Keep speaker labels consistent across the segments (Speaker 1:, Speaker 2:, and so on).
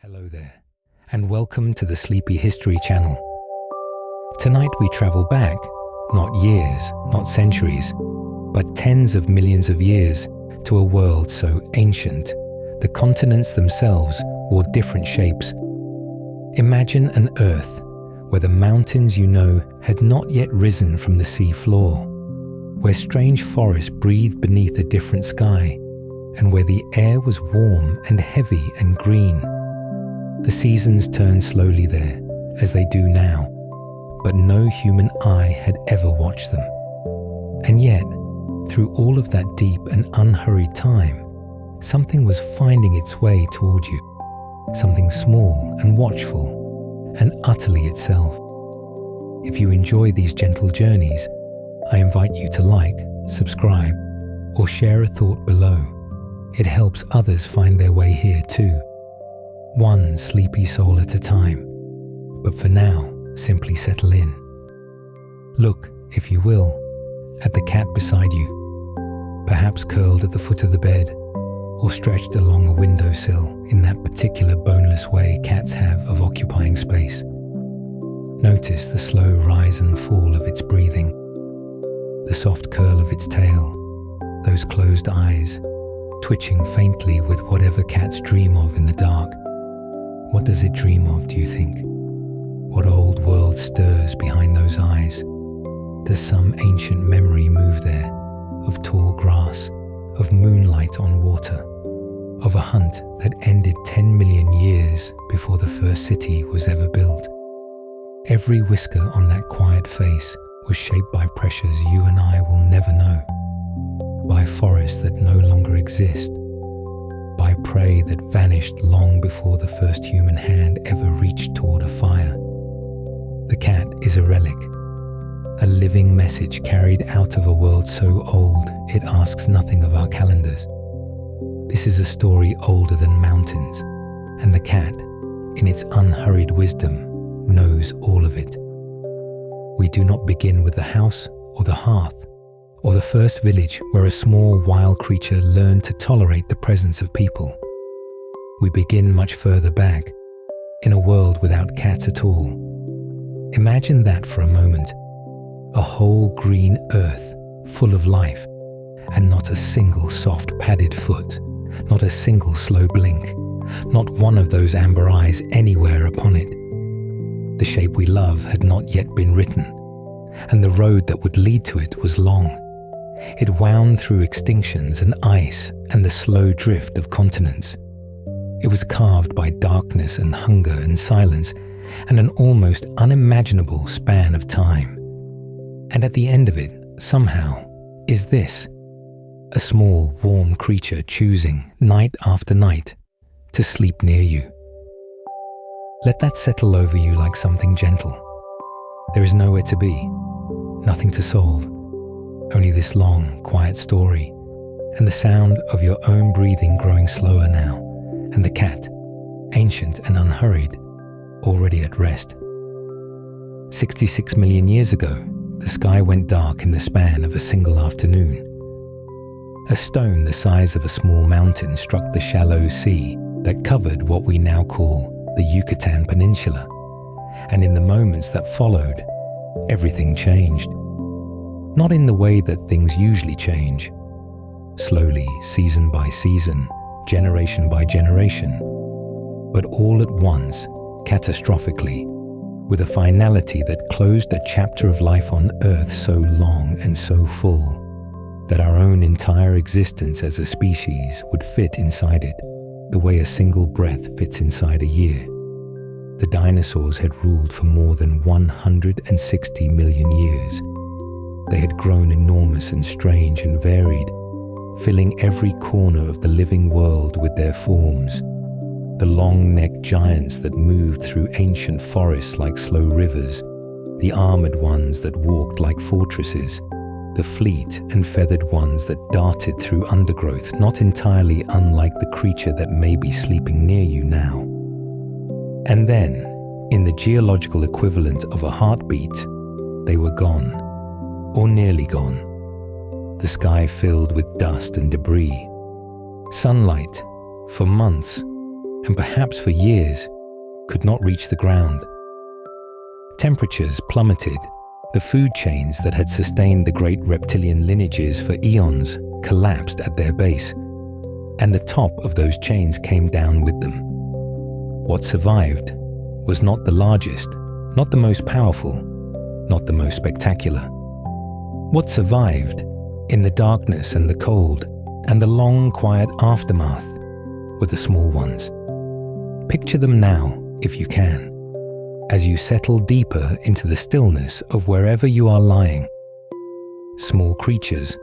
Speaker 1: Hello there, and welcome to the Sleepy History channel. Tonight we travel back, not years, not centuries, but tens of millions of years to a world so ancient, the continents themselves wore different shapes. Imagine an Earth where the mountains you know had not yet risen from the sea floor, where strange forests breathed beneath a different sky, and where the air was warm and heavy and green. The seasons turned slowly there, as they do now, but no human eye had ever watched them. And yet, through all of that deep and unhurried time, something was finding its way toward you, something small and watchful, and utterly itself. If you enjoy these gentle journeys, I invite you to like, subscribe, or share a thought below. It helps others find their way here too. One sleepy soul at a time. But for now, simply settle in. Look, if you will, at the cat beside you, perhaps curled at the foot of the bed, or stretched along a windowsill in that particular boneless way cats have of occupying space. Notice the slow rise and fall of its breathing, the soft curl of its tail, those closed eyes, twitching faintly with whatever cats dream of in the dark. What does it dream of, do you think? What old world stirs behind those eyes? Does some ancient memory move there, of tall grass, of moonlight on water, of a hunt that ended 10 million years before the first city was ever built? Every whisker on that quiet face was shaped by pressures you and I will never know, by forests that no longer exist, by prey that vanished long before the first human hand ever reached toward a fire. The cat is a relic, a living message carried out of a world so old it asks nothing of our calendars. This is a story older than mountains, and the cat, in its unhurried wisdom, knows all of it. We do not begin with the house or the hearth, or the first village where a small wild creature learned to tolerate the presence of people. We begin much further back, in a world without cats at all. Imagine that for a moment. A whole green earth full of life, and not a single soft padded foot, not a single slow blink, not one of those amber eyes anywhere upon it. The shape we love had not yet been written, and the road that would lead to it was long. It wound through extinctions and ice and the slow drift of continents. It was carved by darkness and hunger and silence and an almost unimaginable span of time. And at the end of it, somehow, is this: a small, warm creature choosing, night after night, to sleep near you. Let that settle over you like something gentle. There is nowhere to be, nothing to solve. Only this long, quiet story, and the sound of your own breathing growing slower now, and the cat, ancient and unhurried, already at rest. 66 million years ago, the sky went dark in the span of a single afternoon. A stone the size of a small mountain struck the shallow sea that covered what we now call the Yucatan Peninsula, and in the moments that followed, everything changed. Not in the way that things usually change, slowly, season by season, generation by generation, but all at once, catastrophically, with a finality that closed a chapter of life on Earth so long and so full that our own entire existence as a species would fit inside it, the way a single breath fits inside a year. The dinosaurs had ruled for more than 160 million years. They had grown enormous and strange and varied, filling every corner of the living world with their forms. The long-necked giants that moved through ancient forests like slow rivers, the armored ones that walked like fortresses, the fleet and feathered ones that darted through undergrowth, not entirely unlike the creature that may be sleeping near you now. And then, in the geological equivalent of a heartbeat, they were gone. Or nearly gone. The sky filled with dust and debris. Sunlight, for months, and perhaps for years, could not reach the ground. Temperatures plummeted. The food chains that had sustained the great reptilian lineages for eons collapsed at their base, and the top of those chains came down with them. What survived was not the largest, not the most powerful, not the most spectacular. What survived, in the darkness and the cold, and the long, quiet aftermath, were the small ones. Picture them now, if you can, as you settle deeper into the stillness of wherever you are lying. Small creatures,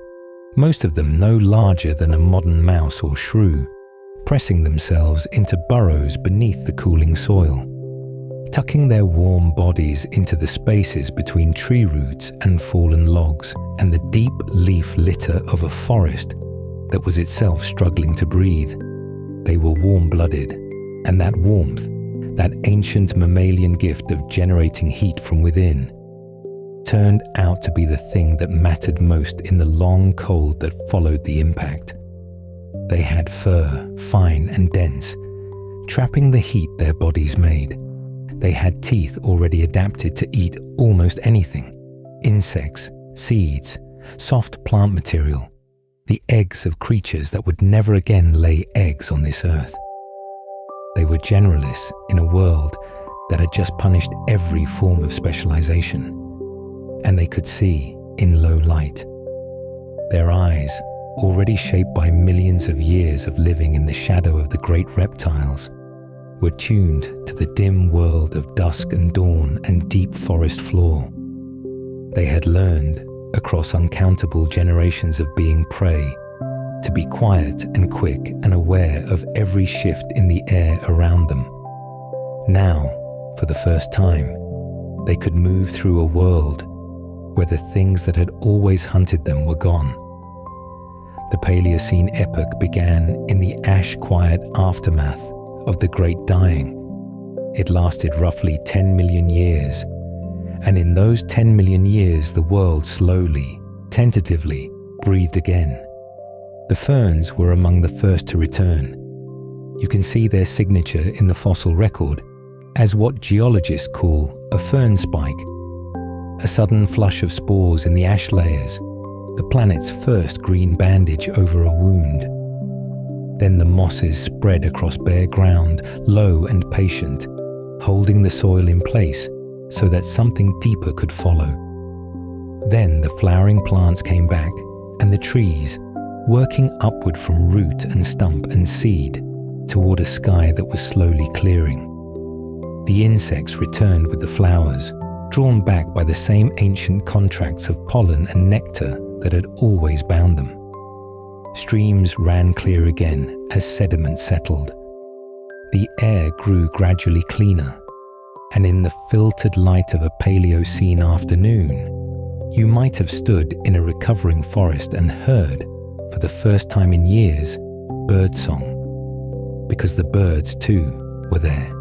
Speaker 1: most of them no larger than a modern mouse or shrew, pressing themselves into burrows beneath the cooling soil, tucking their warm bodies into the spaces between tree roots and fallen logs and the deep leaf litter of a forest that was itself struggling to breathe. They were warm-blooded, and that warmth, that ancient mammalian gift of generating heat from within, turned out to be the thing that mattered most in the long cold that followed the impact. They had fur, fine and dense, trapping the heat their bodies made. They had teeth already adapted to eat almost anything: insects, seeds, soft plant material, the eggs of creatures that would never again lay eggs on this earth. They were generalists in a world that had just punished every form of specialization, and they could see in low light. Their eyes, already shaped by millions of years of living in the shadow of the great reptiles, were tuned to the dim world of dusk and dawn and deep forest floor. They had learned, across uncountable generations of being prey, to be quiet and quick and aware of every shift in the air around them. Now, for the first time, they could move through a world where the things that had always hunted them were gone. The Paleocene epoch began in the ash-quiet aftermath of the Great Dying. It lasted roughly 10 million years, and in those 10 million years the world slowly, tentatively, breathed again. The ferns were among the first to return. You can see their signature in the fossil record as what geologists call a fern spike, a sudden flush of spores in the ash layers, the planet's first green bandage over a wound. Then the mosses spread across bare ground, low and patient, holding the soil in place so that something deeper could follow. Then the flowering plants came back, and the trees, working upward from root and stump and seed toward a sky that was slowly clearing. The insects returned with the flowers, drawn back by the same ancient contracts of pollen and nectar that had always bound them. Streams ran clear again as sediment settled. The air grew gradually cleaner, and in the filtered light of a Paleocene afternoon, you might have stood in a recovering forest and heard, for the first time in years, birdsong, because the birds too were there,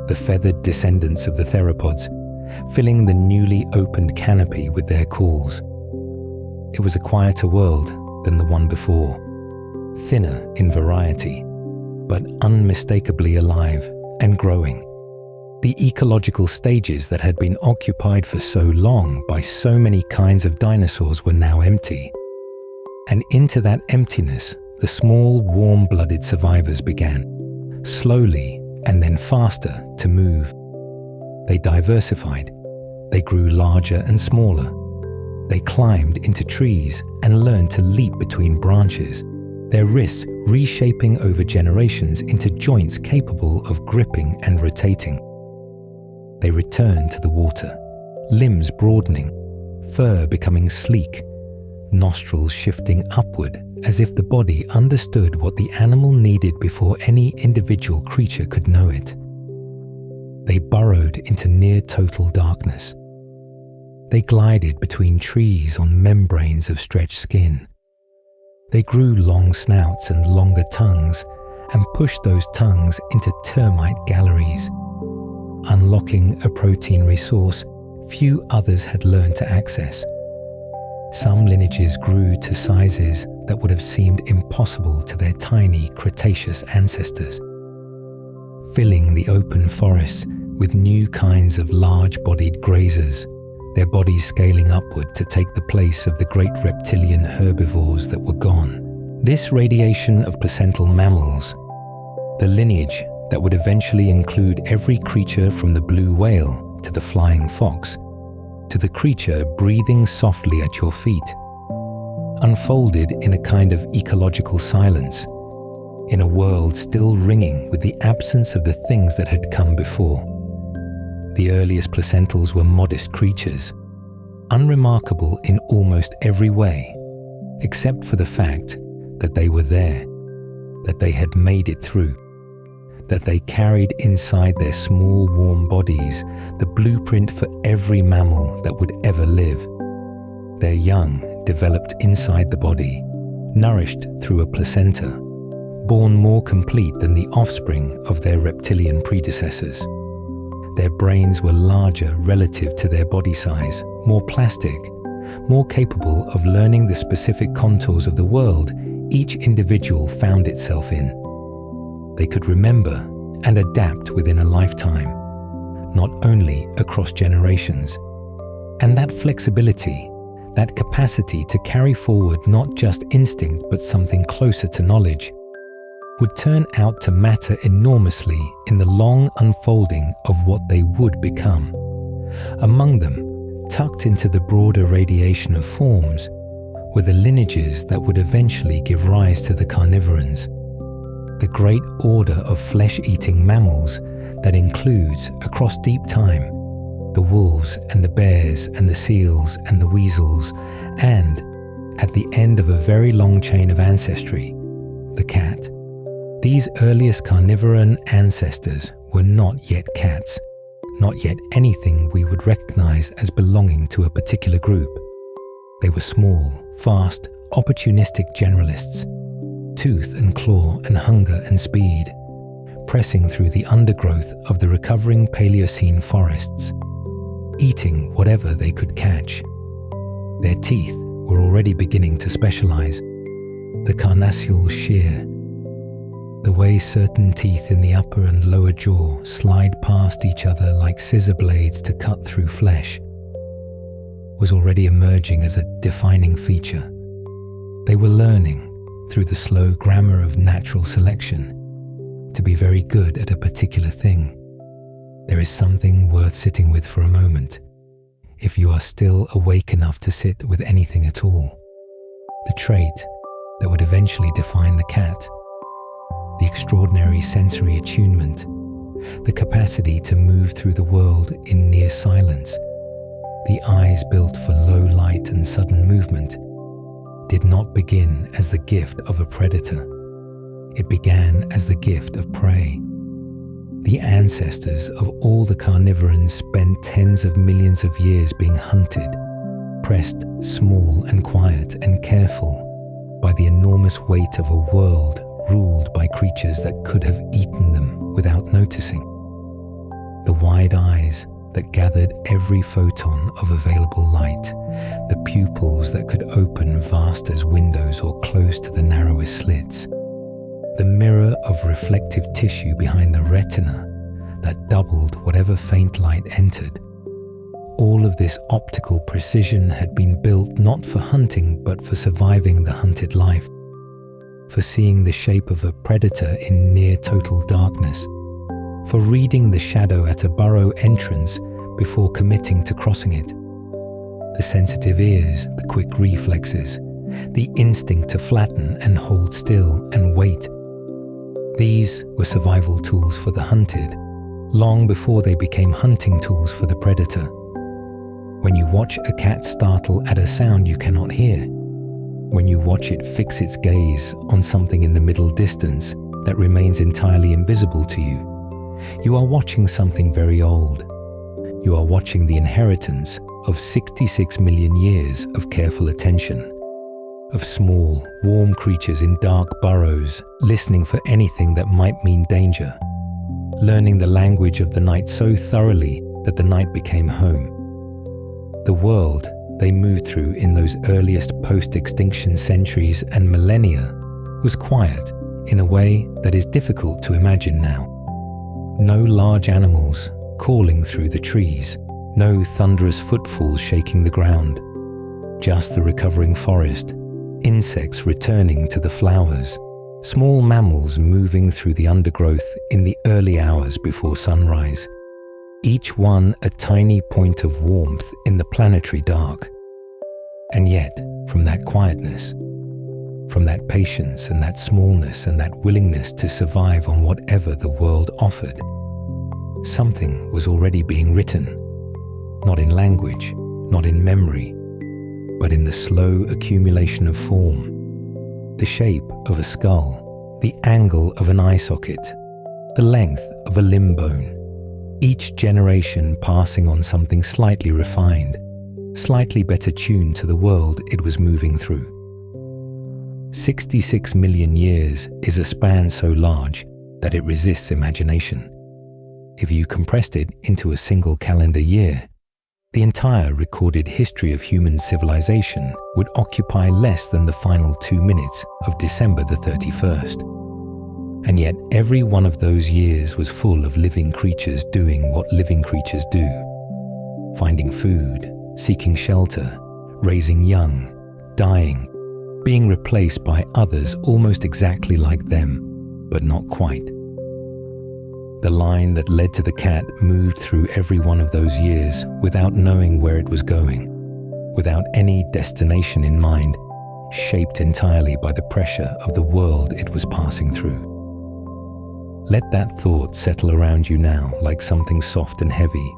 Speaker 1: the feathered descendants of the theropods, filling the newly opened canopy with their calls. It was a quieter world than the one before, thinner in variety, but unmistakably alive and growing. The ecological stages that had been occupied for so long by so many kinds of dinosaurs were now empty. And into that emptiness, the small, warm-blooded survivors began, slowly and then faster, to move. They diversified. They grew larger and smaller. They climbed into trees and learned to leap between branches, their wrists reshaping over generations into joints capable of gripping and rotating. They returned to the water, limbs broadening, fur becoming sleek, nostrils shifting upward as if the body understood what the animal needed before any individual creature could know it. They burrowed into near total darkness. They glided between trees on membranes of stretched skin. They grew long snouts and longer tongues and pushed those tongues into termite galleries, unlocking a protein resource few others had learned to access. Some lineages grew to sizes that would have seemed impossible to their tiny Cretaceous ancestors. filling the open forests with new kinds of large-bodied grazers, their bodies scaling upward to take the place of the great reptilian herbivores that were gone. This radiation of placental mammals, the lineage that would eventually include every creature from the blue whale to the flying fox, to the creature breathing softly at your feet, unfolded in a kind of ecological silence, in a world still ringing with the absence of the things that had come before. The earliest placentals were modest creatures, unremarkable in almost every way, except for the fact that they were there, that they had made it through, that they carried inside their small warm bodies the blueprint for every mammal that would ever live. Their young developed inside the body, nourished through a placenta, born more complete than the offspring of their reptilian predecessors. Their brains were larger relative to their body size, more plastic, more capable of learning the specific contours of the world each individual found itself in. They could remember and adapt within a lifetime, not only across generations. And that flexibility, that capacity to carry forward not just instinct but something closer to knowledge, would turn out to matter enormously in the long unfolding of what they would become. Among them, tucked into the broader radiation of forms, were the lineages that would eventually give rise to the carnivorans, the great order of flesh-eating mammals that includes, across deep time, the wolves and the bears and the seals and the weasels, and, at the end of a very long chain of ancestry, the cat. These earliest carnivoran ancestors were not yet cats, not yet anything we would recognize as belonging to a particular group. They were small, fast, opportunistic generalists, tooth and claw and hunger and speed, pressing through the undergrowth of the recovering Paleocene forests, eating whatever they could catch. Their teeth were already beginning to specialize. The carnassial shear, the way certain teeth in the upper and lower jaw slide past each other like scissor blades to cut through flesh, was already emerging as a defining feature. They were learning, through the slow grammar of natural selection, to be very good at a particular thing. There is something worth sitting with for a moment, if you are still awake enough to sit with anything at all. The trait that would eventually define the cat, the extraordinary sensory attunement, the capacity to move through the world in near silence, the eyes built for low light and sudden movement, did not begin as the gift of a predator. It began as the gift of prey. The ancestors of all the carnivorans spent tens of millions of years being hunted, pressed small and quiet and careful by the enormous weight of a world ruled by creatures that could have eaten them without noticing. The wide eyes that gathered every photon of available light, the pupils that could open vast as windows or close to the narrowest slits, the mirror of reflective tissue behind the retina that doubled whatever faint light entered. All of this optical precision had been built not for hunting but for surviving the hunted life, for seeing the shape of a predator in near total darkness, for reading the shadow at a burrow entrance before committing to crossing it. The sensitive ears, the quick reflexes, the instinct to flatten and hold still and wait. These were survival tools for the hunted, long before they became hunting tools for the predator. When you watch a cat startle at a sound you cannot hear, when you watch it fix its gaze on something in the middle distance that remains entirely invisible to you, you are watching something very old. You are watching the inheritance of 66 million years of careful attention, of small, warm creatures in dark burrows, listening for anything that might mean danger, learning the language of the night so thoroughly that the night became home. The world they moved through in those earliest post-extinction centuries and millennia was quiet in a way that is difficult to imagine now. No large animals calling through the trees, no thunderous footfalls shaking the ground, just the recovering forest, insects returning to the flowers, small mammals moving through the undergrowth in the early hours before sunrise, each one a tiny point of warmth in the planetary dark. And yet, from that quietness, from that patience and that smallness and that willingness to survive on whatever the world offered, something was already being written, not in language, not in memory, but in the slow accumulation of form, the shape of a skull, the angle of an eye socket, the length of a limb bone, each generation passing on something slightly refined, slightly better tuned to the world it was moving through. 66 million years is a span so large that it resists imagination. If you compressed it into a single calendar year, the entire recorded history of human civilization would occupy less than the final 2 minutes of December the 31st. And yet every one of those years was full of living creatures doing what living creatures do, finding food, seeking shelter, raising young, dying, being replaced by others almost exactly like them, but not quite. The line that led to the cat moved through every one of those years without knowing where it was going, without any destination in mind, shaped entirely by the pressure of the world it was passing through. Let that thought settle around you now like something soft and heavy,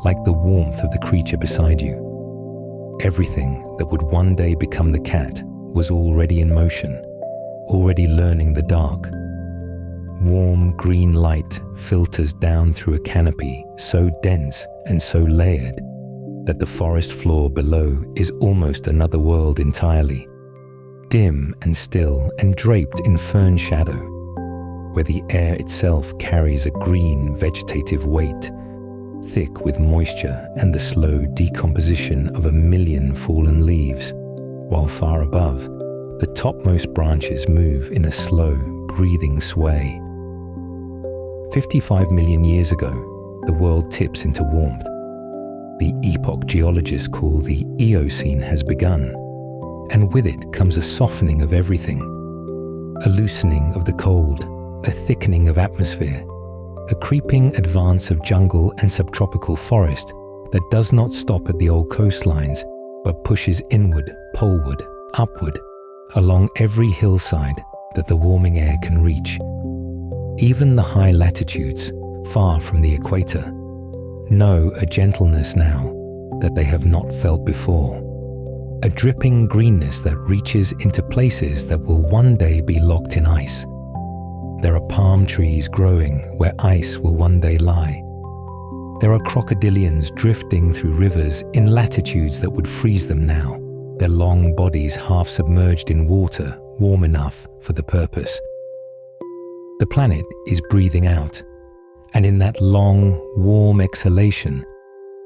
Speaker 1: like the warmth of the creature beside you. Everything that would one day become the cat was already in motion, already learning the dark. Warm green light filters down through a canopy so dense and so layered that the forest floor below is almost another world entirely, dim and still and draped in fern shadow, where the air itself carries a green vegetative weight, thick with moisture and the slow decomposition of a million fallen leaves, while far above, the topmost branches move in a slow, breathing sway. 55 million years ago, the world tips into warmth. The epoch geologists call the Eocene has begun, and with it comes a softening of everything, a loosening of the cold, a thickening of atmosphere, a creeping advance of jungle and subtropical forest that does not stop at the old coastlines, but pushes inward, poleward, upward, along every hillside that the warming air can reach. Even the high latitudes, far from the equator, know a gentleness now that they have not felt before, a dripping greenness that reaches into places that will one day be locked in ice. There are palm trees growing where ice will one day lie. There are crocodilians drifting through rivers in latitudes that would freeze them now, their long bodies half submerged in water warm enough for the purpose. The planet is breathing out, and in that long, warm exhalation,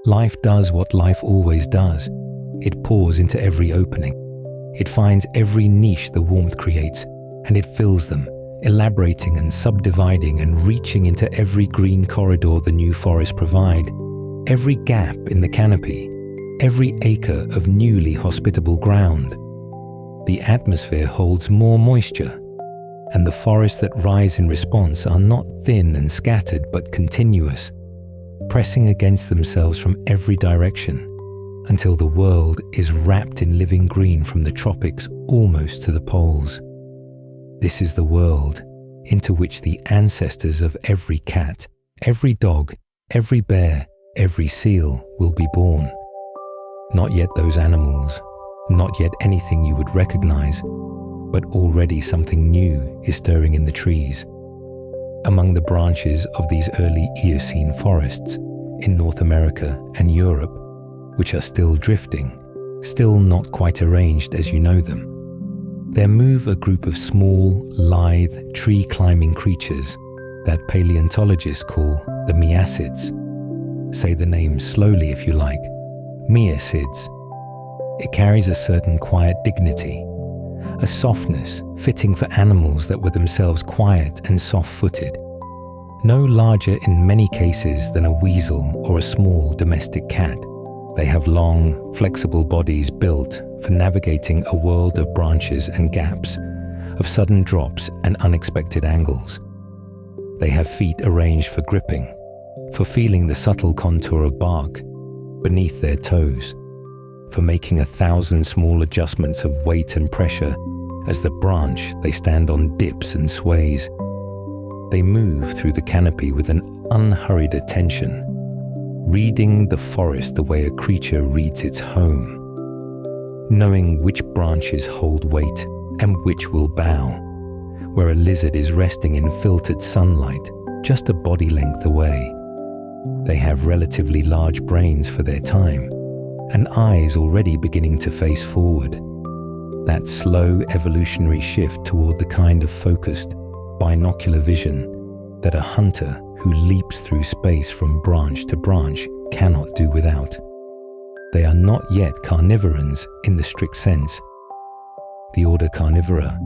Speaker 1: life does what life always does. It pours into every opening. It finds every niche the warmth creates, and it fills them, elaborating and subdividing and reaching into every green corridor the new forests provide, every gap in the canopy, every acre of newly hospitable ground. The atmosphere holds more moisture, and the forests that rise in response are not thin and scattered but continuous, pressing against themselves from every direction until the world is wrapped in living green from the tropics almost to the poles. This is the world into which the ancestors of every cat, every dog, every bear, every seal will be born. Not yet those animals, not yet anything you would recognize, but already something new is stirring in the trees. Among the branches of these early Eocene forests in North America and Europe, which are still drifting, still not quite arranged as you know them, there move a group of small, lithe, tree-climbing creatures that paleontologists call the Miacids. Say the name slowly if you like. Miacids. It carries a certain quiet dignity, a softness fitting for animals that were themselves quiet and soft-footed. no larger in many cases than a weasel or a small domestic cat. They have long, flexible bodies built for navigating a world of branches and gaps, of sudden drops and unexpected angles. They have feet arranged for gripping, for feeling the subtle contour of bark beneath their toes, for making 1,000 small adjustments of weight and pressure as the branch they stand on dips and sways. They move through the canopy with an unhurried attention, reading the forest the way a creature reads its home, knowing which branches hold weight and which will bow, where a lizard is resting in filtered sunlight just a body length away. They have relatively large brains for their time, and eyes already beginning to face forward. That slow evolutionary shift toward the kind of focused, binocular vision that a hunter who leaps through space from branch to branch cannot do without. They are not yet carnivorans in the strict sense. The order Carnivora,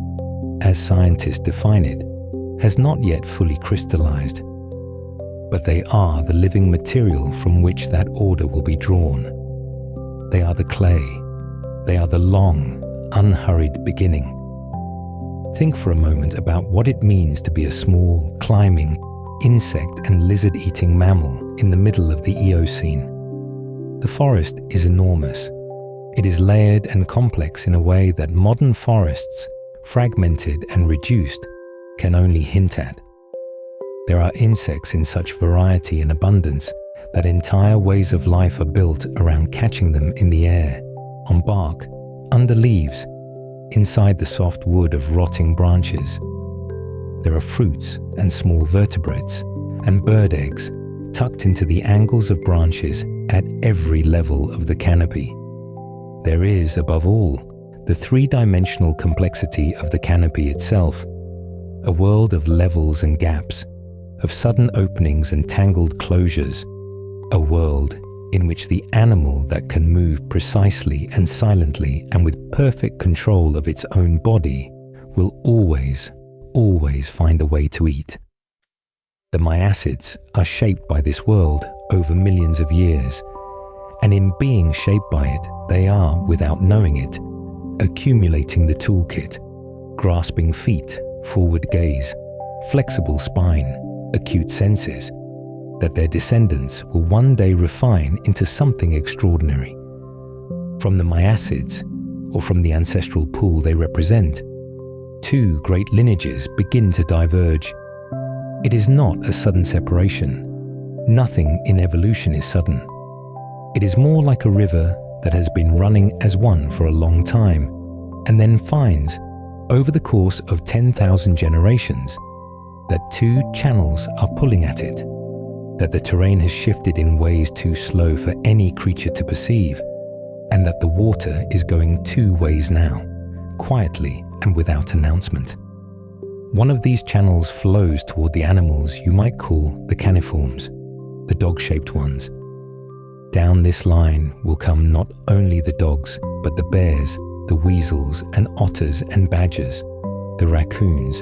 Speaker 1: as scientists define it, has not yet fully crystallized, but they are the living material from which that order will be drawn. They are the clay. They are the long, unhurried beginning. Think for a moment about what it means to be a small, climbing, insect and lizard-eating mammal in the middle of the Eocene. The forest is enormous. It is layered and complex in a way that modern forests, fragmented and reduced, can only hint at. There are insects in such variety and abundance that entire ways of life are built around catching them in the air, on bark, under leaves, inside the soft wood of rotting branches. There are fruits and small vertebrates and bird eggs tucked into the angles of branches at every level of the canopy. There is, above all, the three-dimensional complexity of the canopy itself, a world of levels and gaps, of sudden openings and tangled closures, a world in which the animal that can move precisely and silently and with perfect control of its own body will always find a way to eat. The Miacids are shaped by this world over millions of years, and in being shaped by it, they are, without knowing it, accumulating the toolkit, grasping feet, forward gaze, flexible spine, acute senses, that their descendants will one day refine into something extraordinary. From the Miacids, or from the ancestral pool they represent, two great lineages begin to diverge. It is not a sudden separation. Nothing in evolution is sudden. It is more like a river that has been running as one for a long time, and then finds, over the course of 10,000 generations, that two channels are pulling at it, that the terrain has shifted in ways too slow for any creature to perceive, and that the water is going two ways now, quietly and without announcement. One of these channels flows toward the animals you might call the caniforms, the dog-shaped ones. Down this line will come not only the dogs, but the bears, the weasels and otters and badgers, the raccoons,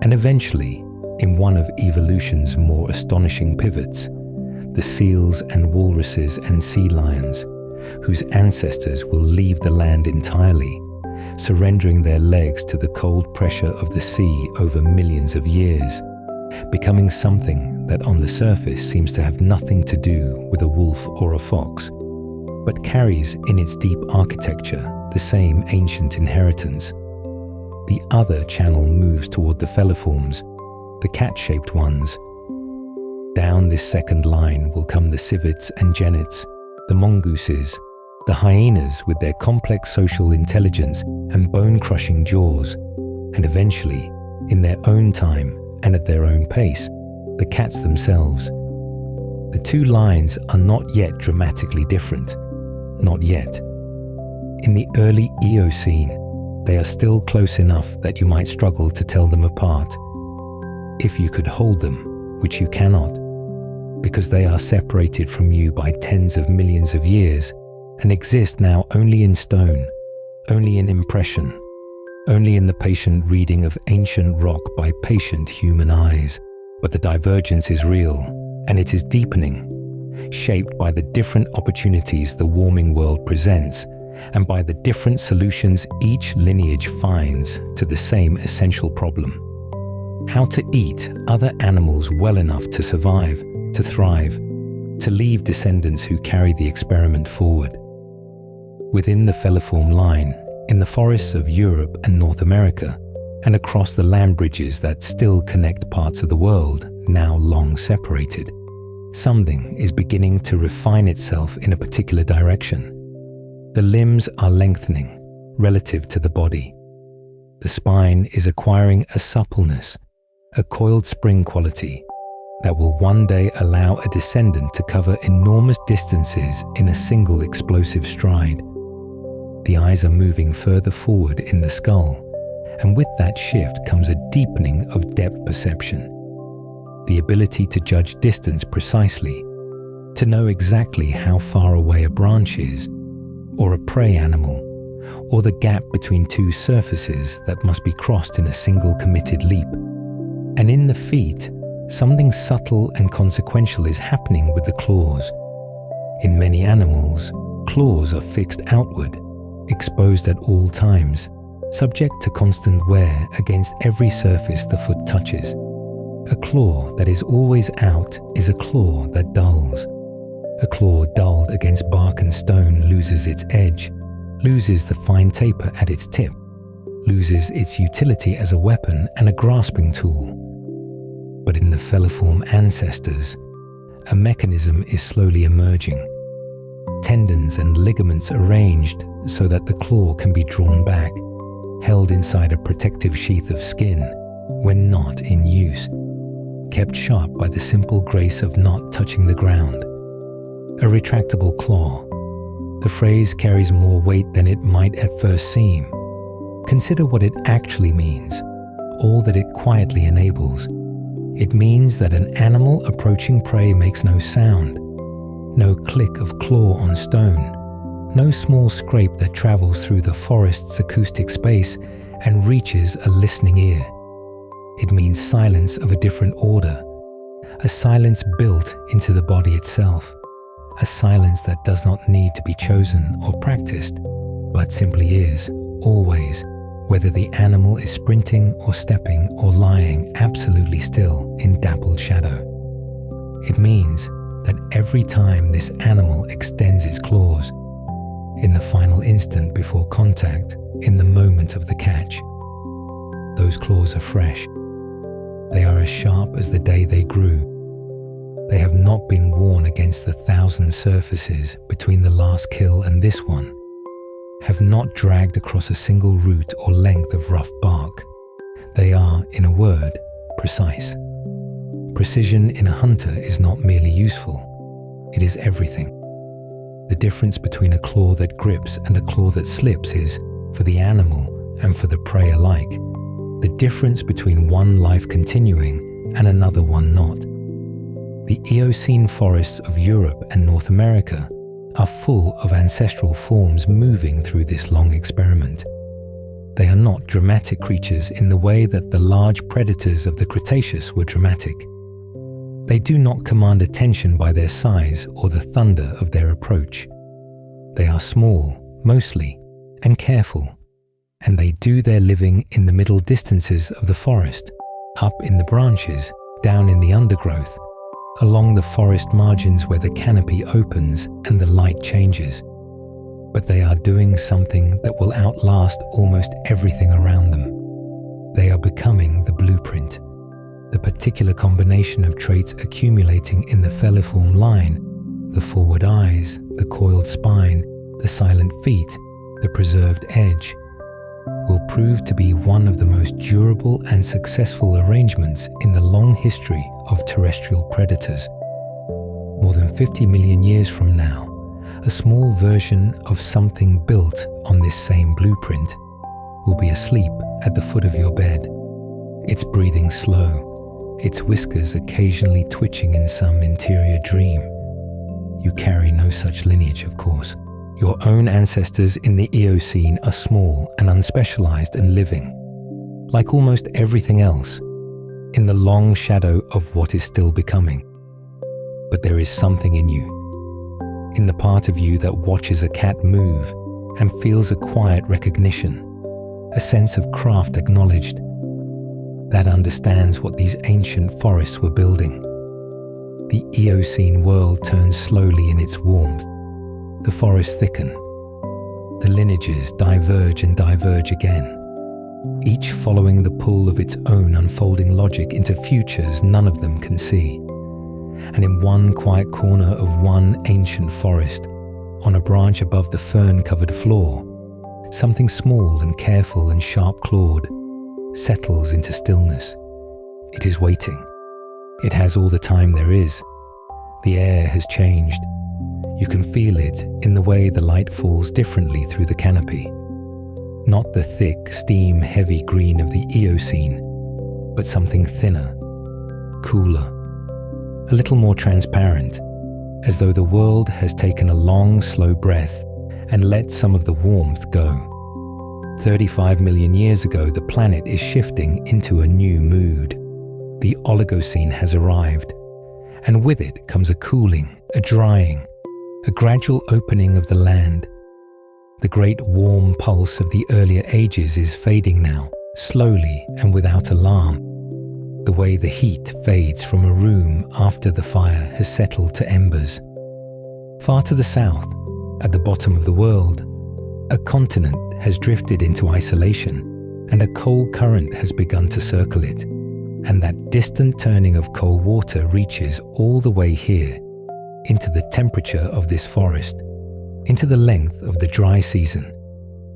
Speaker 1: and eventually, in one of evolution's more astonishing pivots, the seals and walruses and sea lions, whose ancestors will leave the land entirely, surrendering their legs to the cold pressure of the sea over millions of years, becoming something that on the surface seems to have nothing to do with a wolf or a fox, but carries in its deep architecture the same ancient inheritance. The other channel moves toward the feliforms, the cat-shaped ones. Down this second line will come the civetts and genets, the mongooses, the hyenas with their complex social intelligence and bone-crushing jaws, and eventually, in their own time and at their own pace, the cats themselves. The two lines are not yet dramatically different, not yet. In the early Eocene, they are still close enough that you might struggle to tell them apart, if you could hold them, which you cannot, because they are separated from you by tens of millions of years and exist now only in stone, only in impression, only in the patient reading of ancient rock by patient human eyes, But the divergence is real, and it is deepening, shaped by the different opportunities the warming world presents, and by the different solutions each lineage finds to the same essential problem: how to eat other animals well enough to survive, to thrive, to leave descendants who carry the experiment forward. Within the feliform line, in the forests of Europe and North America, and across the land bridges that still connect parts of the world now long separated, something is beginning to refine itself in a particular direction. The limbs are lengthening relative to the body. The spine is acquiring a suppleness, a coiled spring quality that will one day allow a descendant to cover enormous distances in a single explosive stride. The eyes are moving further forward in the skull, and with that shift comes a deepening of depth perception. The ability to judge distance precisely, to know exactly how far away a branch is, or a prey animal, or the gap between two surfaces that must be crossed in a single committed leap. And in the feet, something subtle and consequential is happening with the claws. In many animals, claws are fixed outward, exposed at all times, subject to constant wear against every surface the foot touches. A claw that is always out is a claw that dulls. A claw dulled against bark and stone loses its edge, loses the fine taper at its tip, loses its utility as a weapon and a grasping tool. But in the feliform ancestors, a mechanism is slowly emerging. Tendons and ligaments arranged so that the claw can be drawn back, held inside a protective sheath of skin when not in use, kept sharp by the simple grace of not touching the ground. A retractable claw. The phrase carries more weight than it might at first seem. Consider what it actually means, all that it quietly enables. It means that an animal approaching prey makes no sound, no click of claw on stone, no small scrape that travels through the forest's acoustic space and reaches a listening ear. It means silence of a different order, a silence built into the body itself, a silence that does not need to be chosen or practiced, but simply is, always, whether the animal is sprinting or stepping or lying absolutely still in dappled shadow. It means that every time this animal extends its claws, in the final instant before contact, in the moment of the catch, those claws are fresh. They are as sharp as the day they grew. They have not been worn against the 1,000 surfaces between the last kill and this one, have not dragged across a single root or length of rough bark. They are, in a word, precise. Precision in a hunter is not merely useful, it is everything. The difference between a claw that grips and a claw that slips is, for the animal and for the prey alike, the difference between one life continuing and another one not. The Eocene forests of Europe and North America are full of ancestral forms moving through this long experiment. They are not dramatic creatures in the way that the large predators of the Cretaceous were dramatic. They do not command attention by their size or the thunder of their approach. They are small, mostly, and careful, and they do their living in the middle distances of the forest, up in the branches, down in the undergrowth, along the forest margins where the canopy opens and the light changes. But they are doing something that will outlast almost everything around them. They are becoming the blueprint, the particular combination of traits accumulating in the feliform line, the forward eyes, the coiled spine, the silent feet, the preserved edge, will prove to be one of the most durable and successful arrangements in the long history of terrestrial predators. More than 50 million years from now, a small version of something built on this same blueprint will be asleep at the foot of your bed, its breathing slow, its whiskers occasionally twitching in some interior dream. You carry no such lineage, of course. Your own ancestors in the Eocene are small and unspecialized and living. Like almost everything else, in the long shadow of what is still becoming. But there is something in you, in the part of you that watches a cat move and feels a quiet recognition, a sense of craft acknowledged, that understands what these ancient forests were building. The Eocene world turns slowly in its warmth. The forests thicken. The lineages diverge and diverge again, each following the pull of its own unfolding logic into futures none of them can see. And in one quiet corner of one ancient forest, on a branch above the fern-covered floor, something small and careful and sharp-clawed settles into stillness. It is waiting. It has all the time there is. The air has changed. You can feel it in the way the light falls differently through the canopy. Not the thick, steam-heavy green of the Eocene, but something thinner, cooler, a little more transparent, as though the world has taken a long, slow breath and let some of the warmth go. 35 million years ago, the planet is shifting into a new mood. The Oligocene has arrived, and with it comes a cooling, a drying, a gradual opening of the land. The great warm pulse of the earlier ages is fading now, slowly and without alarm, the way the heat fades from a room after the fire has settled to embers. Far to the south, at the bottom of the world, a continent has drifted into isolation, and a cold current has begun to circle it, and that distant turning of cold water reaches all the way here, into the temperature of this forest, into the length of the dry season,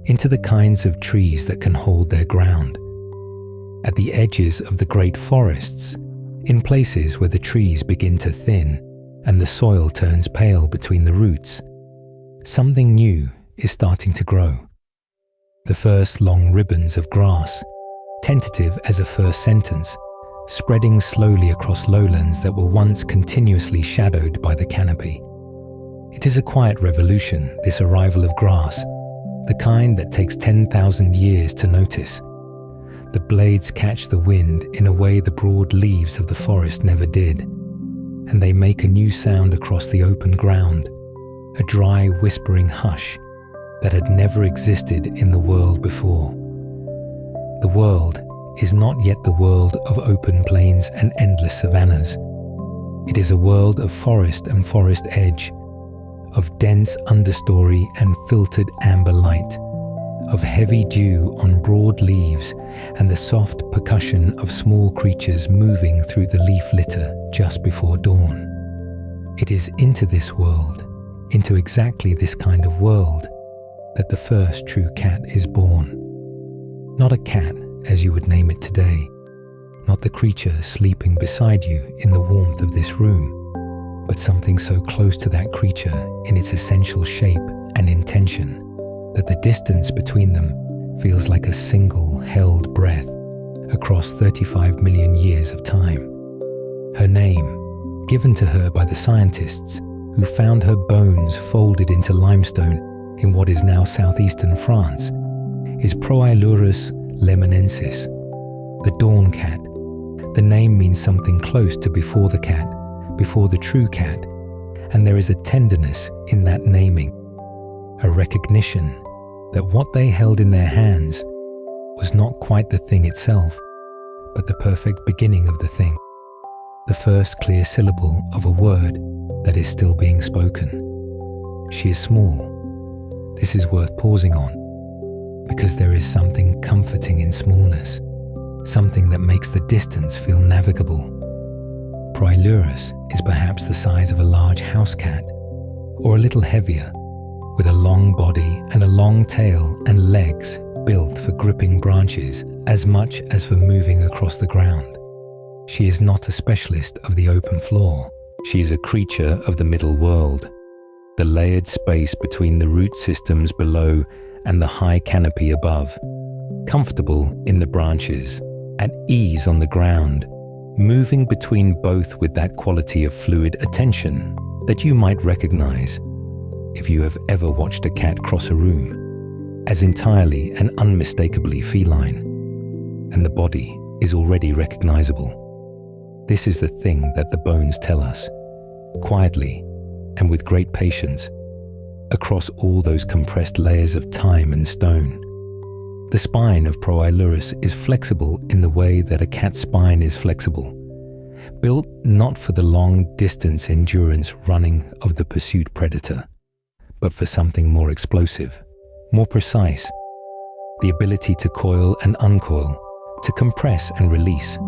Speaker 1: into the kinds of trees that can hold their ground. At the edges of the great forests, in places where the trees begin to thin and the soil turns pale between the roots, something new is starting to grow. The first long ribbons of grass, tentative as a first sentence, spreading slowly across lowlands that were once continuously shadowed by the canopy. It is a quiet revolution, this arrival of grass, the kind that takes 10,000 years to notice. The blades catch the wind in a way the broad leaves of the forest never did, and they make a new sound across the open ground, a dry, whispering hush that had never existed in the world before. The world is not yet the world of open plains and endless savannas. It is a world of forest and forest edge, of dense understory and filtered amber light, of heavy dew on broad leaves and the soft percussion of small creatures moving through the leaf litter just before dawn. It is into this world, into exactly this kind of world, that the first true cat is born. Not a cat as you would name it today, not the creature sleeping beside you in the warmth of this room, but something so close to that creature in its essential shape and intention that the distance between them feels like a single held breath across 35 million years of time. Her name, given to her by the scientists who found her bones folded into limestone in what is now southeastern France, is Proailurus lemonensis, the dawn cat. The name means something close to before the cat, before the true cat, and there is a tenderness in that naming, a recognition that what they held in their hands was not quite the thing itself, but the perfect beginning of the thing, the first clear syllable of a word that is still being spoken. She is small. This is worth pausing on, because there is something comforting in smallness, something that makes the distance feel navigable. Proailurus is perhaps the size of a large house cat, or a little heavier, with a long body and a long tail and legs built for gripping branches as much as for moving across the ground. She is not a specialist of the open floor. She is a creature of the middle world, the layered space between the root systems below and the high canopy above, comfortable in the branches, at ease on the ground, moving between both with that quality of fluid attention that you might recognize if you have ever watched a cat cross a room, as entirely and unmistakably feline, and the body is already recognizable. This is the thing that the bones tell us, quietly and with great patience, across all those compressed layers of time and stone. The spine of Proailurus is flexible in the way that a cat's spine is flexible, built not for the long-distance endurance running of the pursued predator, but for something more explosive, more precise, the ability to coil and uncoil, to compress and release,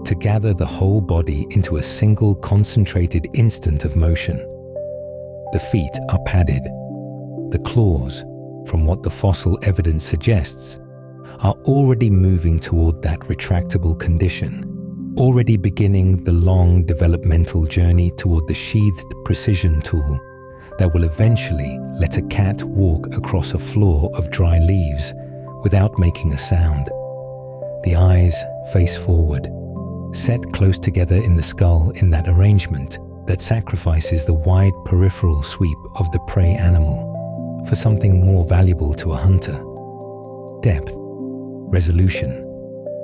Speaker 1: to gather the whole body into a single concentrated instant of motion. The feet are padded. The claws, from what the fossil evidence suggests, are already moving toward that retractable condition, already beginning the long developmental journey toward the sheathed precision tool that will eventually let a cat walk across a floor of dry leaves without making a sound. The eyes face forward, set close together in the skull in that arrangement that sacrifices the wide peripheral sweep of the prey animal for something more valuable to a hunter. Depth, resolution,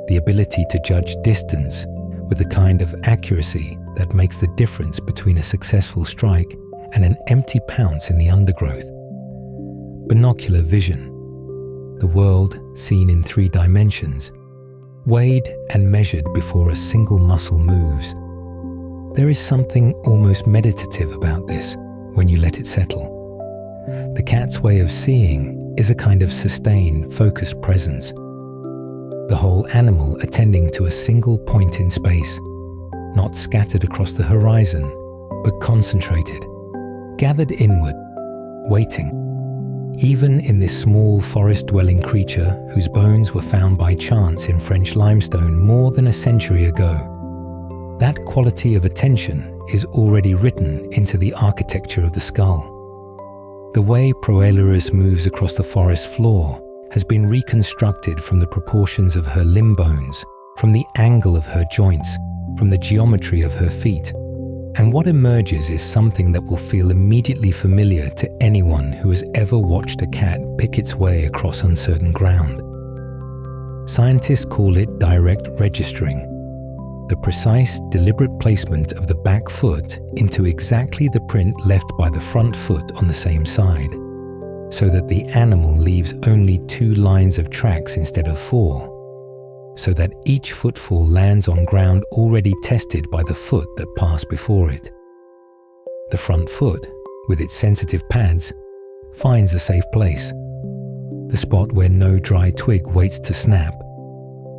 Speaker 1: the ability to judge distance with the kind of accuracy that makes the difference between a successful strike and an empty pounce in the undergrowth. Binocular vision, the world seen in 3 dimensions, weighed and measured before a single muscle moves. There is something almost meditative about this when you let it settle. The cat's way of seeing is a kind of sustained, focused presence. The whole animal attending to a single point in space, not scattered across the horizon, but concentrated, gathered inward, waiting. Even in this small forest-dwelling creature whose bones were found by chance in French limestone more than a century ago, that quality of attention is already written into the architecture of the skull. The way Proailurus moves across the forest floor has been reconstructed from the proportions of her limb bones, from the angle of her joints, from the geometry of her feet. And what emerges is something that will feel immediately familiar to anyone who has ever watched a cat pick its way across uncertain ground. Scientists call it direct registering, the precise, deliberate placement of the back foot into exactly the print left by the front foot on the same side, so that the animal leaves only 2 lines of tracks instead of 4, so that each footfall lands on ground already tested by the foot that passed before it. The front foot, with its sensitive pads, finds the safe place, the spot where no dry twig waits to snap,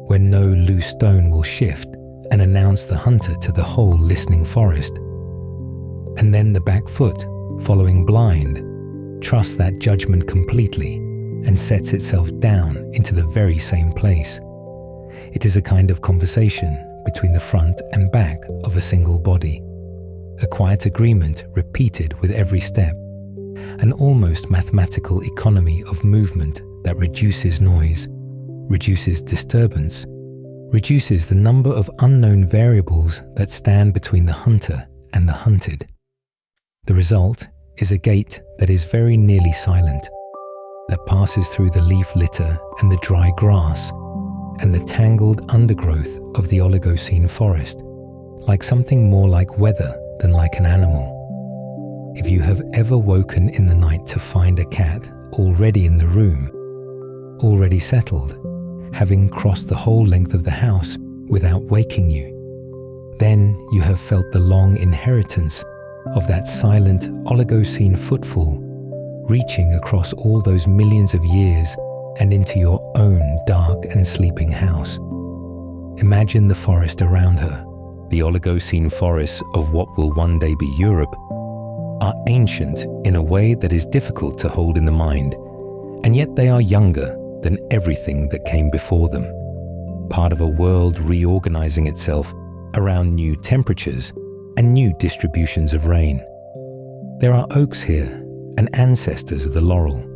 Speaker 1: where no loose stone will shift and announce the hunter to the whole listening forest. And then the back foot, following blind, trusts that judgment completely and sets itself down into the very same place. It is a kind of conversation between the front and back of a single body, a quiet agreement repeated with every step, an almost mathematical economy of movement that reduces noise, reduces disturbance, reduces the number of unknown variables that stand between the hunter and the hunted. The result is a gait that is very nearly silent, that passes through the leaf litter and the dry grass and the tangled undergrowth of the Oligocene forest, like something more like weather than like an animal. If you have ever woken in the night to find a cat already in the room, already settled, having crossed the whole length of the house without waking you, then you have felt the long inheritance of that silent Oligocene footfall reaching across all those millions of years and into your own dark and sleeping house. Imagine the forest around her. The Oligocene forests of what will one day be Europe are ancient in a way that is difficult to hold in the mind, and yet they are younger than everything that came before them, part of a world reorganizing itself around new temperatures and new distributions of rain. There are oaks here and ancestors of the laurel,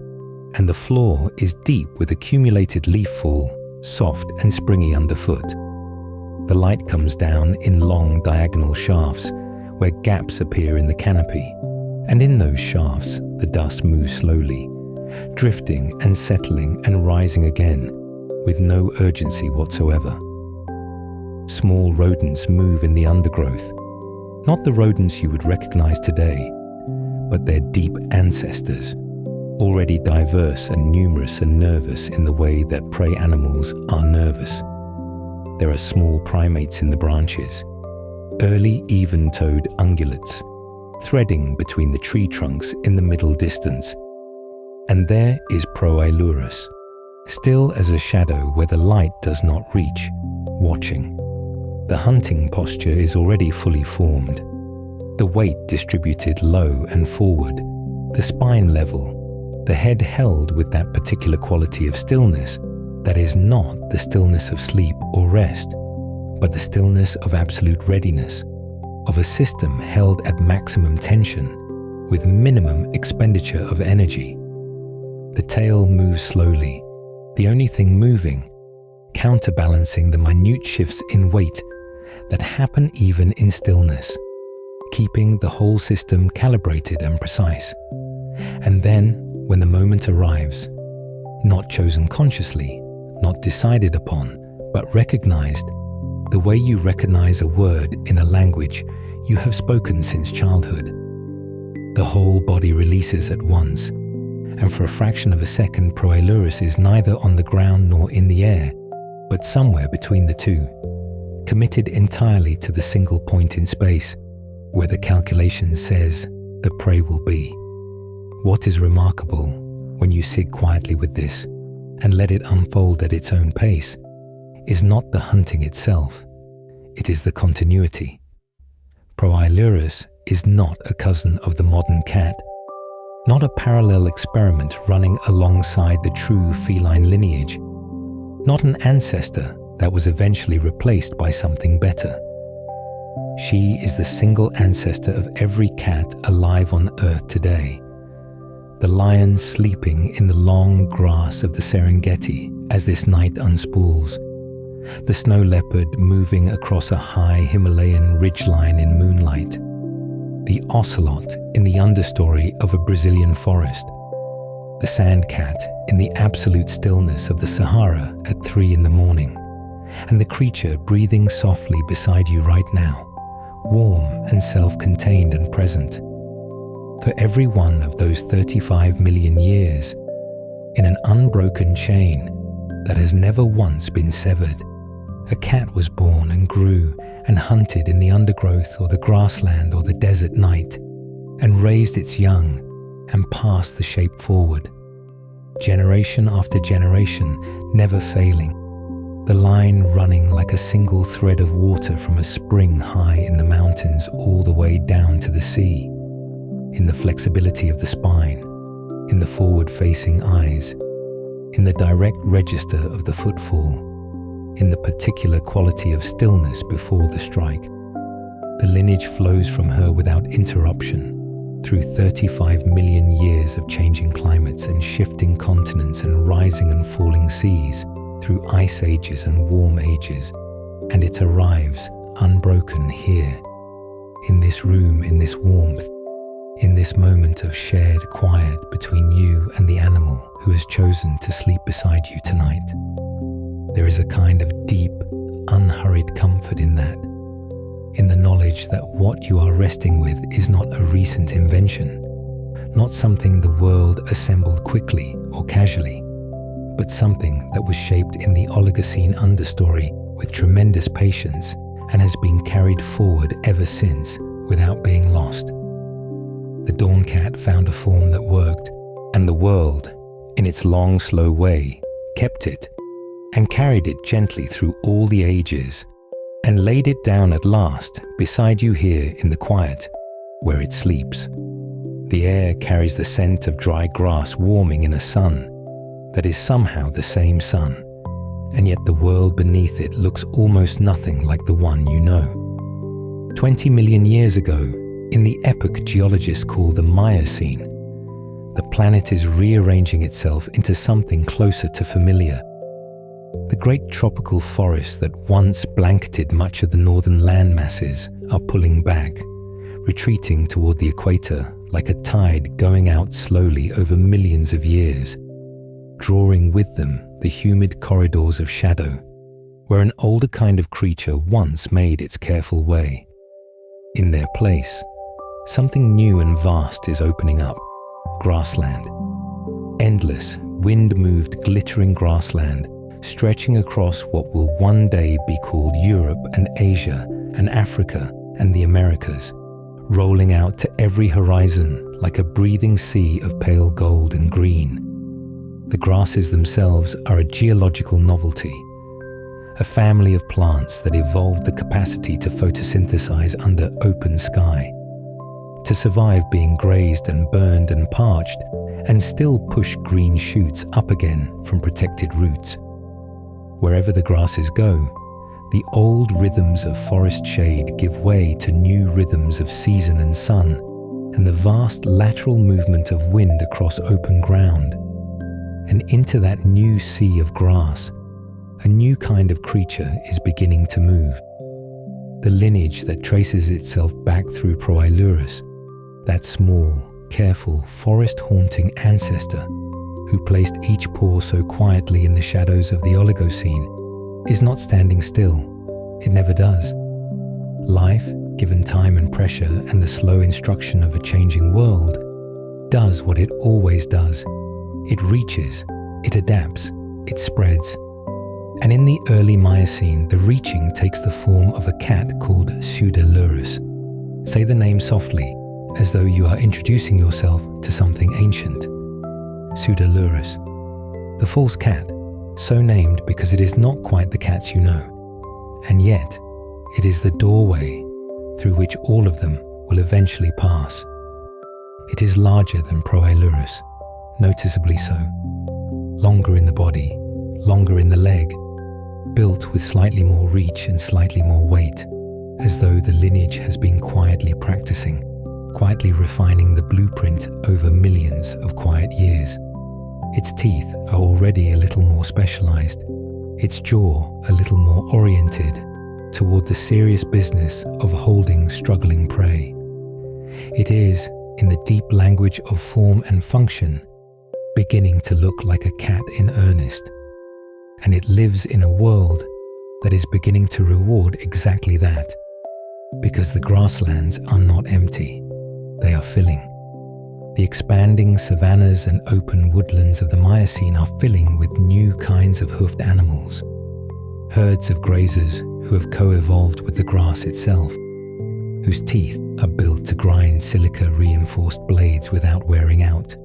Speaker 1: and the floor is deep with accumulated leaf fall, soft and springy underfoot. The light comes down in long diagonal shafts where gaps appear in the canopy, and in those shafts the dust moves slowly, drifting and settling and rising again with no urgency whatsoever. small rodents move in the undergrowth. Not the rodents you would recognize today, but their deep ancestors, already diverse and numerous and nervous in the way that prey animals are nervous. There are small primates in the branches, early even-toed ungulates, threading between the tree trunks in the middle distance. And there is Proailurus, still as a shadow where the light does not reach, watching. The hunting posture is already fully formed, the weight distributed low and forward, the spine level, the head held with that particular quality of stillness that is not the stillness of sleep or rest, but the stillness of absolute readiness, of a system held at maximum tension with minimum expenditure of energy. The tail moves slowly, the only thing moving, counterbalancing the minute shifts in weight that happen even in stillness, keeping the whole system calibrated and precise. And then, when the moment arrives, not chosen consciously, not decided upon, but recognized, the way you recognize a word in a language you have spoken since childhood, the whole body releases at once, and for a fraction of a second Proailurus is neither on the ground nor in the air, but somewhere between the two, committed entirely to the single point in space where the calculation says the prey will be. What is remarkable when you sit quietly with this and let it unfold at its own pace is not the hunting itself, it is the continuity. Proailurus is not a cousin of the modern cat, not a parallel experiment running alongside the true feline lineage, not an ancestor that was eventually replaced by something better. She is the single ancestor of every cat alive on Earth today. The lion sleeping in the long grass of the Serengeti as this night unspools, the snow leopard moving across a high Himalayan ridgeline in moonlight, the ocelot in the understory of a Brazilian forest, the sand cat in the absolute stillness of the Sahara at 3 a.m, and the creature breathing softly beside you right now, warm and self-contained and present. For every one of those 35 million years, in an unbroken chain that has never once been severed, a cat was born and grew and hunted in the undergrowth or the grassland or the desert night, and raised its young and passed the shape forward, generation after generation, never failing, the line running like a single thread of water from a spring high in the mountains all the way down to the sea, in the flexibility of the spine, in the forward-facing eyes, in the direct register of the footfall, in the particular quality of stillness before the strike. The lineage flows from her without interruption through 35 million years of changing climates and shifting continents and rising and falling seas, through ice ages and warm ages, and it arrives unbroken here, in this room, in this warmth, in this moment of shared quiet between you and the animal who has chosen to sleep beside you tonight. There is a kind of deep, unhurried comfort in that, in the knowledge that what you are resting with is not a recent invention, not something the world assembled quickly or casually, but something that was shaped in the Oligocene understory with tremendous patience and has been carried forward ever since without being lost. The dawn cat found a form that worked, and the world, in its long, slow way, kept it and carried it gently through all the ages and laid it down at last beside you here in the quiet, where it sleeps. The air carries the scent of dry grass warming in a sun that is somehow the same sun, and yet the world beneath it looks almost nothing like the one you know. 20 million years ago, in the epoch geologists call the Miocene, the planet is rearranging itself into something closer to familiar. The great tropical forests that once blanketed much of the northern land masses are pulling back, retreating toward the equator like a tide going out slowly over millions of years, drawing with them the humid corridors of shadow, where an older kind of creature once made its careful way. In their place, something new and vast is opening up: grassland. Endless, wind-moved, glittering grassland stretching across what will one day be called Europe and Asia and Africa and the Americas, rolling out to every horizon like a breathing sea of pale gold and green. The grasses themselves are a geological novelty, a family of plants that evolved the capacity to photosynthesize under open sky, to survive being grazed and burned and parched, and still push green shoots up again from protected roots. Wherever the grasses go, the old rhythms of forest shade give way to new rhythms of season and sun, and the vast lateral movement of wind across open ground. And into that new sea of grass, a new kind of creature is beginning to move. The lineage that traces itself back through Proilurus, that small, careful, forest-haunting ancestor who placed each pore so quietly in the shadows of the Oligocene, is not standing still. It never does. Life, given time and pressure and the slow instruction of a changing world, does what it always does. It reaches, it adapts, it spreads. And in the early Miocene, the reaching takes the form of a cat called Pseudolurus. Say the name softly, as though you are introducing yourself to something ancient. Pseudolurus, the false cat, so named because it is not quite the cats you know, and yet it is the doorway through which all of them will eventually pass. It is larger than Proilurus, noticeably so, longer in the body, longer in the leg, built with slightly more reach and slightly more weight, as though the lineage has been quietly practicing, quietly refining the blueprint over millions of quiet years. Its teeth are already a little more specialized, its jaw a little more oriented toward the serious business of holding struggling prey. It is, in the deep language of form and function, beginning to look like a cat in earnest. And it lives in a world that is beginning to reward exactly that, because the grasslands are not empty, they are filling. The expanding savannas and open woodlands of the Miocene are filling with new kinds of hoofed animals, herds of grazers who have co-evolved with the grass itself, whose teeth are built to grind silica-reinforced blades without wearing out,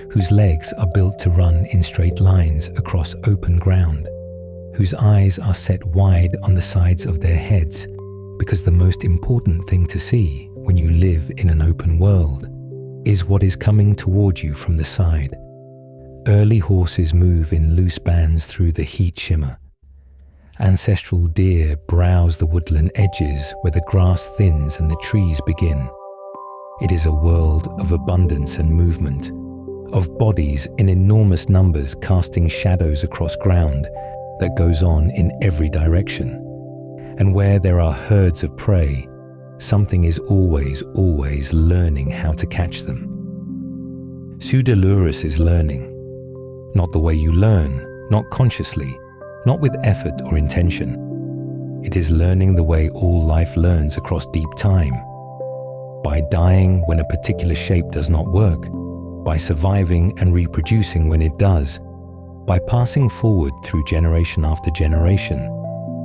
Speaker 1: whose legs are built to run in straight lines across open ground, whose eyes are set wide on the sides of their heads, because the most important thing to see when you live in an open world is what is coming toward you from the side. Early horses move in loose bands through the heat shimmer. Ancestral deer browse the woodland edges where the grass thins and the trees begin. It is a world of abundance and movement, of bodies in enormous numbers casting shadows across ground that goes on in every direction. And where there are herds of prey, something is always learning how to catch them. Pseudolurus is learning. Not the way you learn, not consciously, not with effort or intention. It is learning the way all life learns across deep time. By dying when a particular shape does not work, by surviving and reproducing when it does, by passing forward through generation after generation,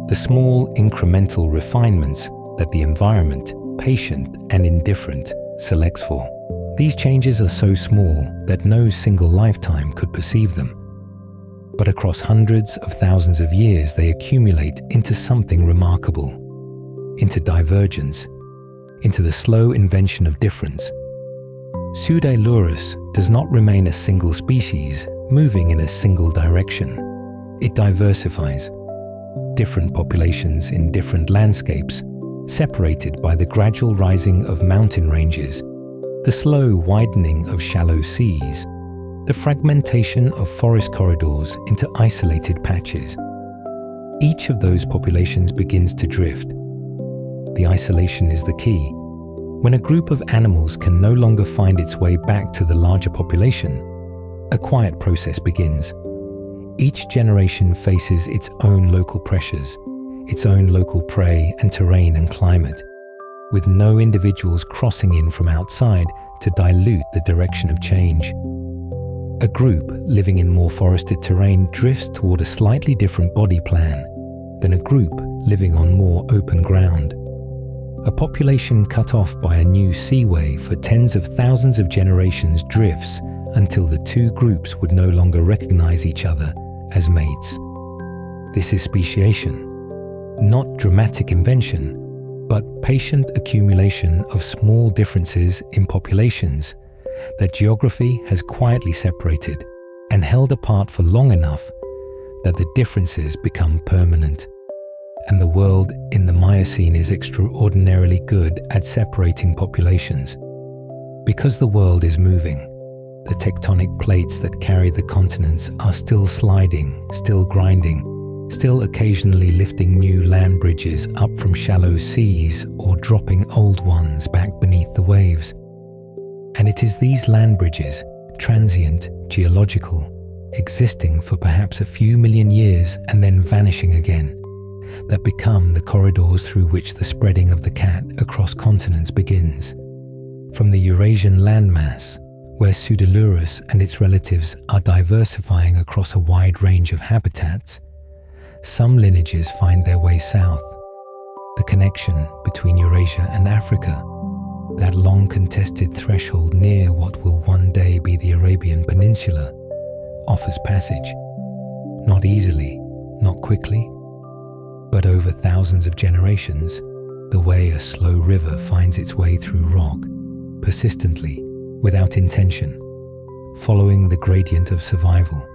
Speaker 1: the small incremental refinements that the environment, patient and indifferent, selects for. These changes are so small that no single lifetime could perceive them. But across hundreds of thousands of years, they accumulate into something remarkable, into divergence, into the slow invention of difference. Pseudolurus does not remain a single species moving in a single direction. It diversifies. Different populations in different landscapes, separated by the gradual rising of mountain ranges, the slow widening of shallow seas, the fragmentation of forest corridors into isolated patches. Each of those populations begins to drift. The isolation is the key. When a group of animals can no longer find its way back to the larger population, a quiet process begins. Each generation faces its own local pressures, its own local prey and terrain and climate, with no individuals crossing in from outside to dilute the direction of change. A group living in more forested terrain drifts toward a slightly different body plan than a group living on more open ground. A population cut off by a new seaway for tens of thousands of generations drifts until the two groups would no longer recognize each other as mates. This is speciation, not dramatic invention, but patient accumulation of small differences in populations that geography has quietly separated and held apart for long enough that the differences become permanent. And the world in the Miocene is extraordinarily good at separating populations. Because the world is moving, the tectonic plates that carry the continents are still sliding, still grinding, still occasionally lifting new land bridges up from shallow seas or dropping old ones back beneath the waves. And it is these land bridges, transient, geological, existing for perhaps a few million years and then vanishing again, that become the corridors through which the spreading of the cat across continents begins. From the Eurasian landmass, where Pseudolurus and its relatives are diversifying across a wide range of habitats, some lineages find their way south. The connection between Eurasia and Africa, that long contested threshold near what will one day be the Arabian Peninsula, offers passage. Not easily, not quickly, but over thousands of generations, the way a slow river finds its way through rock, persistently, without intention, following the gradient of survival.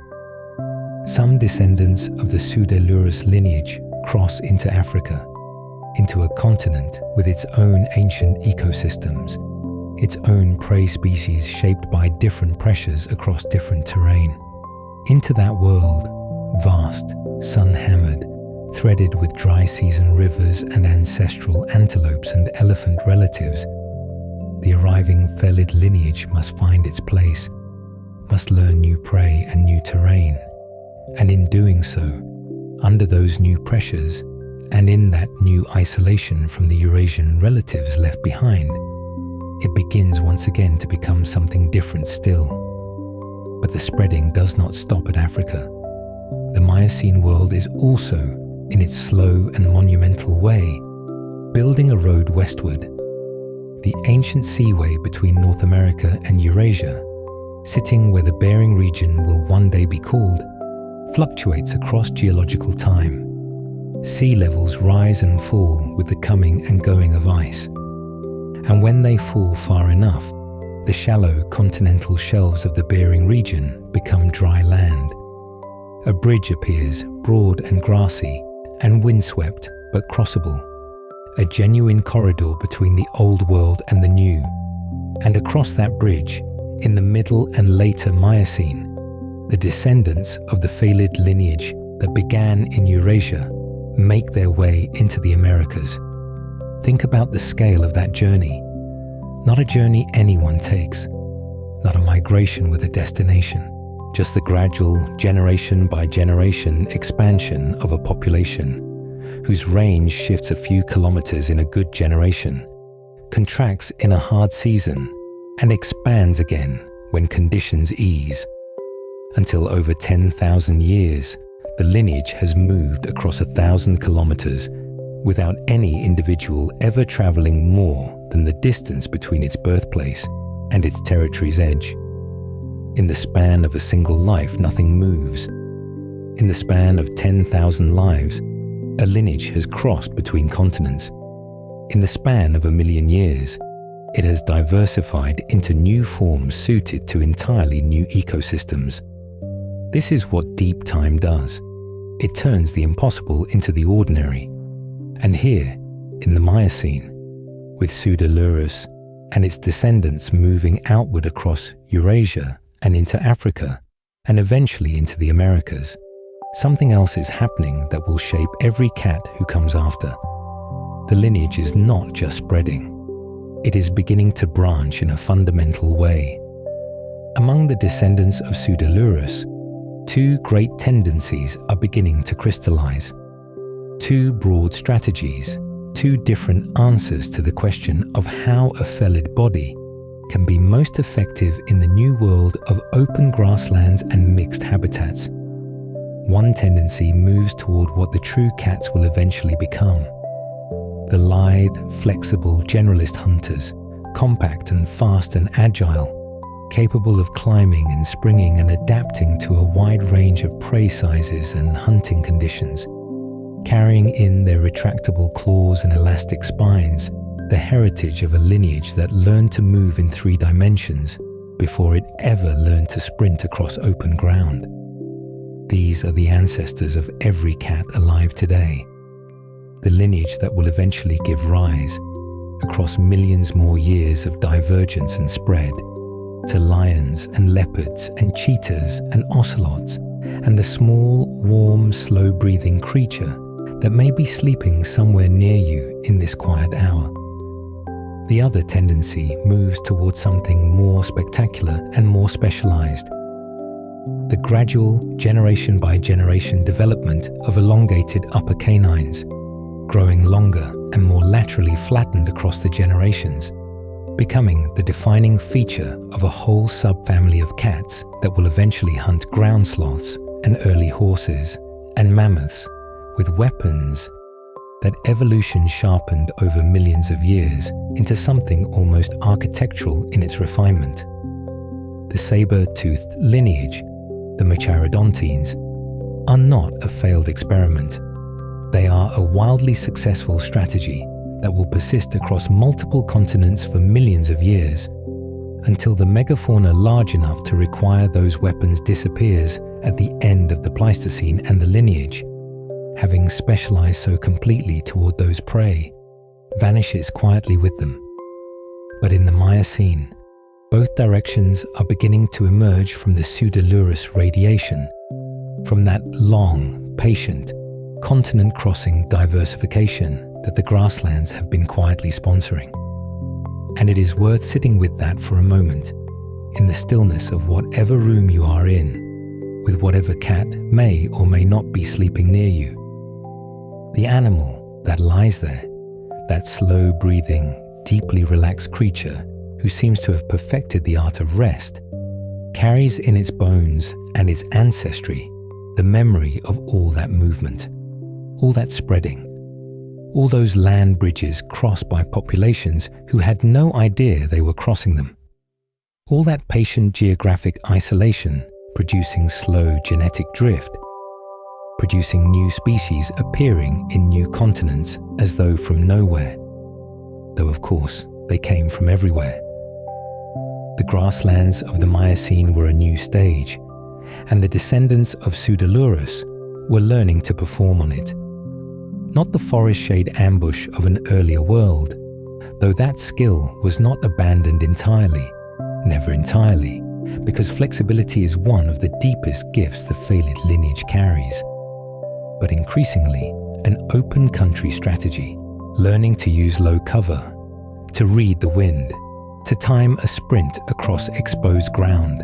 Speaker 1: Some descendants of the Pseudolurus lineage cross into Africa, into a continent with its own ancient ecosystems, its own prey species shaped by different pressures across different terrain. Into that world, vast, sun-hammered, threaded with dry season rivers and ancestral antelopes and elephant relatives, the arriving felid lineage must find its place, must learn new prey and new terrain, and in doing so, under those new pressures, and in that new isolation from the Eurasian relatives left behind, it begins once again to become something different still. But the spreading does not stop at Africa. The Miocene world is also, in its slow and monumental way, building a road westward. The ancient seaway between North America and Eurasia, sitting where the Bering region will one day be called, fluctuates across geological time. Sea levels rise and fall with the coming and going of ice. And when they fall far enough, the shallow continental shelves of the Bering region become dry land. A bridge appears, broad and grassy, and windswept but crossable. A genuine corridor between the old world and the new. And across that bridge, in the middle and later Miocene, the descendants of the felid lineage that began in Eurasia make their way into the Americas. Think about the scale of that journey. Not a journey anyone takes, not a migration with a destination, just the gradual, generation by generation expansion of a population whose range shifts a few kilometers in a good generation, contracts in a hard season, and expands again when conditions ease. Until over 10,000 years, the lineage has moved across 1,000 kilometers without any individual ever traveling more than the distance between its birthplace and its territory's edge. In the span of a single life, nothing moves. In the span of 10,000 lives, a lineage has crossed between continents. In the span of 1,000,000 years, it has diversified into new forms suited to entirely new ecosystems. This is what deep time does. It turns the impossible into the ordinary. And here, in the Miocene, with Pseudolurus and its descendants moving outward across Eurasia and into Africa, and eventually into the Americas, something else is happening that will shape every cat who comes after. The lineage is not just spreading. It is beginning to branch in a fundamental way. Among the descendants of Pseudolurus, two great tendencies are beginning to crystallize. Two broad strategies, two different answers to the question of how a felid body can be most effective in the new world of open grasslands and mixed habitats. One tendency moves toward what the true cats will eventually become. The lithe, flexible generalist hunters, compact and fast and agile, capable of climbing and springing and adapting to a wide range of prey sizes and hunting conditions, carrying in their retractable claws and elastic spines, the heritage of a lineage that learned to move in 3 dimensions before it ever learned to sprint across open ground. These are the ancestors of every cat alive today, the lineage that will eventually give rise, across millions more years of divergence and spread, to lions and leopards and cheetahs and ocelots, and the small, warm, slow-breathing creature that may be sleeping somewhere near you in this quiet hour. The other tendency moves towards something more spectacular and more specialized. The gradual, generation-by-generation development of elongated upper canines, growing longer and more laterally flattened across the generations, becoming the defining feature of a whole subfamily of cats that will eventually hunt ground sloths and early horses and mammoths with weapons that evolution sharpened over millions of years into something almost architectural in its refinement. The sabre-toothed lineage, the Mechaerodontes, are not a failed experiment. They are a wildly successful strategy that will persist across multiple continents for millions of years, until the megafauna large enough to require those weapons disappears at the end of the Pleistocene and the lineage, having specialized so completely toward those prey, vanishes quietly with them. But in the Miocene, both directions are beginning to emerge from the pseudolurus radiation, from that long, patient, continent-crossing diversification that the grasslands have been quietly sponsoring. And it is worth sitting with that for a moment, in the stillness of whatever room you are in, with whatever cat may or may not be sleeping near you. The animal that lies there, that slow-breathing, deeply relaxed creature who seems to have perfected the art of rest, carries in its bones and its ancestry the memory of all that movement, all that spreading, all those land bridges crossed by populations who had no idea they were crossing them, all that patient geographic isolation producing slow genetic drift, producing new species appearing in new continents as though from nowhere, though of course they came from everywhere. The grasslands of the Miocene were a new stage, and the descendants of Pseudolurus were learning to perform on it. Not the forest shade ambush of an earlier world, though that skill was not abandoned entirely, never entirely, because flexibility is one of the deepest gifts the felid lineage carries. But increasingly, an open country strategy, learning to use low cover, to read the wind, to time a sprint across exposed ground,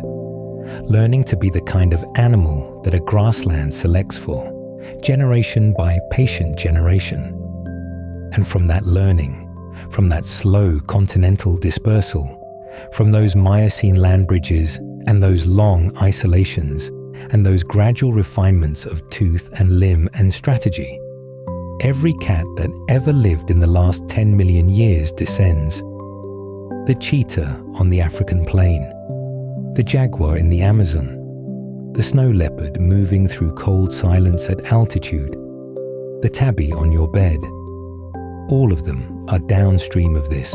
Speaker 1: learning to be the kind of animal that a grassland selects for, generation by patient generation. And from that learning, from that slow continental dispersal, from those Miocene land bridges and those long isolations and those gradual refinements of tooth and limb and strategy, every cat that ever lived in the last 10 million years descends. The cheetah on the African plain, the jaguar in the Amazon, the snow leopard moving through cold silence at altitude, the tabby on your bed. All of them are downstream of this.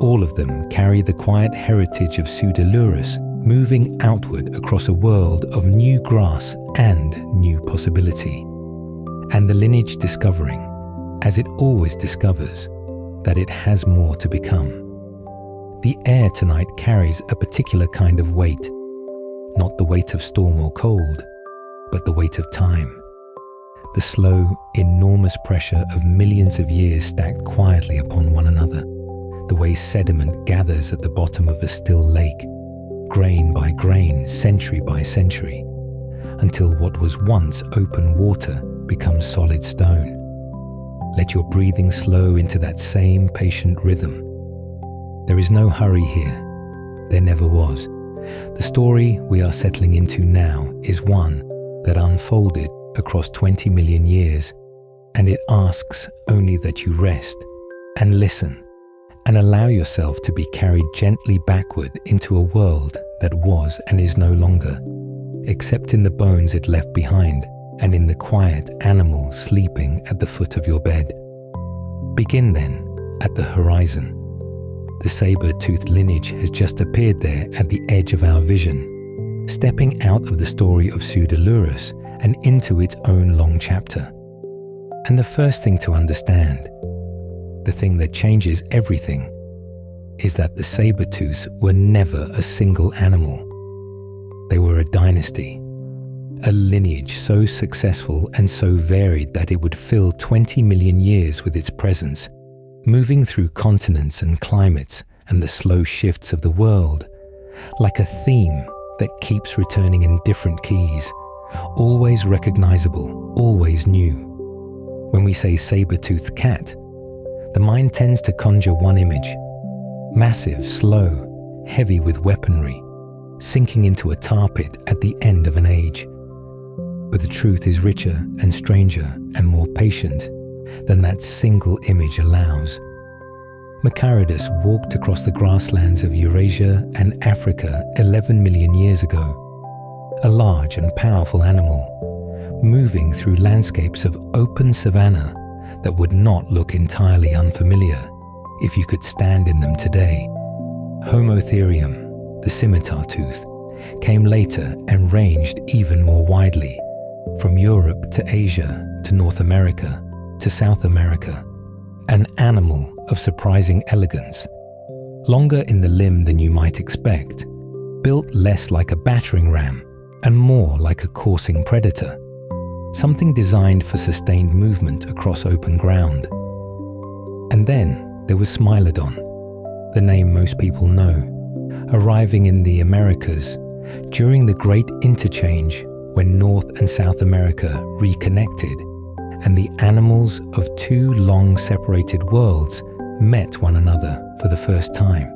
Speaker 1: All of them carry the quiet heritage of Pseudolurus moving outward across a world of new grass and new possibility. And the lineage discovering, as it always discovers, that it has more to become. The air tonight carries a particular kind of weight, not the weight of storm or cold, but the weight of time. The slow, enormous pressure of millions of years stacked quietly upon one another, the way sediment gathers at the bottom of a still lake, grain by grain, century by century, until what was once open water becomes solid stone. Let your breathing slow into that same patient rhythm. There is no hurry here. There never was. The story we are settling into now is one that unfolded across 20 million years, and it asks only that you rest and listen and allow yourself to be carried gently backward into a world that was and is no longer, except in the bones it left behind and in the quiet animal sleeping at the foot of your bed. Begin then at the horizon. The sabre-toothed lineage has just appeared there at the edge of our vision, stepping out of the story of Pseudolurus and into its own long chapter. And the first thing to understand, the thing that changes everything, is that the saber-tooths were never a single animal. They were a dynasty, a lineage so successful and so varied that it would fill 20 million years with its presence, moving through continents and climates and the slow shifts of the world, like a theme that keeps returning in different keys, always recognizable, always new. When we say saber-toothed cat, the mind tends to conjure one image: massive, slow, heavy with weaponry, sinking into a tar pit at the end of an age. But the truth is richer and stranger and more patient than that single image allows. Macaridus walked across the grasslands of Eurasia and Africa 11 million years ago, a large and powerful animal, moving through landscapes of open savanna that would not look entirely unfamiliar if you could stand in them today. Homotherium, the scimitar tooth, came later and ranged even more widely, from Europe to Asia to North America to South America, an animal of surprising elegance, longer in the limb than you might expect, built less like a battering ram and more like a coursing predator, something designed for sustained movement across open ground. And then there was Smilodon, the name most people know, arriving in the Americas during the Great Interchange when North and South America reconnected and the animals of two long separated worlds met one another for the first time.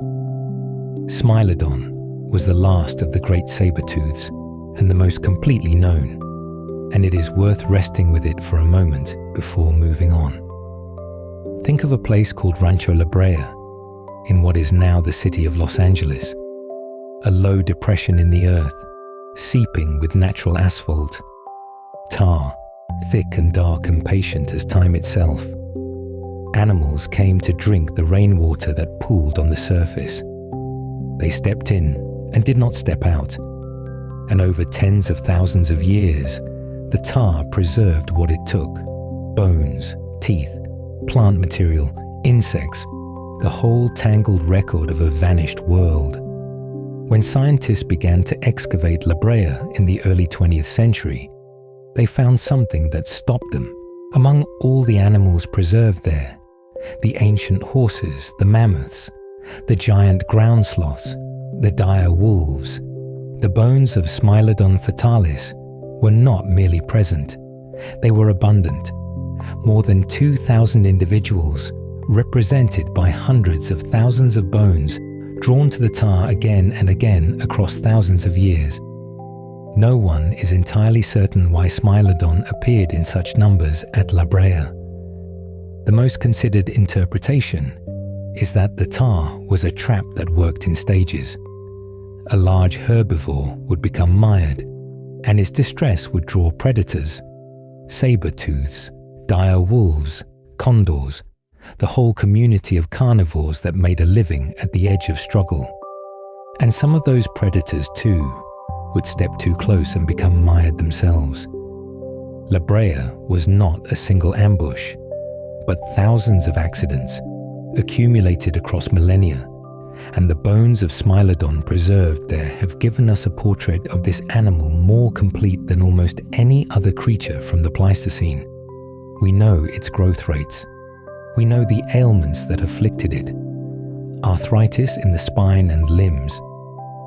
Speaker 1: Smilodon was the last of the great saber-tooths and the most completely known, and it is worth resting with it for a moment before moving on. Think of a place called Rancho La Brea in what is now the city of Los Angeles, a low depression in the earth, seeping with natural asphalt, tar, thick and dark and patient as time itself. Animals came to drink the rainwater that pooled on the surface. They stepped in and did not step out, and over tens of thousands of years, the tar preserved what it took: bones, teeth, plant material, insects, the whole tangled record of a vanished world. When scientists began to excavate La Brea in the early 20th century, they found something that stopped them. Among all the animals preserved there, the ancient horses, the mammoths, the giant ground sloths, the dire wolves, the bones of Smilodon fatalis were not merely present, they were abundant. More than 2,000 individuals, represented by hundreds of thousands of bones, drawn to the tar again and again across thousands of years. No one is entirely certain why Smilodon appeared in such numbers at La Brea. The most considered interpretation is that the tar was a trap that worked in stages. A large herbivore would become mired, and its distress would draw predators: saber-tooths, dire wolves, condors, the whole community of carnivores that made a living at the edge of struggle. And some of those predators, too, would step too close and become mired themselves. La Brea was not a single ambush, but thousands of accidents accumulated across millennia, and the bones of Smilodon preserved there have given us a portrait of this animal more complete than almost any other creature from the Pleistocene. We know its growth rates. We know the ailments that afflicted it: arthritis in the spine and limbs,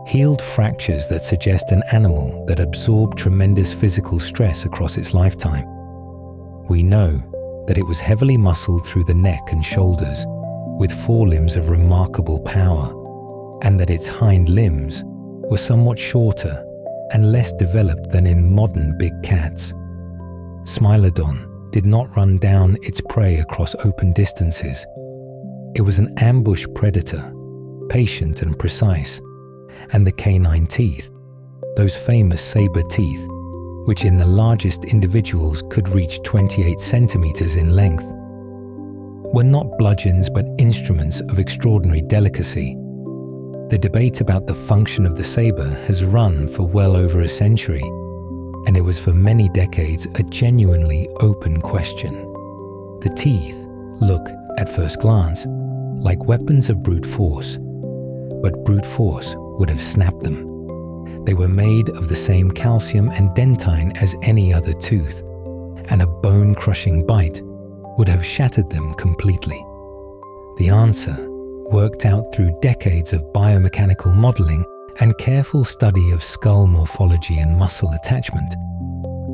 Speaker 1: healed fractures that suggest an animal that absorbed tremendous physical stress across its lifetime. We know that it was heavily muscled through the neck and shoulders, with forelimbs of remarkable power, and that its hind limbs were somewhat shorter and less developed than in modern big cats. Smilodon did not run down its prey across open distances. It was an ambush predator, patient and precise, and the canine teeth, those famous saber teeth, which in the largest individuals could reach 28 centimeters in length, were not bludgeons but instruments of extraordinary delicacy. The debate about the function of the saber has run for well over a century, and it was for many decades a genuinely open question. The teeth look, at first glance, like weapons of brute force, but brute force would have snapped them. They were made of the same calcium and dentine as any other tooth, and a bone-crushing bite would have shattered them completely. The answer, worked out through decades of biomechanical modeling and careful study of skull morphology and muscle attachment,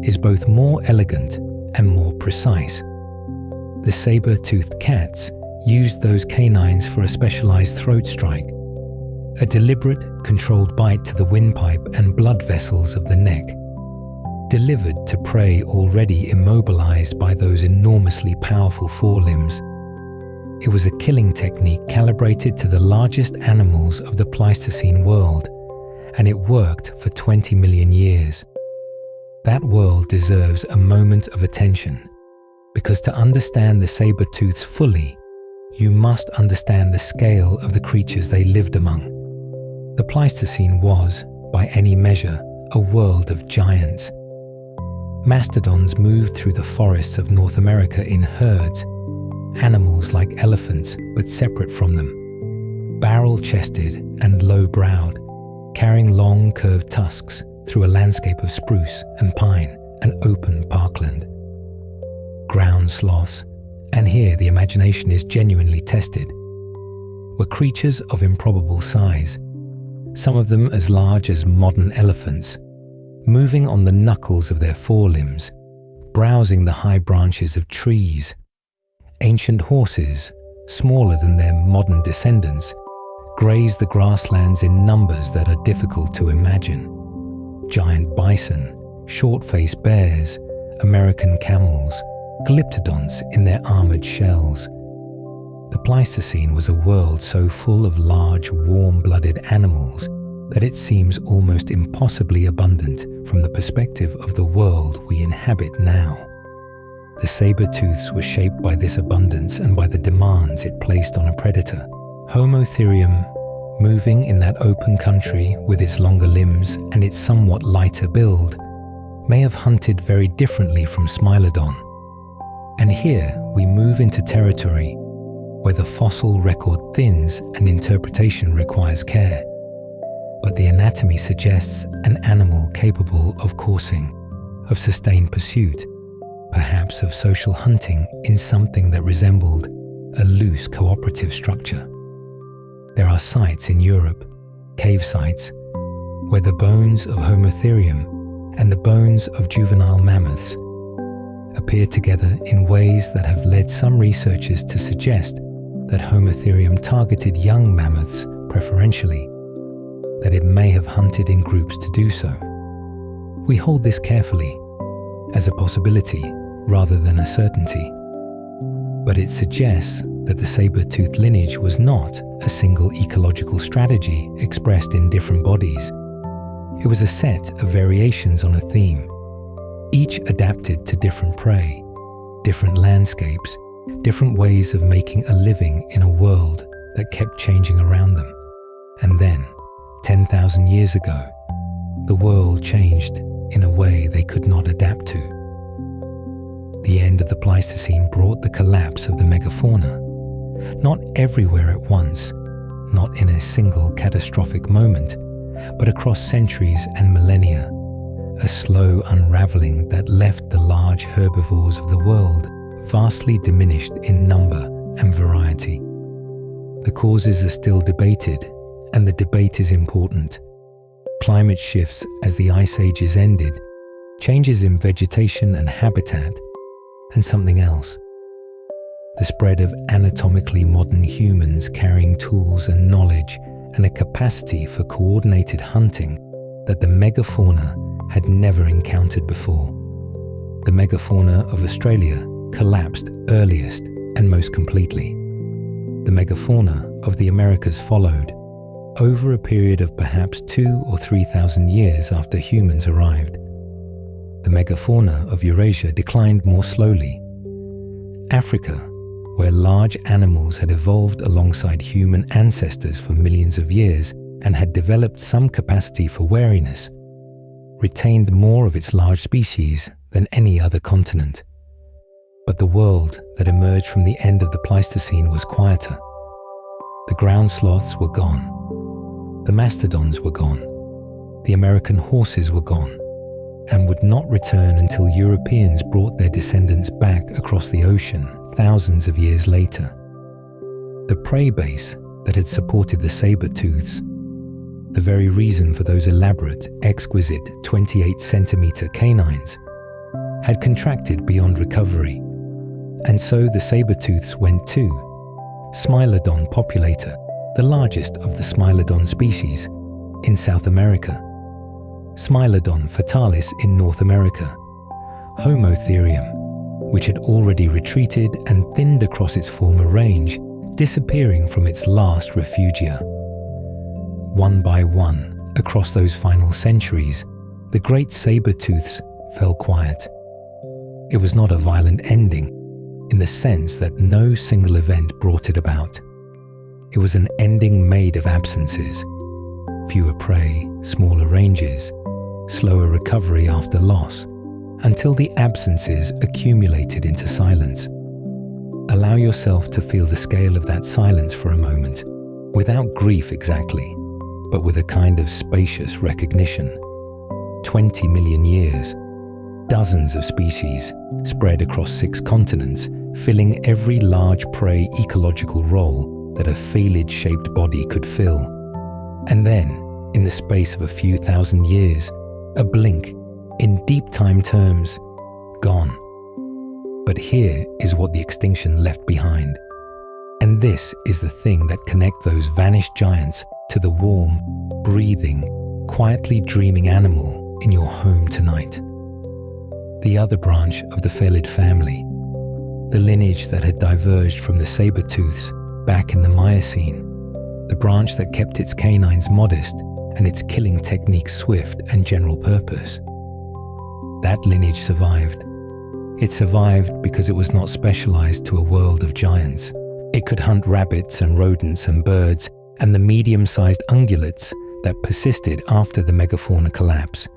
Speaker 1: is both more elegant and more precise. The saber-toothed cats used those canines for a specialized throat strike, a deliberate, controlled bite to the windpipe and blood vessels of the neck, delivered to prey already immobilized by those enormously powerful forelimbs. It was a killing technique calibrated to the largest animals of the Pleistocene world, and it worked for 20 million years. That world deserves a moment of attention, because to understand the saber-tooths fully, you must understand the scale of the creatures they lived among. The Pleistocene was, by any measure, a world of giants. Mastodons moved through the forests of North America in herds, animals like elephants but separate from them, barrel-chested and low-browed, carrying long curved tusks through a landscape of spruce and pine and open parkland. Ground sloths, and here the imagination is genuinely tested, were creatures of improbable size, some of them as large as modern elephants, moving on the knuckles of their forelimbs, browsing the high branches of trees. Ancient horses, smaller than their modern descendants, graze the grasslands in numbers that are difficult to imagine. Giant bison, short-faced bears, American camels, glyptodonts in their armored shells. The Pleistocene was a world so full of large, warm-blooded animals that it seems almost impossibly abundant from the perspective of the world we inhabit now. The saber-tooths were shaped by this abundance and by the demands it placed on a predator. Homotherium, moving in that open country with its longer limbs and its somewhat lighter build, may have hunted very differently from Smilodon. And here we move into territory where the fossil record thins and interpretation requires care. But the anatomy suggests an animal capable of coursing, of sustained pursuit, perhaps of social hunting in something that resembled a loose cooperative structure. There are sites in Europe, cave sites, where the bones of Homotherium and the bones of juvenile mammoths appear together in ways that have led some researchers to suggest that Homotherium targeted young mammoths preferentially, that it may have hunted in groups to do so. We hold this carefully as a possibility rather than a certainty, but it suggests that the saber-toothed lineage was not a single ecological strategy expressed in different bodies. It was a set of variations on a theme, each adapted to different prey, different landscapes, different ways of making a living in a world that kept changing around them. And then, 10,000 years ago, the world changed in a way they could not adapt to. The end of the Pleistocene brought the collapse of the megafauna, not everywhere at once, not in a single catastrophic moment, but across centuries and millennia, a slow unraveling that left the large herbivores of the world vastly diminished in number and variety. The causes are still debated, and the debate is important, climate shifts as the ice ages ended, changes in vegetation and habitat, and something else. The spread of anatomically modern humans carrying tools and knowledge and a capacity for coordinated hunting that the megafauna had never encountered before. The megafauna of Australia collapsed earliest and most completely. The megafauna of the Americas followed, over a period of perhaps 2,000 or 3,000 years after humans arrived. The megafauna of Eurasia declined more slowly. Africa, where large animals had evolved alongside human ancestors for millions of years and had developed some capacity for wariness, retained more of its large species than any other continent. But the world that emerged from the end of the Pleistocene was quieter. The ground sloths were gone. The mastodons were gone. The American horses were gone, and would not return until Europeans brought their descendants back across the ocean thousands of years later. The prey base that had supported the sabre-tooths, the very reason for those elaborate, exquisite 28-centimeter canines, had contracted beyond recovery, and so the sabre-tooths went too. Smilodon populator, the largest of the Smilodon species, in South America. Smilodon fertilis in North America. Homotherium, which had already retreated and thinned across its former range, disappearing from its last refugia. One by one, across those final centuries, the great saber-tooths fell quiet. It was not a violent ending, in the sense that no single event brought it about. It was an ending made of absences. Fewer prey, smaller ranges, slower recovery after loss, until the absences accumulated into silence. Allow yourself to feel the scale of that silence for a moment, without grief exactly, but with a kind of spacious recognition. 20 million years, dozens of species spread across 6 continents, filling every large prey ecological role that a felid-shaped body could fill. And then, in the space of a few thousand years, a blink, in deep time terms, gone. But here is what the extinction left behind. And this is the thing that connects those vanished giants to the warm, breathing, quietly dreaming animal in your home tonight. The other branch of the felid family, the lineage that had diverged from the saber-tooths back in the Miocene, the branch that kept its canines modest and its killing techniques swift and general purpose. That lineage survived. It survived because it was not specialized to a world of giants. It could hunt rabbits and rodents and birds and the medium-sized ungulates that persisted after the megafauna collapse.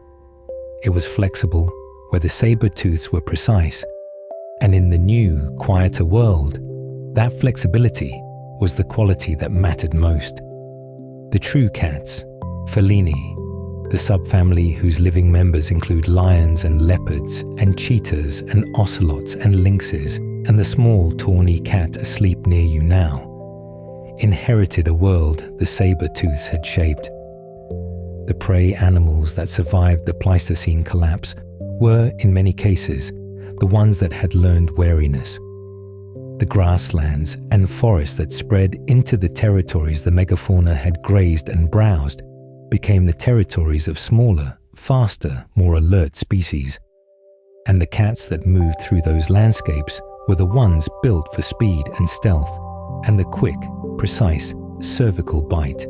Speaker 1: It was flexible where the saber-tooths were precise, and in the new, quieter world, that flexibility was the quality that mattered most. The true cats, feline, the subfamily whose living members include lions and leopards and cheetahs and ocelots and lynxes, and the small tawny cat asleep near you now, inherited a world the saber-tooths had shaped. The prey animals that survived the Pleistocene collapse were, in many cases, the ones that had learned wariness. The grasslands and forests that spread into the territories the megafauna had grazed and browsed became the territories of smaller, faster, more alert species. And the cats that moved through those landscapes were the ones built for speed and stealth, and the quick, precise, cervical bite.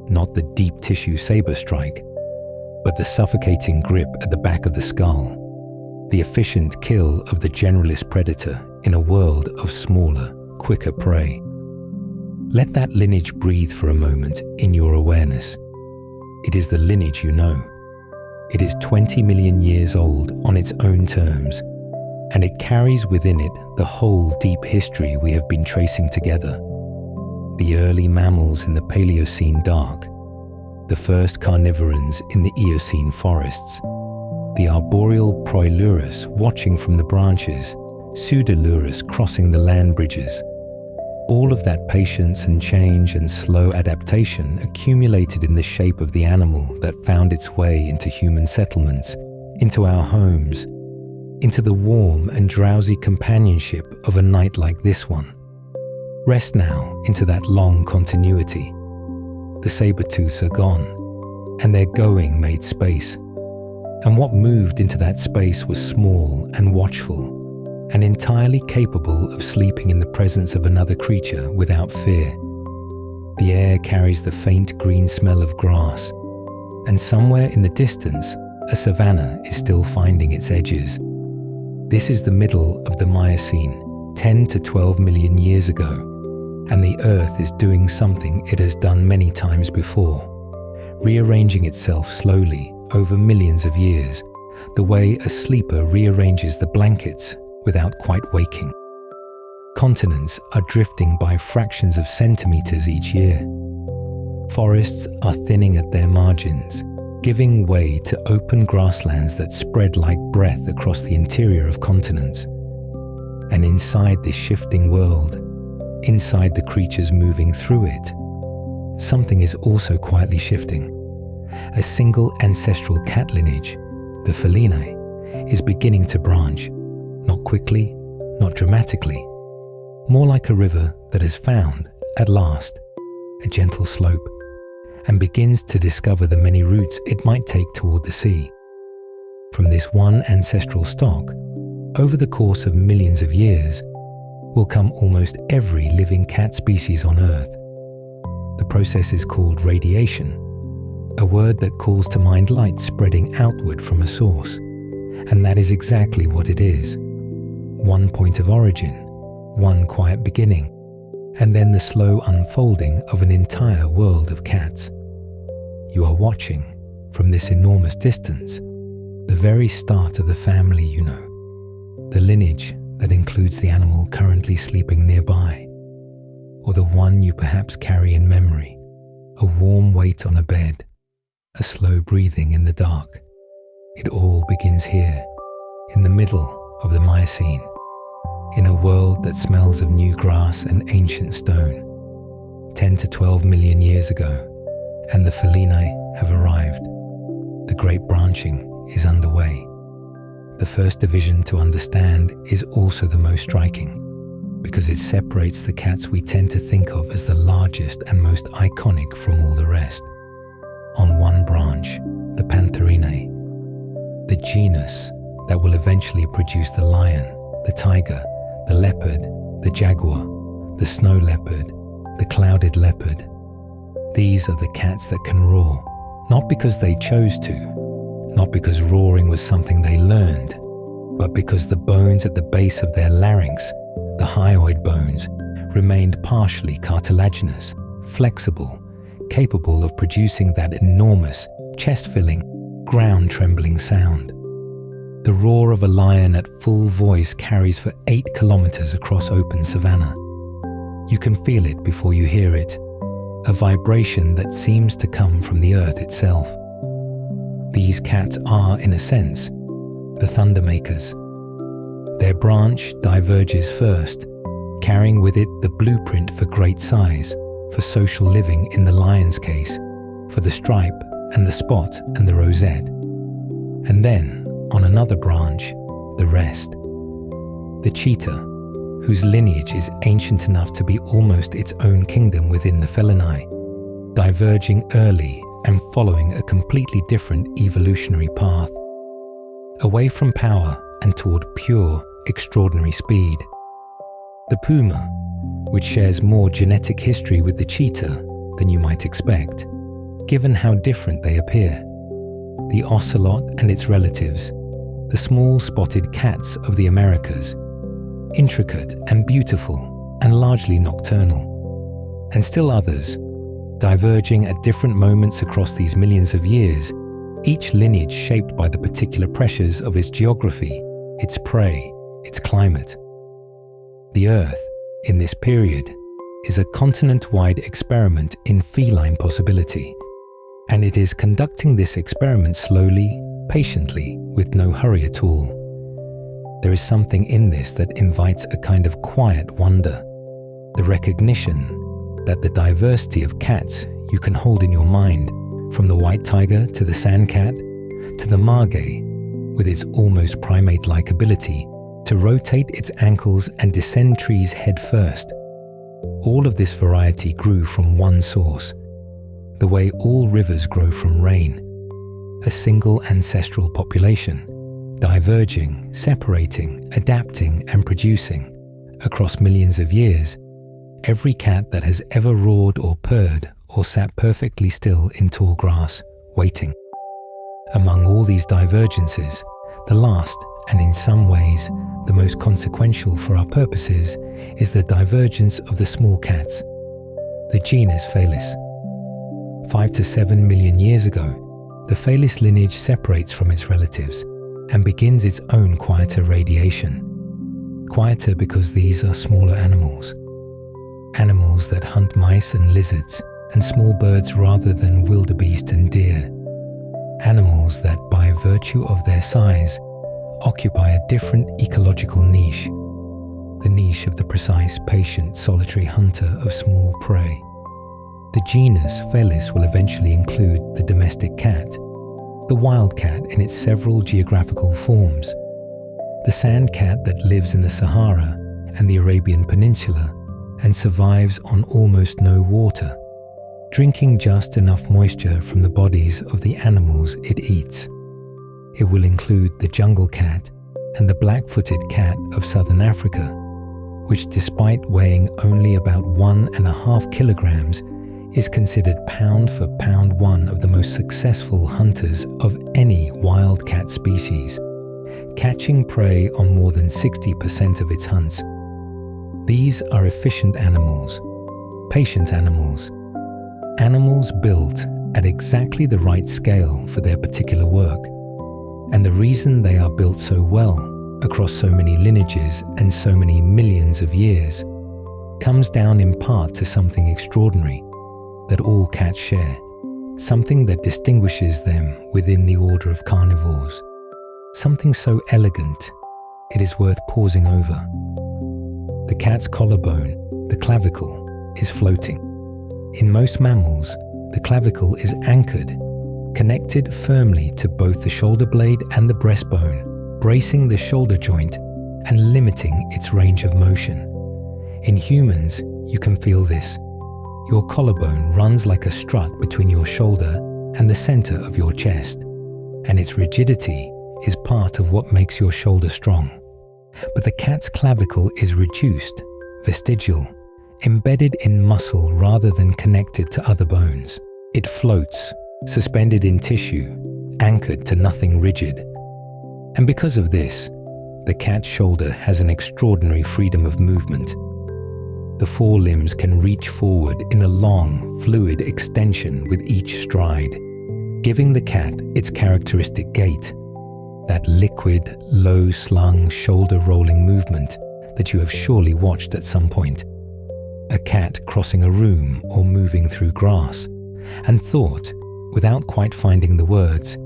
Speaker 1: Not the deep tissue saber strike, but the suffocating grip at the back of the skull. The efficient kill of the generalist predator in a world of smaller, quicker prey. Let that lineage breathe for a moment in your awareness. It is the lineage you know. It is 20 million years old on its own terms, and it carries within it the whole deep history we have been tracing together. The early mammals in the Paleocene dark, the first carnivorans in the Eocene forests, the arboreal Proilurus watching from the branches, Pseudolurus crossing the land bridges, all of that patience and change and slow adaptation accumulated in the shape of the animal that found its way into human settlements, into our homes, into the warm and drowsy companionship of a night like this one. Rest now into that long continuity. The saber-tooths are gone, and their going made space. And what moved into that space was small and watchful, and entirely capable of sleeping in the presence of another creature without fear. The air carries the faint green smell of grass, and somewhere in the distance, a savanna is still finding its edges. This is the middle of the Miocene, 10 to 12 million years ago, and the Earth is doing something it has done many times before, rearranging itself slowly over millions of years, the way a sleeper rearranges the blankets without quite waking. Continents are drifting by fractions of centimeters each year. Forests are thinning at their margins, giving way to open grasslands that spread like breath across the interior of continents. And inside this shifting world, inside the creatures moving through it, something is also quietly shifting. A single ancestral cat lineage, the feline, is beginning to branch, not quickly, not dramatically, more like a river that has found, at last, a gentle slope, and begins to discover the many routes it might take toward the sea. From this one ancestral stock, over the course of millions of years, will come almost every living cat species on Earth. The process is called radiation, a word that calls to mind light spreading outward from a source, and that is exactly what it is. One point of origin, one quiet beginning, and then the slow unfolding of an entire world of cats. You are watching, from this enormous distance, the very start of the family you know, the lineage that includes the animal currently sleeping nearby, or the one you perhaps carry in memory, a warm weight on a bed, a slow breathing in the dark. It all begins here, in the middle of the Miocene, in a world that smells of new grass and ancient stone. 10 to 12 million years ago, and the feline have arrived. The great branching is underway. The first division to understand is also the most striking, because it separates the cats we tend to think of as the largest and most iconic from all the rest. On one branch, the Pantherinae, the genus that will eventually produce the lion, the tiger, the leopard, the jaguar, the snow leopard, the clouded leopard. These are the cats that can roar, not because they chose to, not because roaring was something they learned, but because the bones at the base of their larynx, the hyoid bones, remained partially cartilaginous, flexible, capable of producing that enormous, chest-filling, ground-trembling sound. The roar of a lion at full voice carries for 8 kilometers across open savanna. You can feel it before you hear it, a vibration that seems to come from the earth itself. These cats are, in a sense, the thunder makers. Their branch diverges first, carrying with it the blueprint for great size, for social living in the lion's case, for the stripe and the spot and the rosette. And then, on another branch, the rest. The cheetah, whose lineage is ancient enough to be almost its own kingdom within the feline, diverging early and following a completely different evolutionary path, away from power and toward pure, extraordinary speed. The puma, which shares more genetic history with the cheetah than you might expect, given how different they appear. The ocelot and its relatives, the small spotted cats of the Americas, intricate and beautiful and largely nocturnal. And still others, diverging at different moments across these millions of years, each lineage shaped by the particular pressures of its geography, its prey, its climate. The Earth, in this period, is a continent-wide experiment in feline possibility, and it is conducting this experiment slowly, patiently, with no hurry at all. There is something in this that invites a kind of quiet wonder. The recognition that the diversity of cats you can hold in your mind, from the white tiger to the sand cat to the margay, with its almost primate-like ability to rotate its ankles and descend trees head first. All of this variety grew from one source, the way all rivers grow from rain, a single ancestral population, diverging, separating, adapting, and producing, across millions of years, every cat that has ever roared or purred or sat perfectly still in tall grass, waiting. Among all these divergences, the last, and in some ways the most consequential for our purposes, is the divergence of the small cats, the genus Felis. 5 to 7 million years ago, the Felis lineage separates from its relatives and begins its own quieter radiation. Quieter because these are smaller animals. Animals that hunt mice and lizards and small birds rather than wildebeest and deer. Animals that, by virtue of their size, occupy a different ecological niche, the niche of the precise, patient, solitary hunter of small prey. The genus Felis will eventually include the domestic cat, the wildcat in its several geographical forms, the sand cat that lives in the Sahara and the Arabian Peninsula and survives on almost no water, drinking just enough moisture from the bodies of the animals it eats. It will include the jungle cat and the black-footed cat of southern Africa, which, despite weighing only about 1.5 kilograms, is considered pound for pound one of the most successful hunters of any wildcat species, catching prey on more than 60% of its hunts. These are efficient animals, patient animals, animals built at exactly the right scale for their particular work. And the reason they are built so well across so many lineages and so many millions of years comes down in part to something extraordinary that all cats share, something that distinguishes them within the order of carnivores, something so elegant it is worth pausing over. The cat's collarbone, the clavicle, is floating. In most mammals, the clavicle is anchored, connected firmly to both the shoulder blade and the breastbone, bracing the shoulder joint and limiting its range of motion. In humans, you can feel this. Your collarbone runs like a strut between your shoulder and the center of your chest, and its rigidity is part of what makes your shoulder strong. But the cat's clavicle is reduced, vestigial, embedded in muscle rather than connected to other bones. It floats, suspended in tissue, anchored to nothing rigid. And because of this, the cat's shoulder has an extraordinary freedom of movement. The forelimbs can reach forward in a long, fluid extension with each stride, giving the cat its characteristic gait, that liquid, low-slung, shoulder-rolling movement that you have surely watched at some point. A cat crossing a room or moving through grass, and thought, without quite finding the words,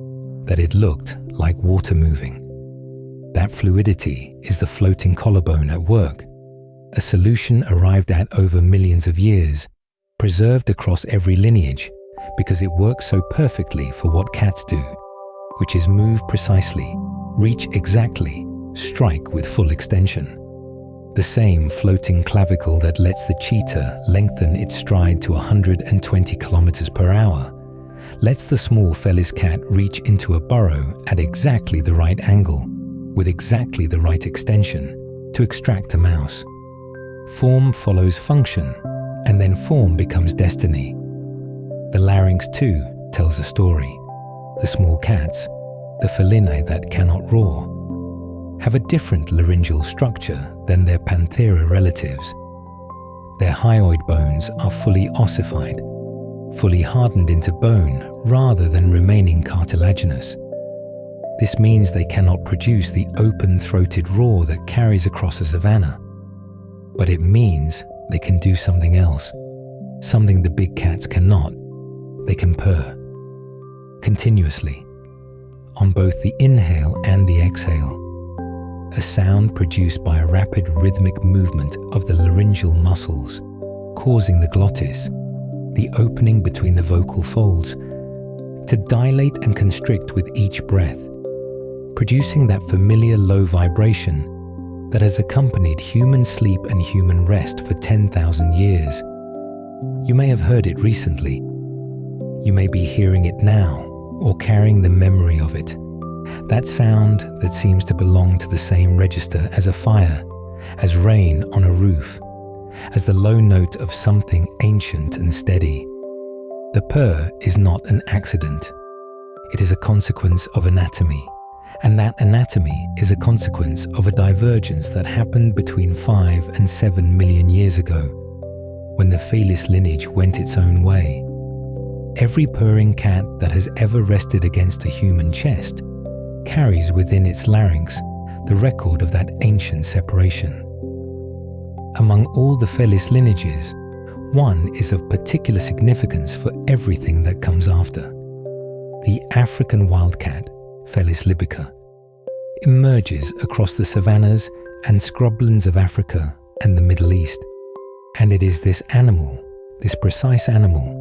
Speaker 1: that it looked like water moving. That fluidity is the floating collarbone at work, a solution arrived at over millions of years, preserved across every lineage, because it works so perfectly for what cats do, which is move precisely, reach exactly, strike with full extension. The same floating clavicle that lets the cheetah lengthen its stride to 120 kilometers per hour, lets the small Felis cat reach into a burrow at exactly the right angle, with exactly the right extension, to extract a mouse. Form follows function, and then form becomes destiny. The larynx too tells a story. The small cats, the feline that cannot roar, have a different laryngeal structure than their panthera relatives. Their hyoid bones are fully ossified, fully hardened into bone rather than remaining cartilaginous. This means they cannot produce the open-throated roar that carries across a savanna. But it means they can do something else, something the big cats cannot. They can purr, continuously, on both the inhale and the exhale. a sound produced by a rapid rhythmic movement of the laryngeal muscles, causing the glottis, the opening between the vocal folds, to dilate and constrict with each breath, producing that familiar low vibration that has accompanied human sleep and human rest for 10,000 years. You may have heard it recently. You may be hearing it now or carrying the memory of it. That sound that seems to belong to the same register as a fire, as rain on a roof, as the low note of something ancient and steady. The purr is not an accident. It is a consequence of anatomy, and that anatomy is a consequence of a divergence that happened between 5 and 7 million years ago, when the felis lineage went its own way. Every purring cat that has ever rested against a human chest carries within its larynx the record of that ancient separation. Among all the felis lineages, one is of particular significance for everything that comes after. The African wildcat, Felis libica, emerges across the savannas and scrublands of Africa and the Middle East. And it is this animal, this precise animal,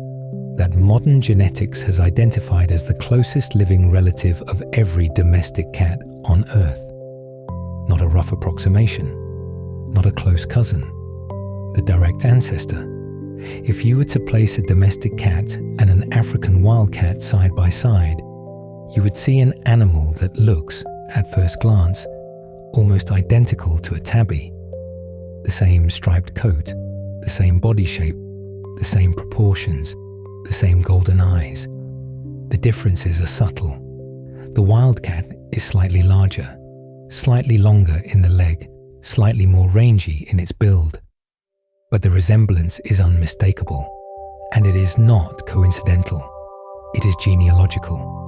Speaker 1: that modern genetics has identified as the closest living relative of every domestic cat on Earth. Not a rough approximation, not a close cousin, the direct ancestor. If you were to place a domestic cat and an African wildcat side by side, you would see an animal that looks, at first glance, almost identical to a tabby. The same striped coat, the same body shape, the same proportions, the same golden eyes. The differences are subtle. The wildcat is slightly larger, slightly longer in the leg, slightly more rangy in its build. But the resemblance is unmistakable, and it is not coincidental. It is genealogical.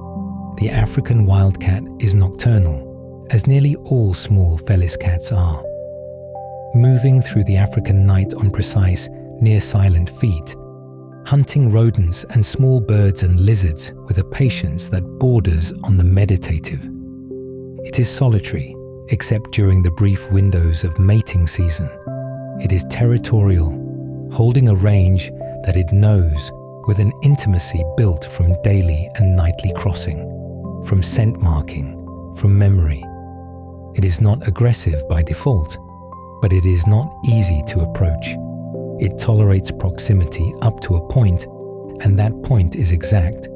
Speaker 1: The African wildcat is nocturnal, as nearly all small felis cats are. Moving through the African night on precise, near-silent feet, hunting rodents and small birds and lizards with a patience that borders on the meditative. It is solitary, except during the brief windows of mating season. It is territorial, holding a range that it knows with an intimacy built from daily and nightly crossing, from scent marking, from memory. It is not aggressive by default, but it is not easy to approach. It tolerates proximity up to a point, and that point is exact.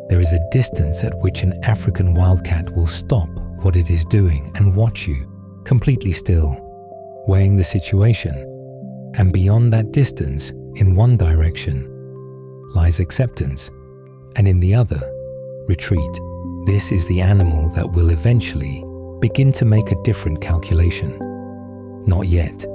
Speaker 1: There is a distance at which an African wildcat will stop what it is doing and watch you, completely still, weighing the situation, and beyond that distance, in one direction, lies acceptance, and in the other, retreat. This is the animal that will eventually begin to make a different calculation. Not yet.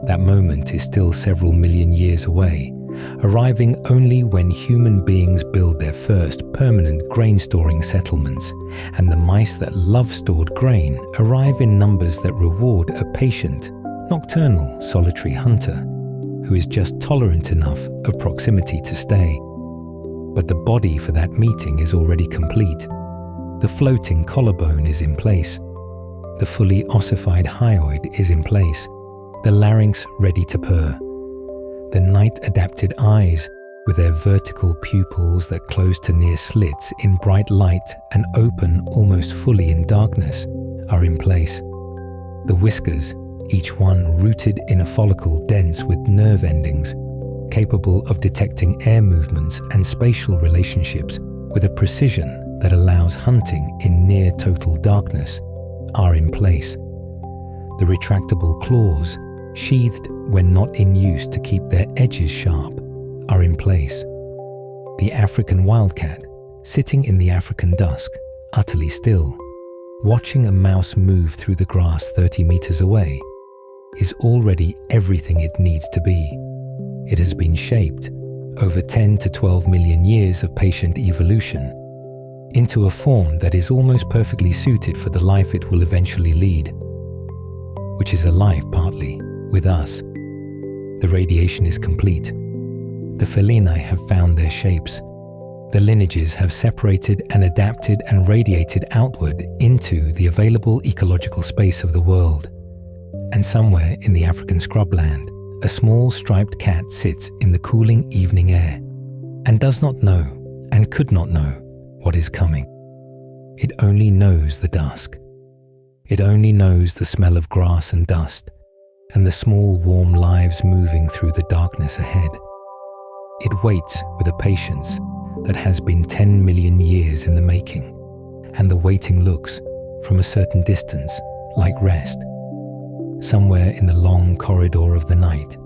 Speaker 1: That moment is still several million years away, arriving only when human beings build their first permanent grain-storing settlements, and the mice that love stored grain arrive in numbers that reward a patient, nocturnal, solitary hunter who is just tolerant enough of proximity to stay. But the body for that meeting is already complete. The floating collarbone is in place. The fully ossified hyoid is in place. The larynx ready to purr. The night-adapted eyes, with their vertical pupils that close to near slits in bright light and open almost fully in darkness, are in place. The whiskers, each one rooted in a follicle dense with nerve endings, capable of detecting air movements and spatial relationships with a precision that allows hunting in near total darkness, are in place. The retractable claws, sheathed when not in use to keep their edges sharp, are in place. The African wildcat, sitting in the African dusk, utterly still, watching a mouse move through the grass 30 meters away, is already everything it needs to be. It has been shaped, over 10 to 12 million years of patient evolution, into a form that is almost perfectly suited for the life it will eventually lead, which is a life partly with us. The radiation is complete. The feline have found their shapes. The lineages have separated and adapted and radiated outward into the available ecological space of the world. And somewhere in the African scrubland, a small striped cat sits in the cooling evening air and does not know and could not know what is coming. It only knows the dusk. It only knows the smell of grass and dust and the small warm lives moving through the darkness ahead. It waits with a patience that has been 10 million years in the making, and the waiting looks, from a certain distance, like rest. Somewhere in the long corridor of the night,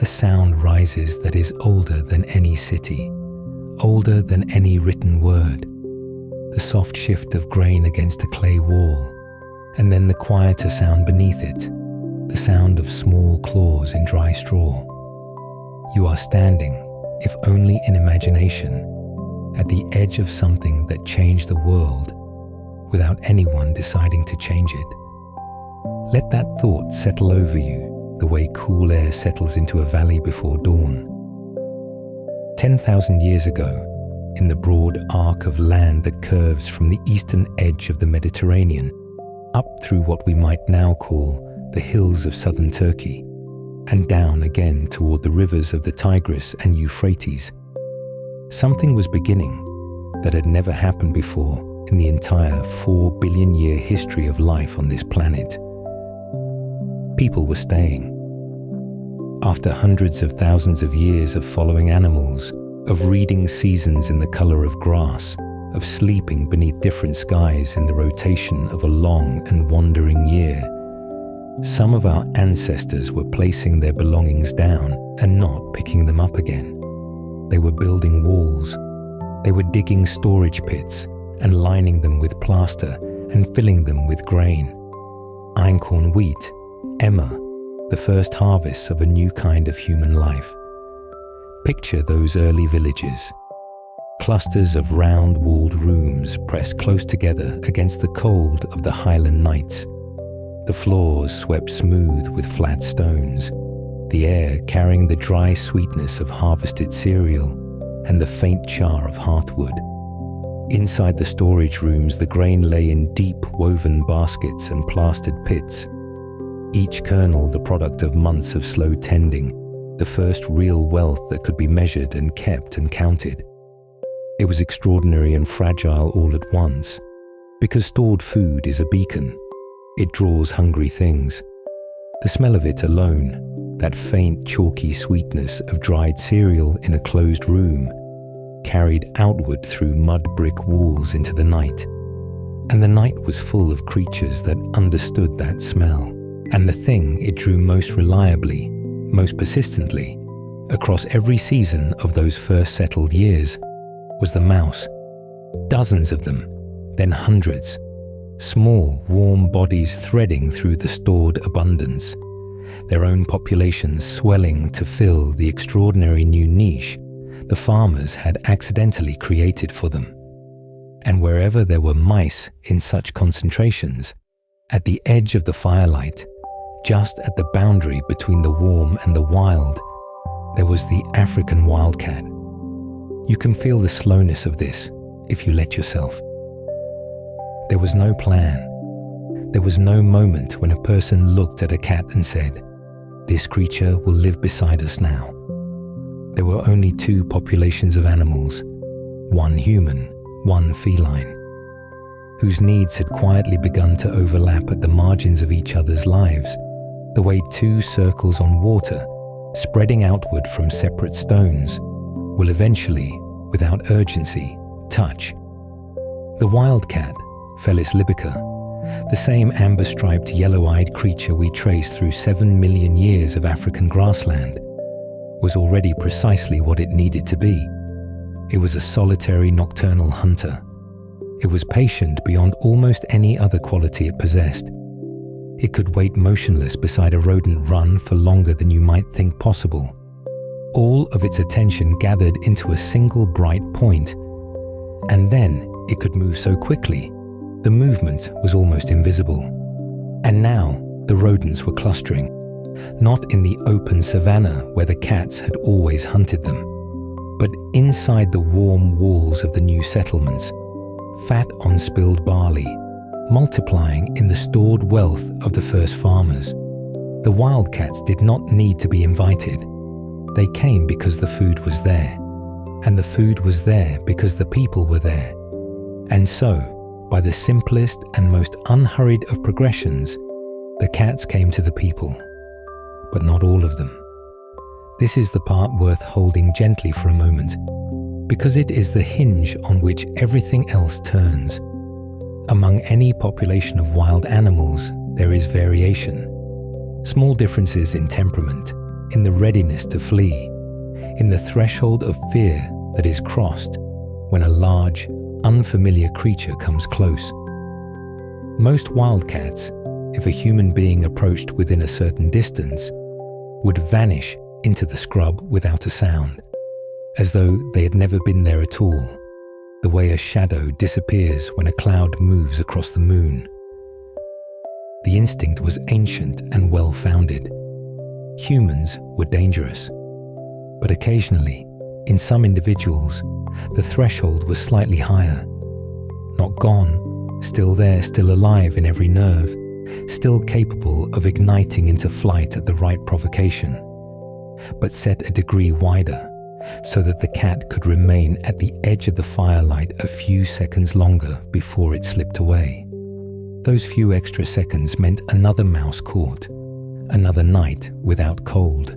Speaker 1: a sound rises that is older than any city, older than any written word. The soft shift of grain against a clay wall, and then the quieter sound beneath it, the sound of small claws in dry straw. You are standing, if only in imagination, at the edge of something that changed the world without anyone deciding to change it. Let that thought settle over you the way cool air settles into a valley before dawn. 10,000 years ago, in the broad arc of land that curves from the eastern edge of the Mediterranean up through what we might now call the hills of southern Turkey, and down again toward the rivers of the Tigris and Euphrates, something was beginning that had never happened before in the entire 4 billion year history of life on this planet. People were staying. After hundreds of thousands of years of following animals, of reading seasons in the color of grass, of sleeping beneath different skies in the rotation of a long and wandering year, some of our ancestors were placing their belongings down and not picking them up again. They were building walls. They were digging storage pits and lining them with plaster and filling them with grain. Einkorn wheat, emmer, the first harvests of a new kind of human life. Picture those early villages. Clusters of round-walled rooms pressed close together against the cold of the Highland nights. The floors swept smooth with flat stones, the air carrying the dry sweetness of harvested cereal and the faint char of hearthwood. Inside the storage rooms, the grain lay in deep woven baskets and plastered pits, each kernel the product of months of slow tending, the first real wealth that could be measured and kept and counted. It was extraordinary and fragile all at once, because stored food is a beacon. It draws hungry things. The smell of it alone, that faint, chalky sweetness of dried cereal in a closed room, carried outward through mud brick walls into the night. And the night was full of creatures that understood that smell. And the thing it drew most reliably, most persistently, across every season of those first settled years, was the mouse. Dozens of them, then hundreds. Small, warm bodies threading through the stored abundance, their own populations swelling to fill the extraordinary new niche the farmers had accidentally created for them. And wherever there were mice in such concentrations, at the edge of the firelight, just at the boundary between the warm and the wild, there was the African wildcat. You can feel the slowness of this if you let yourself. There was no plan. There was no moment when a person looked at a cat and said, "This creature will live beside us now." There were only two populations of animals, one human, one feline, whose needs had quietly begun to overlap at the margins of each other's lives, the way two circles on water, spreading outward from separate stones, will eventually, without urgency, touch. The wildcat, Felis libica, the same amber-striped, yellow-eyed creature we trace through 7 million years of African grassland, was already precisely what it needed to be. It was a solitary nocturnal hunter. It was patient beyond almost any other quality it possessed. It could wait motionless beside a rodent run for longer than you might think possible. All of its attention gathered into a single bright point. And then it could move so quickly, the movement was almost invisible. And now the rodents were clustering, not in the open savanna where the cats had always hunted them, But inside the warm walls of the new settlements, fat on spilled barley, multiplying in the stored wealth of the first farmers, the wildcats did not need to be invited. They came because the food was there, and the food was there because the people were there. And so, by the simplest and most unhurried of progressions, the cats came to the people, but not all of them. This is the part worth holding gently for a moment, because it is the hinge on which everything else turns. Among any population of wild animals, there is variation. Small differences in temperament, in the readiness to flee, in the threshold of fear that is crossed when a large, unfamiliar creature comes close. Most wildcats, if a human being approached within a certain distance, would vanish into the scrub without a sound, as though they had never been there at all, the way a shadow disappears when a cloud moves across the moon. The instinct was ancient and well-founded. Humans were dangerous, but occasionally, in some individuals, the threshold was slightly higher. Not gone, still there, still alive in every nerve, still capable of igniting into flight at the right provocation, but set a degree wider, so that the cat could remain at the edge of the firelight a few seconds longer before it slipped away. Those few extra seconds meant another mouse caught, another night without cold.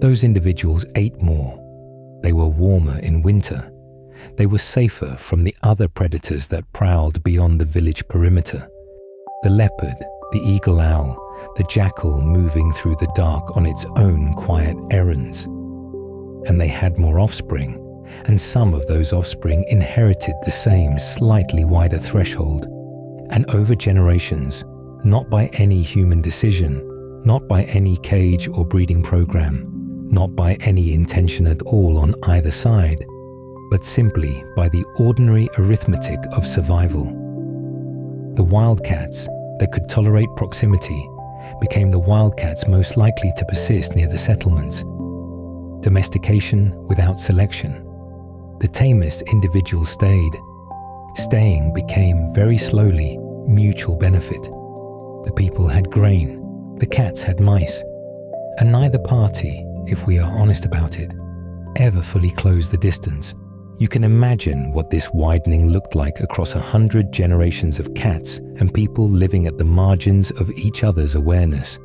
Speaker 1: Those individuals ate more. They were warmer in winter. They were safer from the other predators that prowled beyond the village perimeter. The leopard, the eagle owl, the jackal moving through the dark on its own quiet errands. And they had more offspring, and some of those offspring inherited the same slightly wider threshold. And over generations, not by any human decision, not by any cage or breeding program, not by any intention at all on either side, but simply by the ordinary arithmetic of survival. The wildcats that could tolerate proximity became the wildcats most likely to persist near the settlements. Domestication without selection. The tamest individual stayed. Staying became very slowly mutual benefit. The people had grain, the cats had mice, and neither party, if we are honest about it, ever fully closed the distance. You can imagine what this widening looked like across 100 generations of cats and people living at the margins of each other's awareness.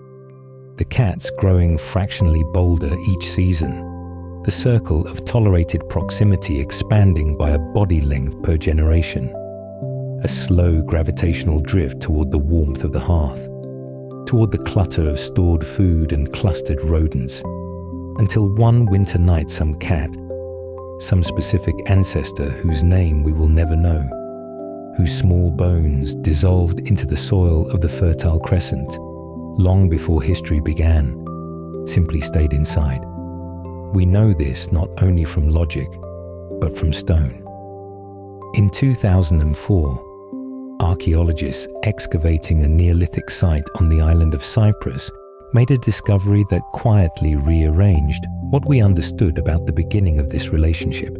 Speaker 1: The cats growing fractionally bolder each season, the circle of tolerated proximity expanding by a body length per generation, a slow gravitational drift toward the warmth of the hearth, toward the clutter of stored food and clustered rodents, until one winter night some cat, some specific ancestor whose name we will never know, whose small bones dissolved into the soil of the Fertile Crescent long before history began, simply stayed inside. We know this not only from logic, but from stone. In 2004, archaeologists excavating a Neolithic site on the island of Cyprus made a discovery that quietly rearranged what we understood about the beginning of this relationship.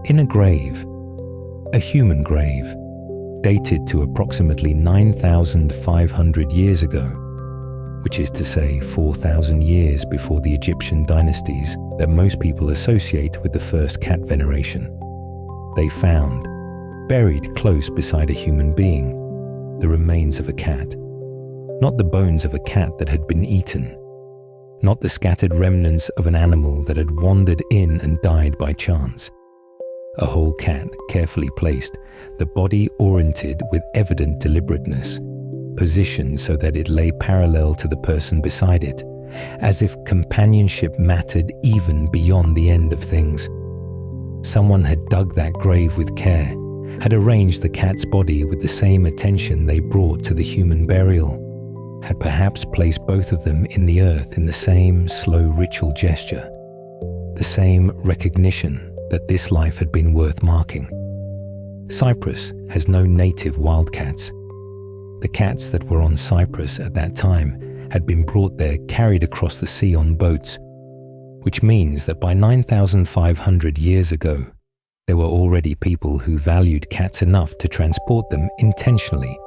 Speaker 1: In a grave, a human grave, dated to approximately 9,500 years ago, which is to say 4,000 years before the Egyptian dynasties that most people associate with the first cat veneration, they found, buried close beside a human being, the remains of a cat. Not the bones of a cat that had been eaten, not the scattered remnants of an animal that had wandered in and died by chance. A whole cat carefully placed, the body oriented with evident deliberateness, positioned so that it lay parallel to the person beside it, as if companionship mattered even beyond the end of things. Someone had dug that grave with care, had arranged the cat's body with the same attention they brought to the human burial, had perhaps placed both of them in the earth in the same slow ritual gesture, the same recognition that this life had been worth marking. Cyprus has no native wildcats. The cats that were on Cyprus at that time had been brought there, carried across the sea on boats. which means that by 9,500 years ago, there were already people who valued cats enough to transport them intentionally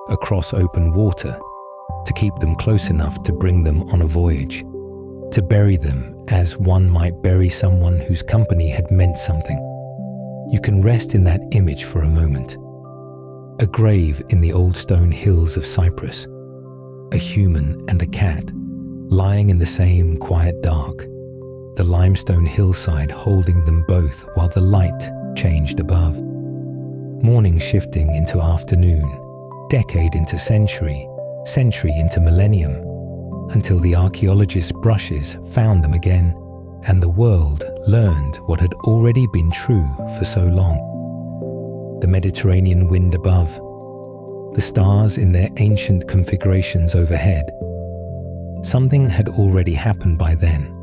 Speaker 1: across open water, to keep them close enough to bring them on a voyage, to bury them as one might bury someone whose company had meant something. You can rest in that image for a moment. A grave in the old stone hills of Cyprus, a human and a cat lying in the same quiet dark, the limestone hillside holding them both while the light changed above. Morning shifting into afternoon, decade into century, century into millennium, until the archaeologist's brushes found them again, and the world learned what had already been true for so long. The Mediterranean wind above, the stars in their ancient configurations overhead. Something had already happened by then.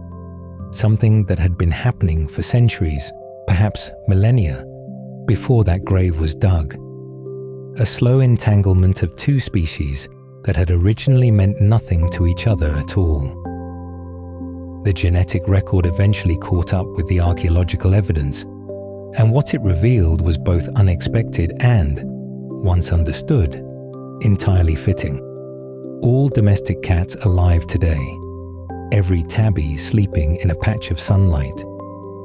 Speaker 1: Something that had been happening for centuries, perhaps millennia, before that grave was dug. A slow entanglement of two species that had originally meant nothing to each other at all. The genetic record eventually caught up with the archaeological evidence, and what it revealed was both unexpected and, once understood, entirely fitting. All domestic cats alive today, every tabby sleeping in a patch of sunlight,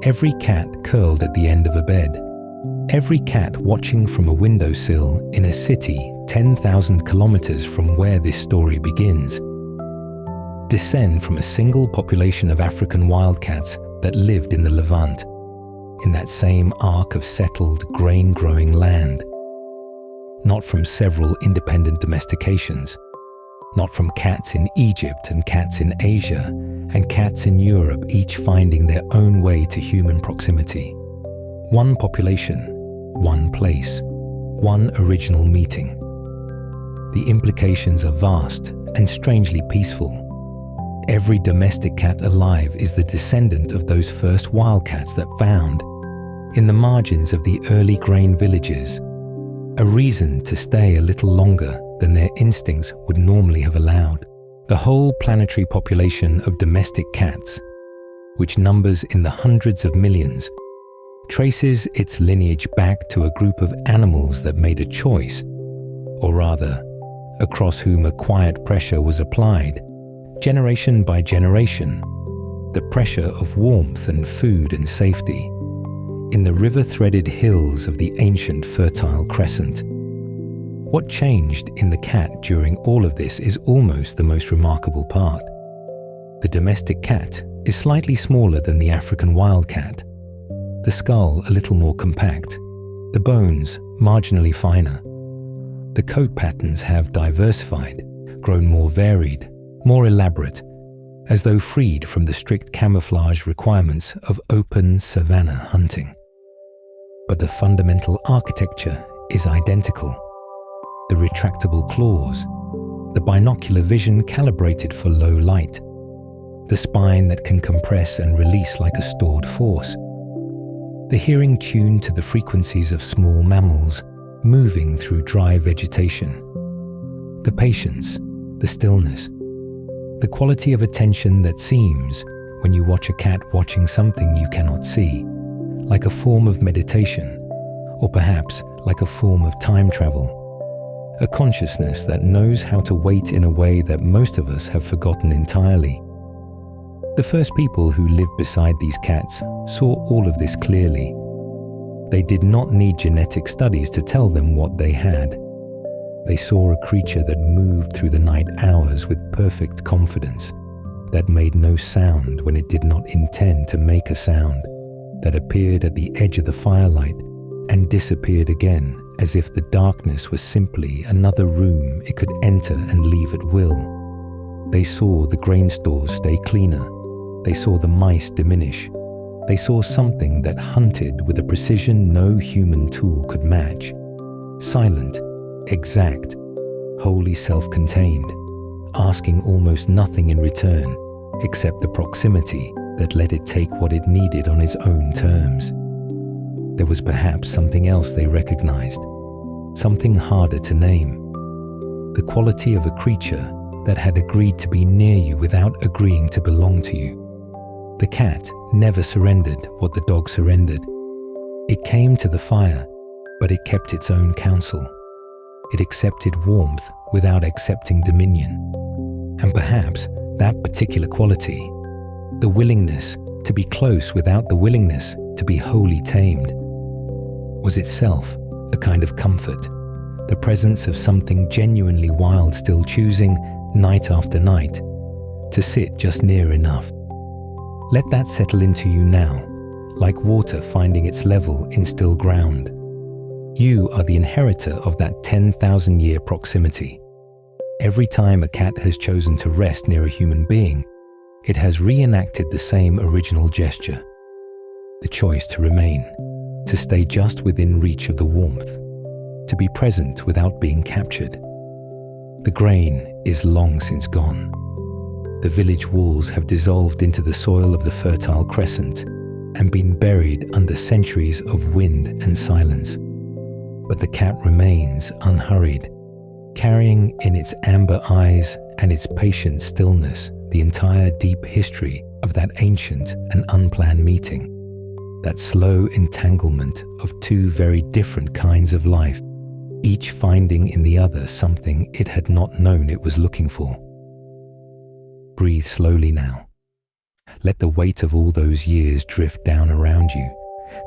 Speaker 1: every cat curled at the end of a bed, every cat watching from a windowsill in a city 10,000 kilometers from where this story begins, descend from a single population of African wildcats that lived in the Levant, in that same arc of settled, grain-growing land. Not from several independent domestications, not from cats in Egypt and cats in Asia and cats in Europe, each finding their own way to human proximity. One population, one place, one original meeting. The implications are vast and strangely peaceful. Every domestic cat alive is the descendant of those first wildcats that found, in the margins of the early grain villages, a reason to stay a little longer than their instincts would normally have allowed. The whole planetary population of domestic cats, which numbers in the hundreds of millions, traces its lineage back to a group of animals that made a choice, or rather, across whom a quiet pressure was applied, generation by generation, the pressure of warmth and food and safety, in the river-threaded hills of the ancient Fertile Crescent. What changed in the cat during all of this is almost the most remarkable part. The domestic cat is slightly smaller than the African wildcat, the skull a little more compact, the bones marginally finer. The coat patterns have diversified, grown more varied, more elaborate, as though freed from the strict camouflage requirements of open savanna hunting. But the fundamental architecture is identical. The retractable claws, the binocular vision calibrated for low light, the spine that can compress and release like a stored force, the hearing tuned to the frequencies of small mammals moving through dry vegetation, the patience, the stillness, the quality of attention that seems, when you watch a cat watching something you cannot see, like a form of meditation, or perhaps like a form of time travel. A consciousness that knows how to wait in a way that most of us have forgotten entirely. The first people who lived beside these cats saw all of this clearly. They did not need genetic studies to tell them what they had. They saw a creature that moved through the night hours with perfect confidence, that made no sound when it did not intend to make a sound, that appeared at the edge of the firelight and disappeared again, as if the darkness was simply another room it could enter and leave at will. They saw the grain stores stay cleaner. They saw the mice diminish. They saw something that hunted with a precision no human tool could match. Silent, exact, wholly self-contained, asking almost nothing in return except the proximity that let it take what it needed on its own terms. There was perhaps something else they recognized, something harder to name. The quality of a creature that had agreed to be near you without agreeing to belong to you. The cat never surrendered what the dog surrendered. It came to the fire, but it kept its own counsel. It accepted warmth without accepting dominion. And perhaps that particular quality, the willingness to be close without the willingness to be wholly tamed, was itself a kind of comfort, the presence of something genuinely wild still choosing, night after night, to sit just near enough. Let that settle into you now, like water finding its level in still ground. You are the inheritor of that 10,000-year proximity. Every time a cat has chosen to rest near a human being, it has reenacted the same original gesture. The choice to remain, to stay just within reach of the warmth, to be present without being captured. The grain is long since gone. The village walls have dissolved into the soil of the Fertile Crescent and been buried under centuries of wind and silence. But the cat remains unhurried, carrying in its amber eyes and its patient stillness the entire deep history of that ancient and unplanned meeting, that slow entanglement of two very different kinds of life, each finding in the other something it had not known it was looking for. Breathe slowly now. Let the weight of all those years drift down around you,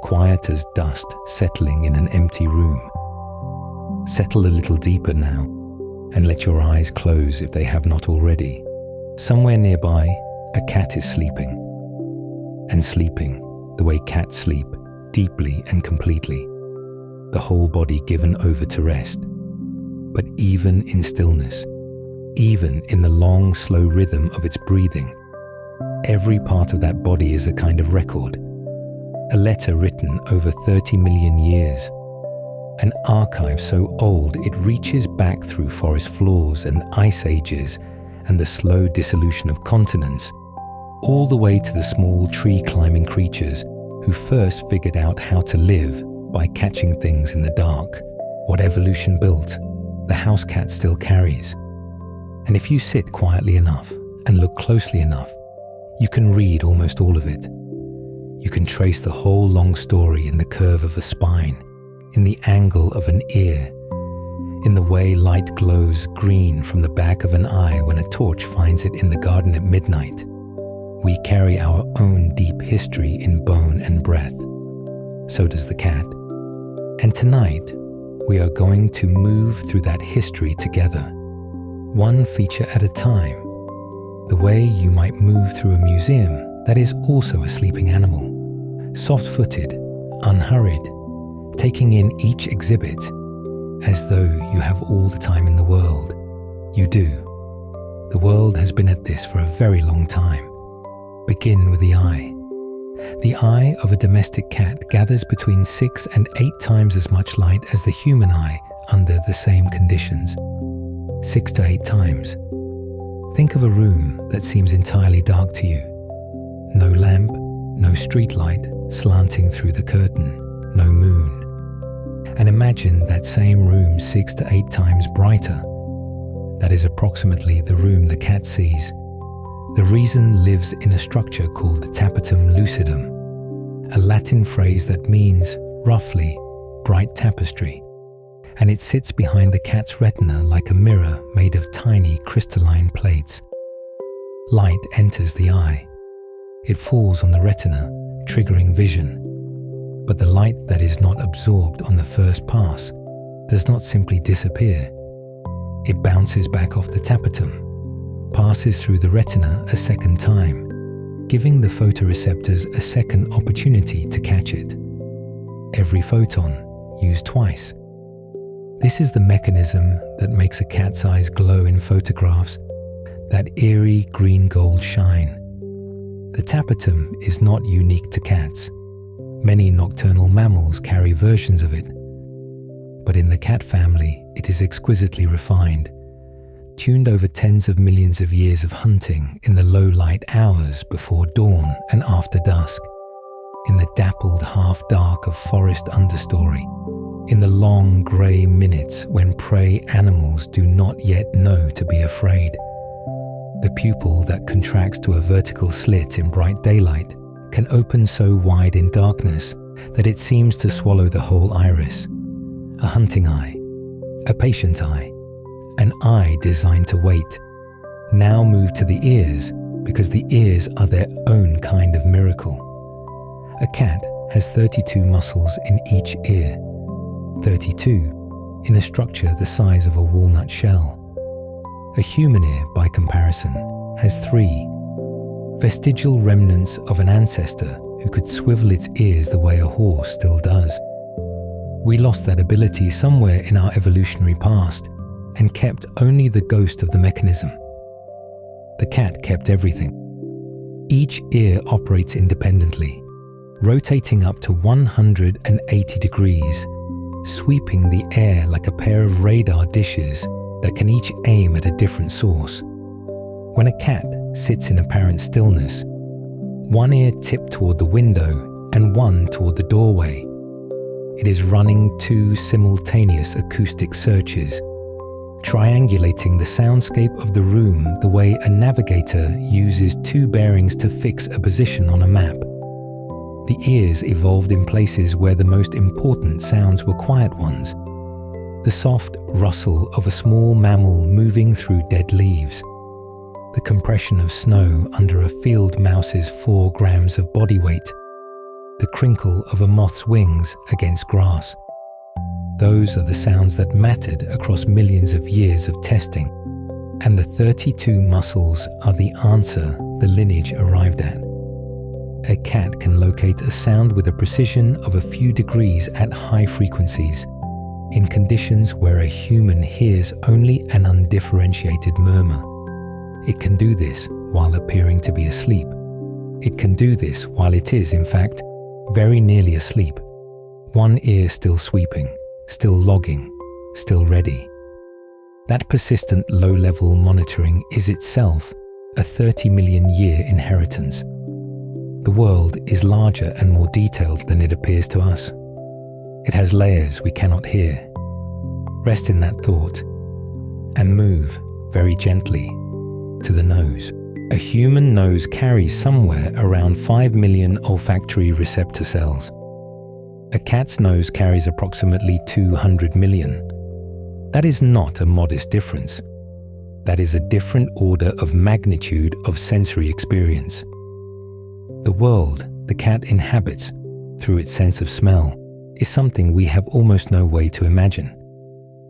Speaker 1: quiet as dust settling in an empty room. Settle a little deeper now, and let your eyes close if they have not already. Somewhere nearby, a cat is sleeping. And sleeping the way cats sleep, deeply and completely, the whole body given over to rest. But even in stillness, even in the long, slow rhythm of its breathing, every part of that body is a kind of record, a letter written over 30 million years, an archive so old it reaches back through forest floors and ice ages and the slow dissolution of continents, all the way to the small tree-climbing creatures who first figured out how to live by catching things in the dark. What evolution built, the house cat still carries. And if you sit quietly enough and look closely enough, you can read almost all of it. You can trace the whole long story in the curve of a spine, in the angle of an ear, in the way light glows green from the back of an eye when a torch finds it in the garden at midnight. We carry our own deep history in bone and breath. So does the cat. And tonight, we are going to move through that history together, one feature at a time, the way you might move through a museum that is also a sleeping animal, soft-footed, unhurried, taking in each exhibit as though you have all the time in the world. You do. The world has been at this for a very long time. Begin with the eye. The eye of a domestic cat gathers between 6 and 8 times as much light as the human eye under the same conditions. 6 to 8 times. Think of a room that seems entirely dark to you. No lamp, no street light slanting through the curtain, no moon. And imagine that same room 6 to 8 times brighter. That is approximately the room the cat sees. The reason lives in a structure called the tapetum lucidum, a Latin phrase that means, roughly, bright tapestry, and it sits behind the cat's retina like a mirror made of tiny crystalline plates. Light enters the eye. It falls on the retina, triggering vision. But the light that is not absorbed on the first pass does not simply disappear. It bounces back off the tapetum, passes through the retina a second time, giving the photoreceptors a second opportunity to catch it. Every photon used twice. This is the mechanism that makes a cat's eyes glow in photographs, that eerie green-gold shine. The tapetum is not unique to cats. Many nocturnal mammals carry versions of it. But in the cat family, it is exquisitely refined, tuned over tens of millions of years of hunting in the low-light hours before dawn and after dusk, in the dappled half-dark of forest understory, in the long grey minutes when prey animals do not yet know to be afraid. The pupil that contracts to a vertical slit in bright daylight can open so wide in darkness that it seems to swallow the whole iris. A hunting eye, a patient eye, an eye designed to wait, now move to the ears because the ears are their own kind of miracle. A cat has 32 muscles in each ear, 32 in a structure the size of a walnut shell. A human ear, by comparison, has 3, vestigial remnants of an ancestor who could swivel its ears the way a horse still does. We lost that ability somewhere in our evolutionary past and kept only the ghost of the mechanism. The cat kept everything. Each ear operates independently, rotating up to 180 degrees, sweeping the air like a pair of radar dishes that can each aim at a different source. When a cat sits in apparent stillness, one ear tipped toward the window and one toward the doorway, it is running 2 simultaneous acoustic searches, triangulating the soundscape of the room the way a navigator uses 2 bearings to fix a position on a map. The ears evolved in places where the most important sounds were quiet ones. The soft rustle of a small mammal moving through dead leaves. The compression of snow under a field mouse's 4 grams of body weight. The crinkle of a moth's wings against grass. Those are the sounds that mattered across millions of years of testing. And the 32 muscles are the answer the lineage arrived at. A cat can locate a sound with a precision of a few degrees at high frequencies, in conditions where a human hears only an undifferentiated murmur. It can do this while appearing to be asleep. It can do this while it is, in fact, very nearly asleep. One ear still sweeping, still logging, still ready. That persistent low-level monitoring is itself a 30 million year inheritance. The world is larger and more detailed than it appears to us. It has layers we cannot hear. Rest in that thought and move very gently to the nose. A human nose carries somewhere around 5 million olfactory receptor cells. A cat's nose carries approximately 200 million. That is not a modest difference. That is a different order of magnitude of sensory experience. The world the cat inhabits through its sense of smell is something we have almost no way to imagine.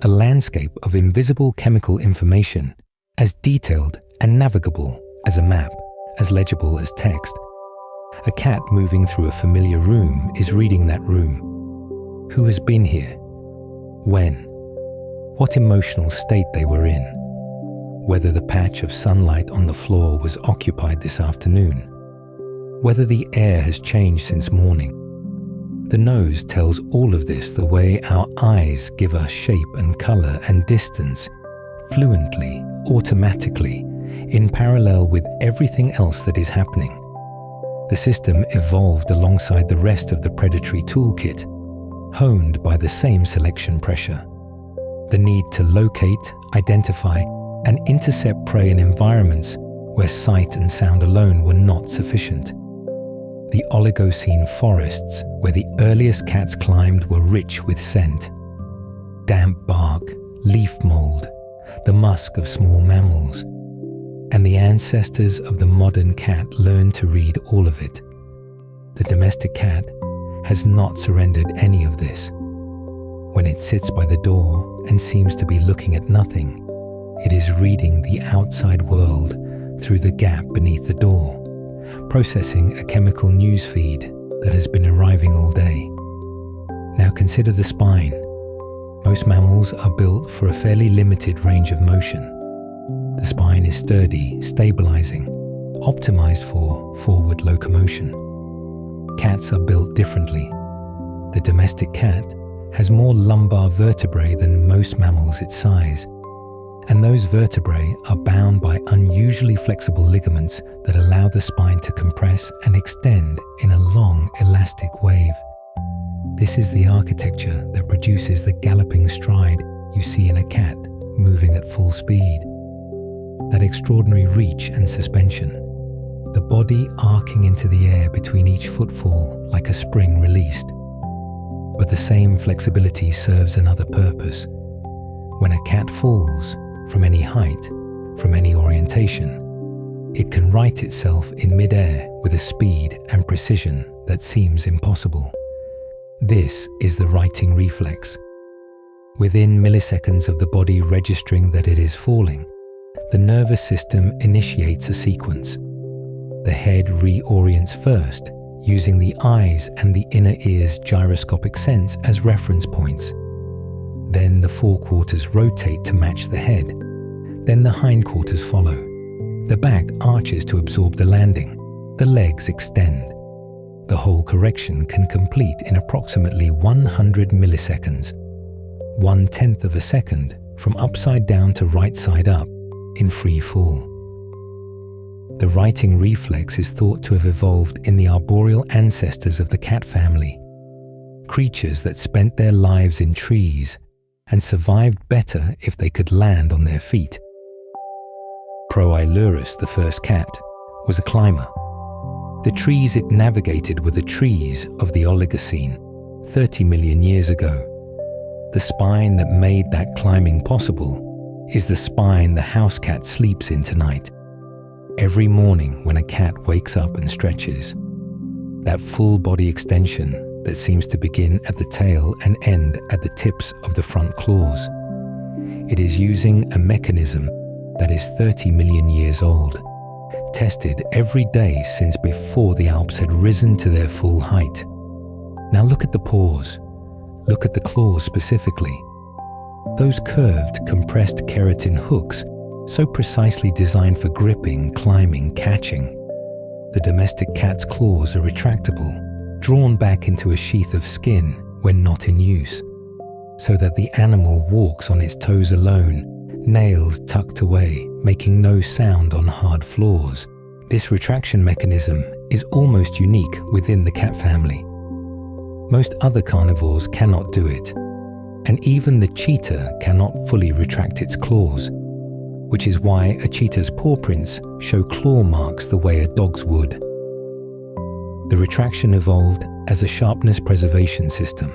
Speaker 1: A landscape of invisible chemical information, as detailed and navigable as a map, as legible as text. A cat moving through a familiar room is reading that room. Who has been here? When? What emotional state they were in? Whether the patch of sunlight on the floor was occupied this afternoon? Whether the air has changed since morning? The nose tells all of this the way our eyes give us shape and color and distance, fluently, automatically, in parallel with everything else that is happening. The system evolved alongside the rest of the predatory toolkit, honed by the same selection pressure. The need to locate, identify, and intercept prey in environments where sight and sound alone were not sufficient. The Oligocene forests where the earliest cats climbed were rich with scent. Damp bark, leaf mold, the musk of small mammals. And the ancestors of the modern cat learned to read all of it. The domestic cat has not surrendered any of this. When it sits by the door and seems to be looking at nothing, it is reading the outside world through the gap beneath the door, processing a chemical news feed that has been arriving all day. Now consider the spine. Most mammals are built for a fairly limited range of motion. The spine is sturdy, stabilizing, optimized for forward locomotion. Cats are built differently. The domestic cat has more lumbar vertebrae than most mammals its size, and those vertebrae are bound by unusually flexible ligaments that allow the spine to compress and extend in a long, elastic wave. This is the architecture that produces the galloping stride you see in a cat moving at full speed. that extraordinary reach and suspension, the body arcing into the air between each footfall like a spring released. But the same flexibility serves another purpose. When a cat falls, from any height, from any orientation, it can right itself in mid-air with a speed and precision that seems impossible. This is the righting reflex. Within milliseconds of the body registering that it is falling, the nervous system initiates a sequence. The head reorients first, using the eyes and the inner ear's gyroscopic sense as reference points. Then the forequarters rotate to match the head. Then the hindquarters follow. The back arches to absorb the landing. The legs extend. The whole correction can complete in approximately 100 milliseconds, 1/10 of a second from upside down to right side up in free fall. The righting reflex is thought to have evolved in the arboreal ancestors of the cat family, creatures that spent their lives in trees and survived better if they could land on their feet. Proilurus, the first cat, was a climber. The trees it navigated were the trees of the Oligocene, 30 million years ago. The spine that made that climbing possible is the spine the house cat sleeps in tonight. Every morning when a cat wakes up and stretches, that full body extension that seems to begin at the tail and end at the tips of the front claws. It is using a mechanism that is 30 million years old, tested every day since before the Alps had risen to their full height. Now look at the paws. Look at the claws specifically. Those curved, compressed keratin hooks, so precisely designed for gripping, climbing, catching. The domestic cat's claws are retractable, drawn back into a sheath of skin when not in use, so that the animal walks on its toes alone, nails tucked away, making no sound on hard floors. This retraction mechanism is almost unique within the cat family. Most other carnivores cannot do it, and even the cheetah cannot fully retract its claws, which is why a cheetah's paw prints show claw marks the way a dog's would. The retraction evolved as a sharpness preservation system.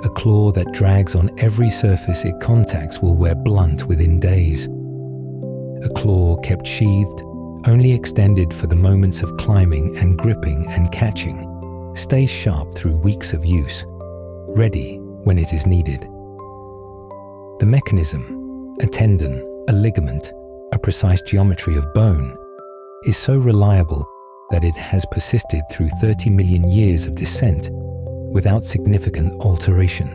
Speaker 1: A claw that drags on every surface it contacts will wear blunt within days. A claw kept sheathed, only extended for the moments of climbing and gripping and catching, stays sharp through weeks of use, ready when it is needed. The mechanism, a tendon, a ligament, a precise geometry of bone, is so reliable that it has persisted through 30 million years of descent without significant alteration.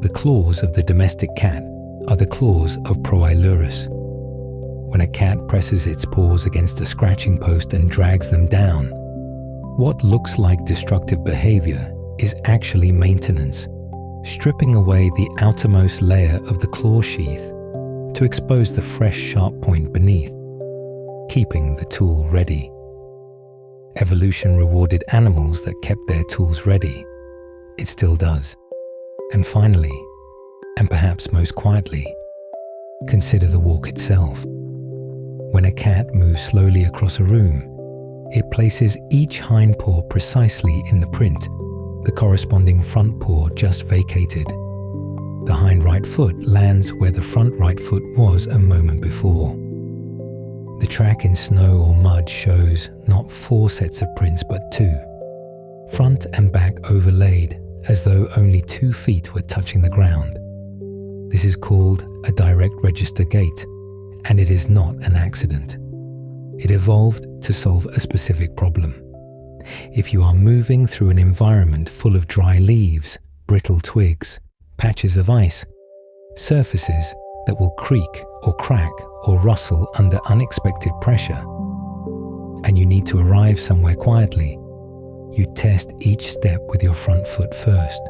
Speaker 1: The claws of the domestic cat are the claws of Proilurus. When a cat presses its paws against a scratching post and drags them down, what looks like destructive behavior is actually maintenance, stripping away the outermost layer of the claw sheath to expose the fresh sharp point beneath, keeping the tool ready. Evolution rewarded animals that kept their tools ready. It still does. And finally, and perhaps most quietly, consider the walk itself. When a cat moves slowly across a room, it places each hind paw precisely in the print, the corresponding front paw just vacated. The hind right foot lands where the front right foot was a moment before. The track in snow or mud shows not 4 sets of prints but 2, front and back overlaid as though only 2 feet were touching the ground. This is called a direct register gait, and it is not an accident. It evolved to solve a specific problem. If you are moving through an environment full of dry leaves, brittle twigs, patches of ice, surfaces that will creak or crack or rustle under unexpected pressure, and you need to arrive somewhere quietly, you test each step with your front foot first.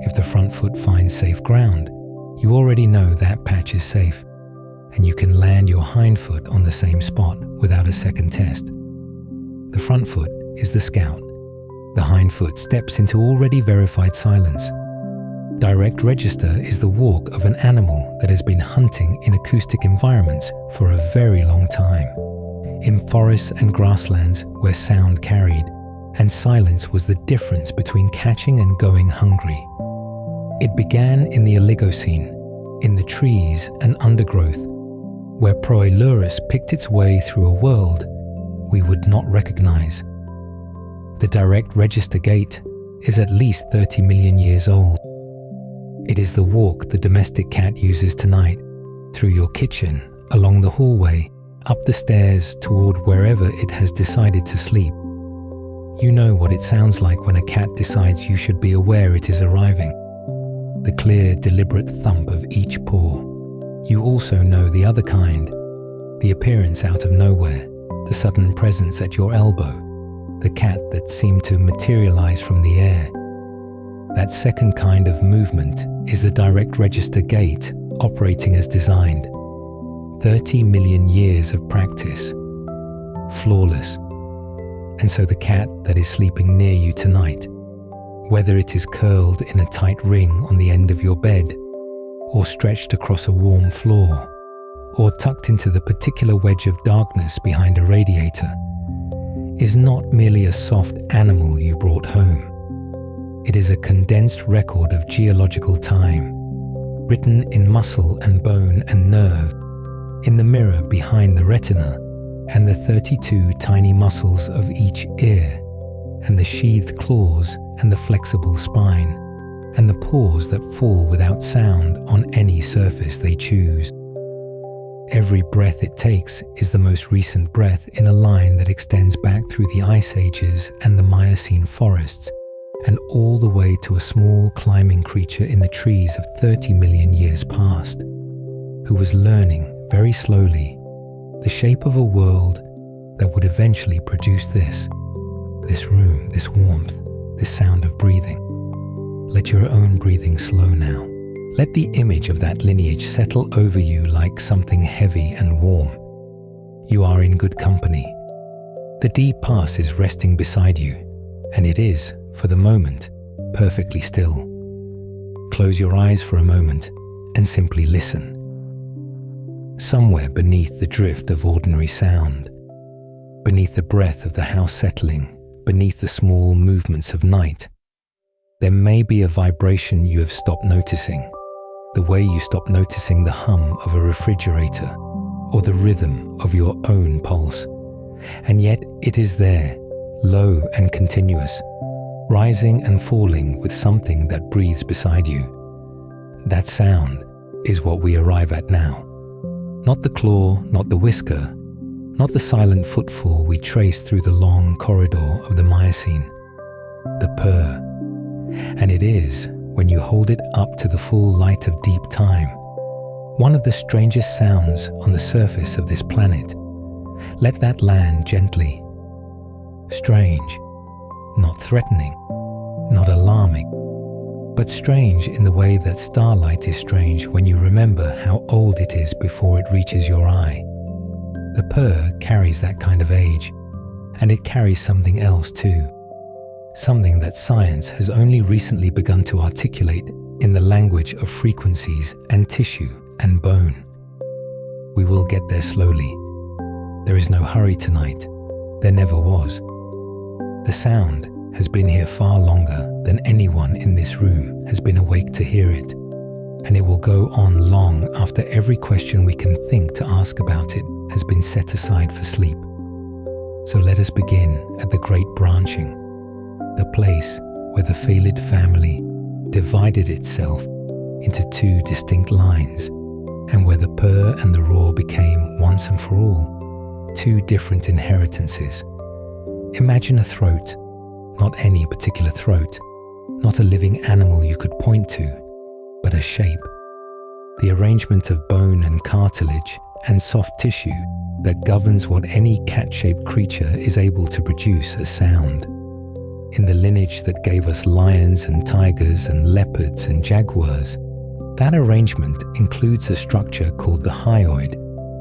Speaker 1: If the front foot finds safe ground, you already know that patch is safe, and you can land your hind foot on the same spot without a second test. The front foot is the scout. The hind foot steps into already verified silence. Direct register is the walk of an animal that has been hunting in acoustic environments for a very long time, in forests and grasslands where sound carried, and silence was the difference between catching and going hungry. It began in the Oligocene, in the trees and undergrowth, where Proilurus picked its way through a world we would not recognize. The direct register gait is at least 30 million years old. It is the walk the domestic cat uses tonight, through your kitchen, along the hallway, up the stairs toward wherever it has decided to sleep. You know what it sounds like when a cat decides you should be aware it is arriving. The clear, deliberate thump of each paw. You also know the other kind, the appearance out of nowhere, the sudden presence at your elbow, the cat that seemed to materialize from the air. That second kind of movement is the direct register gait operating as designed. 30 million years of practice. Flawless. And so the cat that is sleeping near you tonight, whether it is curled in a tight ring on the end of your bed, or stretched across a warm floor, or tucked into the particular wedge of darkness behind a radiator, is not merely a soft animal you brought home. It is a condensed record of geological time, written in muscle and bone and nerve, in the mirror behind the retina, and the 32 tiny muscles of each ear, and the sheathed claws and the flexible spine, and the paws that fall without sound on any surface they choose. Every breath it takes is the most recent breath in a line that extends back through the ice ages and the Miocene forests, and all the way to a small climbing creature in the trees of 30 million years past, who was learning very slowly the shape of a world that would eventually produce this room, this warmth, this sound of breathing. Let your own breathing slow now. Let the image of that lineage settle over you like something heavy and warm. You are in good company. The deep pass is resting beside you, and it is, for the moment, perfectly still. Close your eyes for a moment and simply listen. Somewhere beneath the drift of ordinary sound, beneath the breath of the house settling, beneath the small movements of night, there may be a vibration you have stopped noticing, the way you stop noticing the hum of a refrigerator or the rhythm of your own pulse. And yet it is there, low and continuous, rising and falling with something that breathes beside you. That sound is what we arrive at now. Not the claw, not the whisker, not the silent footfall we trace through the long corridor of the Miocene. The purr. And it is, when you hold it up to the full light of deep time, one of the strangest sounds on the surface of this planet. Let that land gently. Strange, not threatening, not alarming, but strange in the way that starlight is strange when you remember how old it is before it reaches your eye. The purr carries that kind of age, and it carries something else too. Something that science has only recently begun to articulate in the language of frequencies and tissue and bone. We will get there slowly. There is no hurry tonight. There never was. The sound has been here far longer than anyone in this room has been awake to hear it, and it will go on long after every question we can think to ask about it has been set aside for sleep. So let us begin at the great branching, the place where the felid family divided itself into two distinct lines, and where the purr and the roar became, once and for all, two different inheritances. Imagine a throat, not any particular throat, not a living animal you could point to, but a shape, the arrangement of bone and cartilage and soft tissue that governs what any cat-shaped creature is able to produce as sound. In the lineage that gave us lions and tigers and leopards and jaguars, that arrangement includes a structure called the hyoid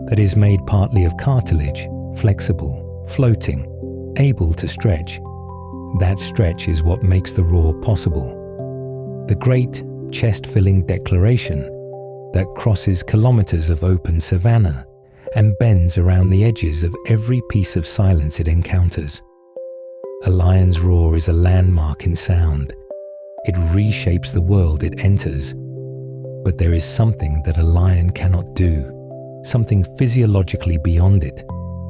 Speaker 1: that is made partly of cartilage, flexible, floating, able to stretch. That stretch is what makes the roar possible. The great chest-filling declaration that crosses kilometers of open savanna and bends around the edges of every piece of silence it encounters. A lion's roar is a landmark in sound. It reshapes the world it enters. But there is something that a lion cannot do, something physiologically beyond it,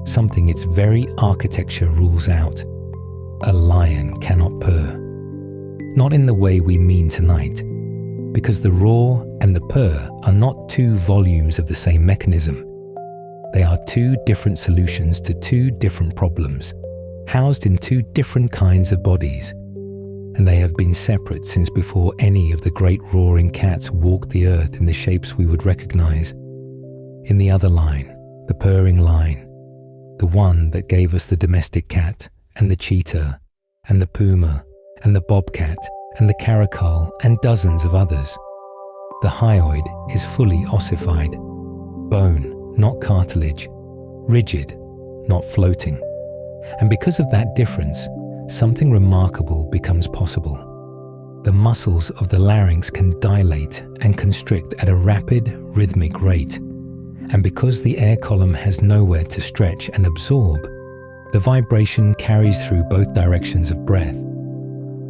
Speaker 1: something its very architecture rules out. A lion cannot purr. Not in the way we mean tonight, because the roar and the purr are not two volumes of the same mechanism. They are two different solutions to two different problems, housed in two different kinds of bodies, and they have been separate since before any of the great roaring cats walked the earth in the shapes we would recognize. In the other line, the purring line, the one that gave us the domestic cat and the cheetah and the puma and the bobcat and the caracal and dozens of others, the hyoid is fully ossified, bone, not cartilage, rigid, not floating. And because of that difference, something remarkable becomes possible. The muscles of the larynx can dilate and constrict at a rapid, rhythmic rate. And because the air column has nowhere to stretch and absorb, the vibration carries through both directions of breath,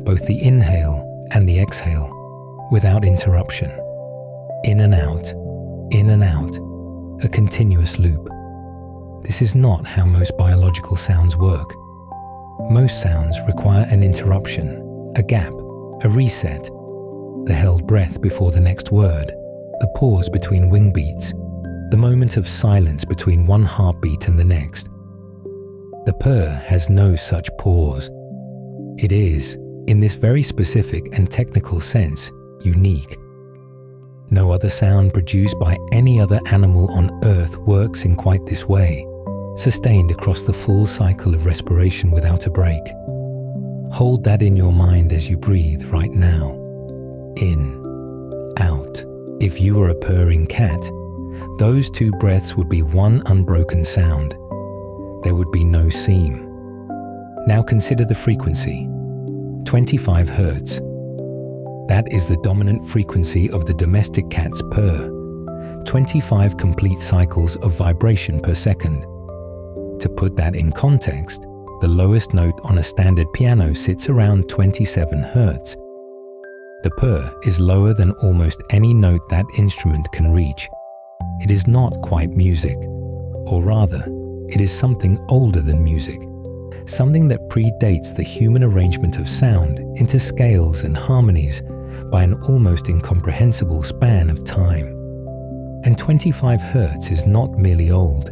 Speaker 1: both the inhale and the exhale, without interruption. In and out, a continuous loop. This is not how most biological sounds work. Most sounds require an interruption, a gap, a reset, the held breath before the next word, the pause between wing beats, the moment of silence between one heartbeat and the next. The purr has no such pause. It is, in this very specific and technical sense, unique. No other sound produced by any other animal on Earth works in quite this way, sustained across the full cycle of respiration without a break. Hold that in your mind as you breathe right now. In, out. If you were a purring cat, those two breaths would be one unbroken sound. There would be no seam. Now consider the frequency. 25 Hz. That is the dominant frequency of the domestic cat's purr. 25 complete cycles of vibration per second. To put that in context, the lowest note on a standard piano sits around 27 Hz. The purr is lower than almost any note that instrument can reach. It is not quite music, or rather, it is something older than music, something that predates the human arrangement of sound into scales and harmonies by an almost incomprehensible span of time. And 25 Hz is not merely old.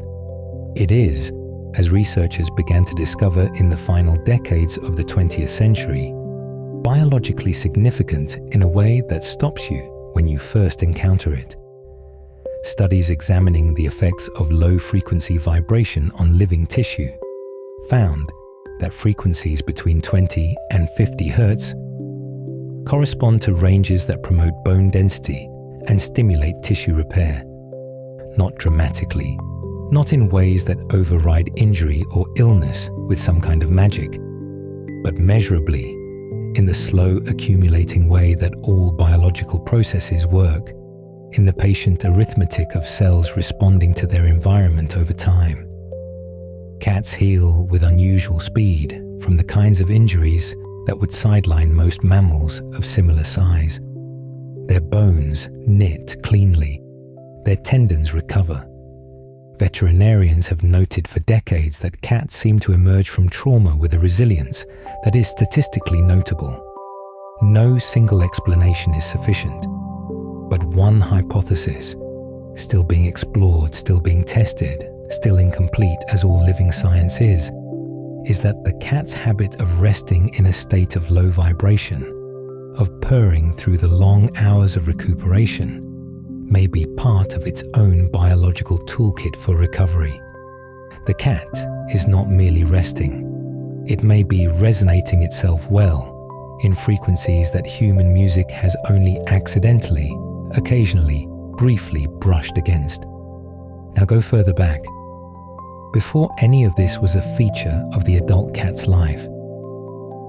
Speaker 1: It is, as researchers began to discover in the final decades of the 20th century, biologically significant in a way that stops you when you first encounter it. Studies examining the effects of low-frequency vibration on living tissue found that frequencies between 20 and 50 Hz correspond to ranges that promote bone density and stimulate tissue repair. Not dramatically, not in ways that override injury or illness with some kind of magic, but measurably, in the slow accumulating way that all biological processes work, in the patient arithmetic of cells responding to their environment over time. Cats heal with unusual speed from the kinds of injuries that would sideline most mammals of similar size. Their bones knit cleanly, their tendons recover. Veterinarians have noted for decades that cats seem to emerge from trauma with a resilience that is statistically notable. No single explanation is sufficient, but one hypothesis, still being explored, still being tested, still incomplete as all living science is that the cat's habit of resting in a state of low vibration, of purring through the long hours of recuperation, may be part of its own biological toolkit for recovery. The cat is not merely resting. It may be resonating itself well in frequencies that human music has only accidentally, occasionally, briefly brushed against. Now go further back. Before any of this was a feature of the adult cat's life,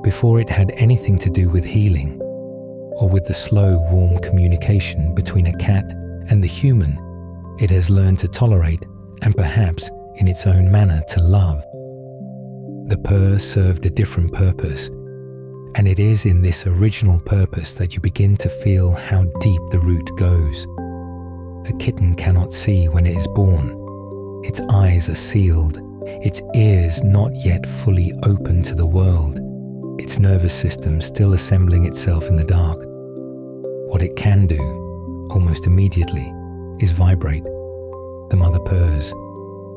Speaker 1: before it had anything to do with healing, or with the slow, warm communication between a cat and the human it has learned to tolerate and perhaps, in its own manner, to love. The purr served a different purpose, and it is in this original purpose that you begin to feel how deep the root goes. A kitten cannot see when it is born. Its eyes are sealed, its ears not yet fully open to the world, its nervous system still assembling itself in the dark. What it can do, almost immediately, is vibrate. The mother purrs,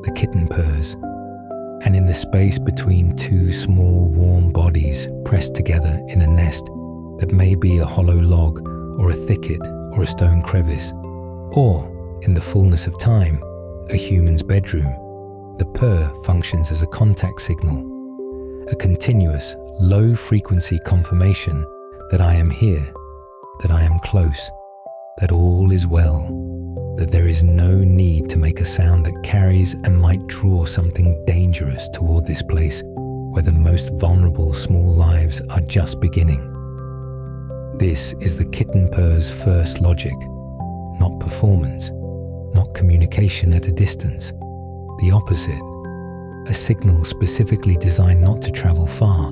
Speaker 1: the kitten purrs, and in the space between two small warm bodies pressed together in a nest that may be a hollow log or a thicket or a stone crevice, or, in the fullness of time, a human's bedroom, the purr functions as a contact signal, a continuous, low-frequency confirmation that I am here, that I am close, that all is well, that there is no need to make a sound that carries and might draw something dangerous toward this place where the most vulnerable small lives are just beginning. This is the kitten purr's first logic, not performance, not communication at a distance. The opposite, a signal specifically designed not to travel far,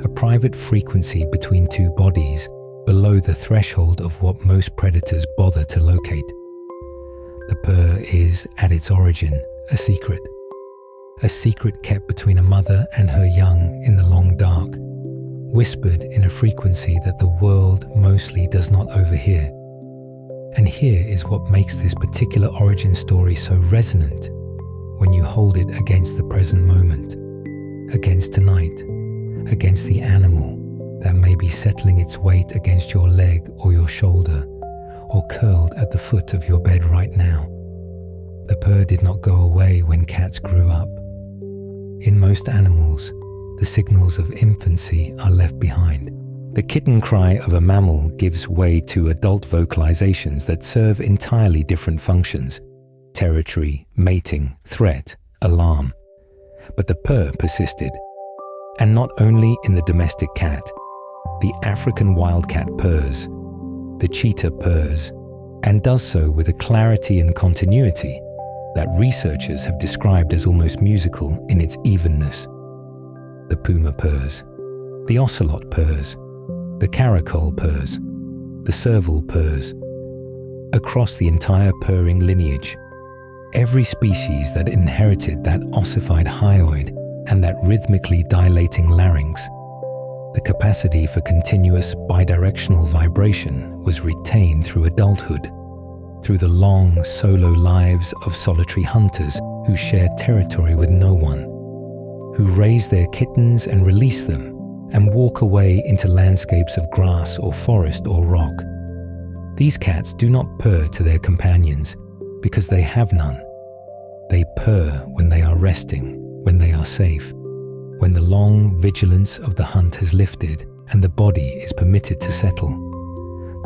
Speaker 1: a private frequency between two bodies below the threshold of what most predators bother to locate. The purr is, at its origin, a secret kept between a mother and her young in the long dark, whispered in a frequency that the world mostly does not overhear. And here is what makes this particular origin story so resonant when you hold it against the present moment, against tonight, against the animal that may be settling its weight against your leg or your shoulder, or curled at the foot of your bed right now. The purr did not go away when cats grew up. In most animals, the signals of infancy are left behind. The kitten cry of a mammal gives way to adult vocalizations that serve entirely different functions: territory, mating, threat, alarm. But the purr persisted. And not only in the domestic cat, the African wildcat purrs, the cheetah purrs, and does so with a clarity and continuity that researchers have described as almost musical in its evenness. The puma purrs, the ocelot purrs, the caracole purrs, the serval purrs. Across the entire purring lineage, every species that inherited that ossified hyoid and that rhythmically dilating larynx, the capacity for continuous bidirectional vibration was retained through adulthood, through the long solo lives of solitary hunters who shared territory with no one, who raise their kittens and release them and walk away into landscapes of grass or forest or rock. These cats do not purr to their companions because they have none. They purr when they are resting, when they are safe, when the long vigilance of the hunt has lifted and the body is permitted to settle.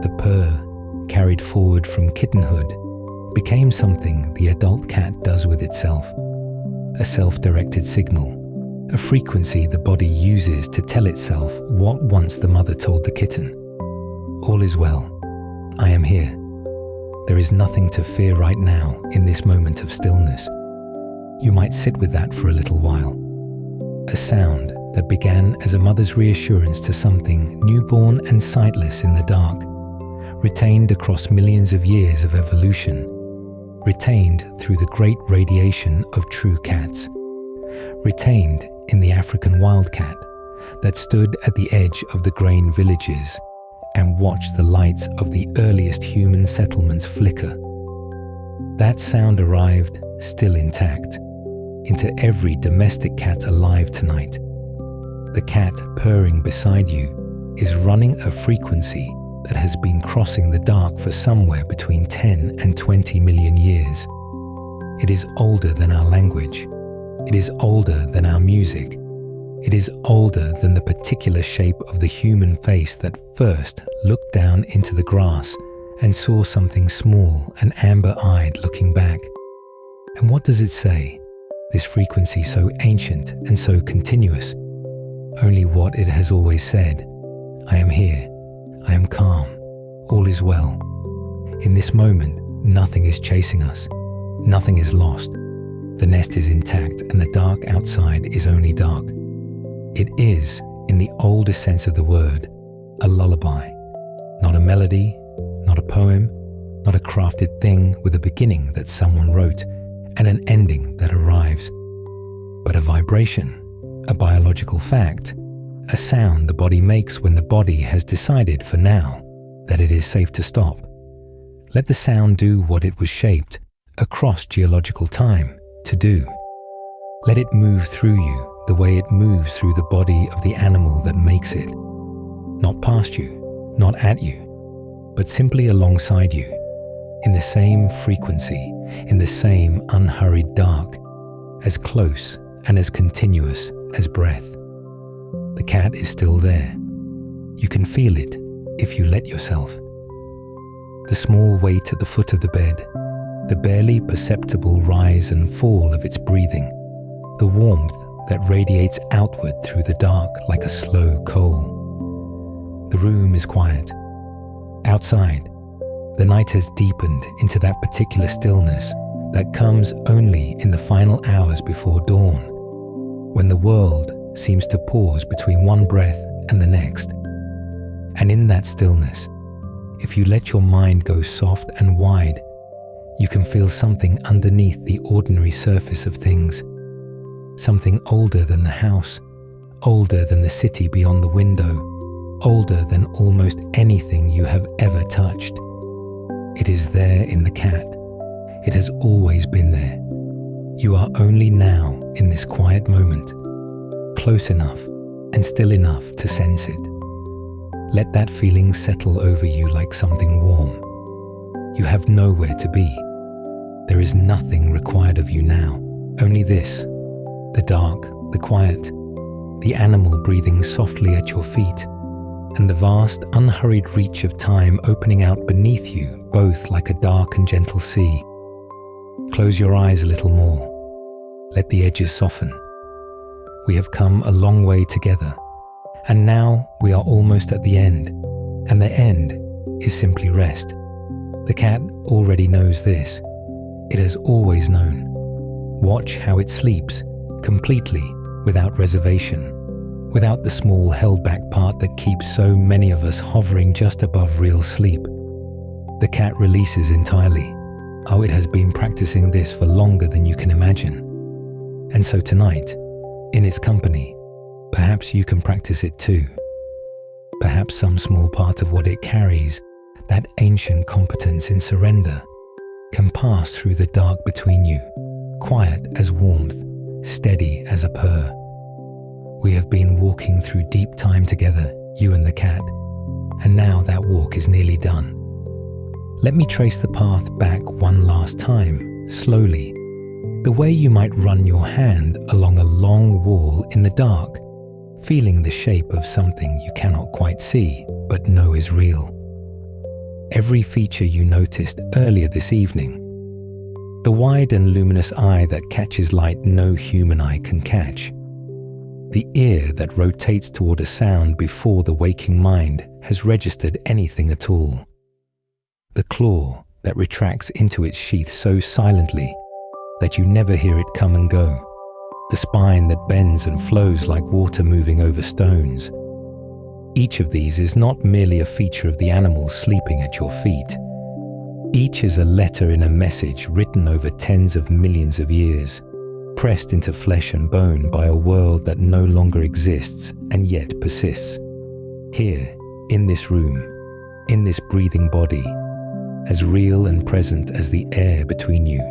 Speaker 1: The purr, carried forward from kittenhood, became something the adult cat does with itself, a self-directed signal, a frequency the body uses to tell itself what once the mother told the kitten. All is well. I am here. There is nothing to fear right now in this moment of stillness. You might sit with that for a little while. A sound that began as a mother's reassurance to something newborn and sightless in the dark, retained across millions of years of evolution, retained through the great radiation of true cats, retained in the African wildcat that stood at the edge of the grain villages and watched the lights of the earliest human settlements flicker. That sound arrived, still intact, into every domestic cat alive tonight. The cat purring beside you is running a frequency that has been crossing the dark for somewhere between 10 and 20 million years. It is older than our language. It is older than our music. It is older than the particular shape of the human face that first looked down into the grass and saw something small and amber-eyed looking back. And what does it say? This frequency so ancient and so continuous. Only what it has always said. I am here. I am calm. all is well. In this moment, nothing is chasing us. Nothing is lost. The nest is intact and the dark outside is only dark. It is, in the oldest sense of the word, a lullaby. Not a melody, not a poem, not a crafted thing with a beginning that someone wrote and an ending that arrives, but a vibration, a biological fact, a sound the body makes when the body has decided for now that it is safe to stop. Let the sound do what it was shaped across geological time to do. Let it move through you the way it moves through the body of the animal that makes it. Not past you, not at you, but simply alongside you, in the same frequency, in the same unhurried dark, as close and as continuous as breath. The cat is still there. You can feel it if you let yourself. The small weight at the foot of the bed, the barely perceptible rise and fall of its breathing, the warmth that radiates outward through the dark like a slow coal. The room is quiet. Outside, the night has deepened into that particular stillness that comes only in the final hours before dawn, when the world seems to pause between one breath and the next. And in that stillness, if you let your mind go soft and wide, you can feel something underneath the ordinary surface of things, something older than the house, older than the city beyond the window, older than almost anything you have ever touched. It is there in the cat. It has always been there. You are only now in this quiet moment, close enough and still enough to sense it. Let that feeling settle over you like something warm. You have nowhere to be. There is nothing required of you now, only this, the dark, the quiet, the animal breathing softly at your feet, and the vast, unhurried reach of time opening out beneath you, both like a dark and gentle sea. Close your eyes a little more. Let the edges soften. We have come a long way together, and now we are almost at the end, and the end is simply rest. The cat already knows this. It has always known. Watch how it sleeps, completely, without reservation, without the small held-back part that keeps so many of us hovering just above real sleep. The cat releases entirely. Oh, it has been practicing this for longer than you can imagine. And so tonight, in its company, perhaps you can practice it too. Perhaps some small part of what it carries, that ancient competence in surrender, can pass through the dark between you, quiet as warmth, steady as a purr. We have been walking through deep time together, you and the cat, and now that walk is nearly done. Let me trace the path back one last time, slowly, the way you might run your hand along a long wall in the dark, feeling the shape of something you cannot quite see, but know is real. Every feature you noticed earlier this evening, the wide and luminous eye that catches light no human eye can catch, the ear that rotates toward a sound before the waking mind has registered anything at all, the claw that retracts into its sheath so silently that you never hear it come and go, the spine that bends and flows like water moving over stones. Each of these is not merely a feature of the animal sleeping at your feet. Each is a letter in a message written over tens of millions of years, pressed into flesh and bone by a world that no longer exists and yet persists. Here, in this room, in this breathing body, as real and present as the air between you.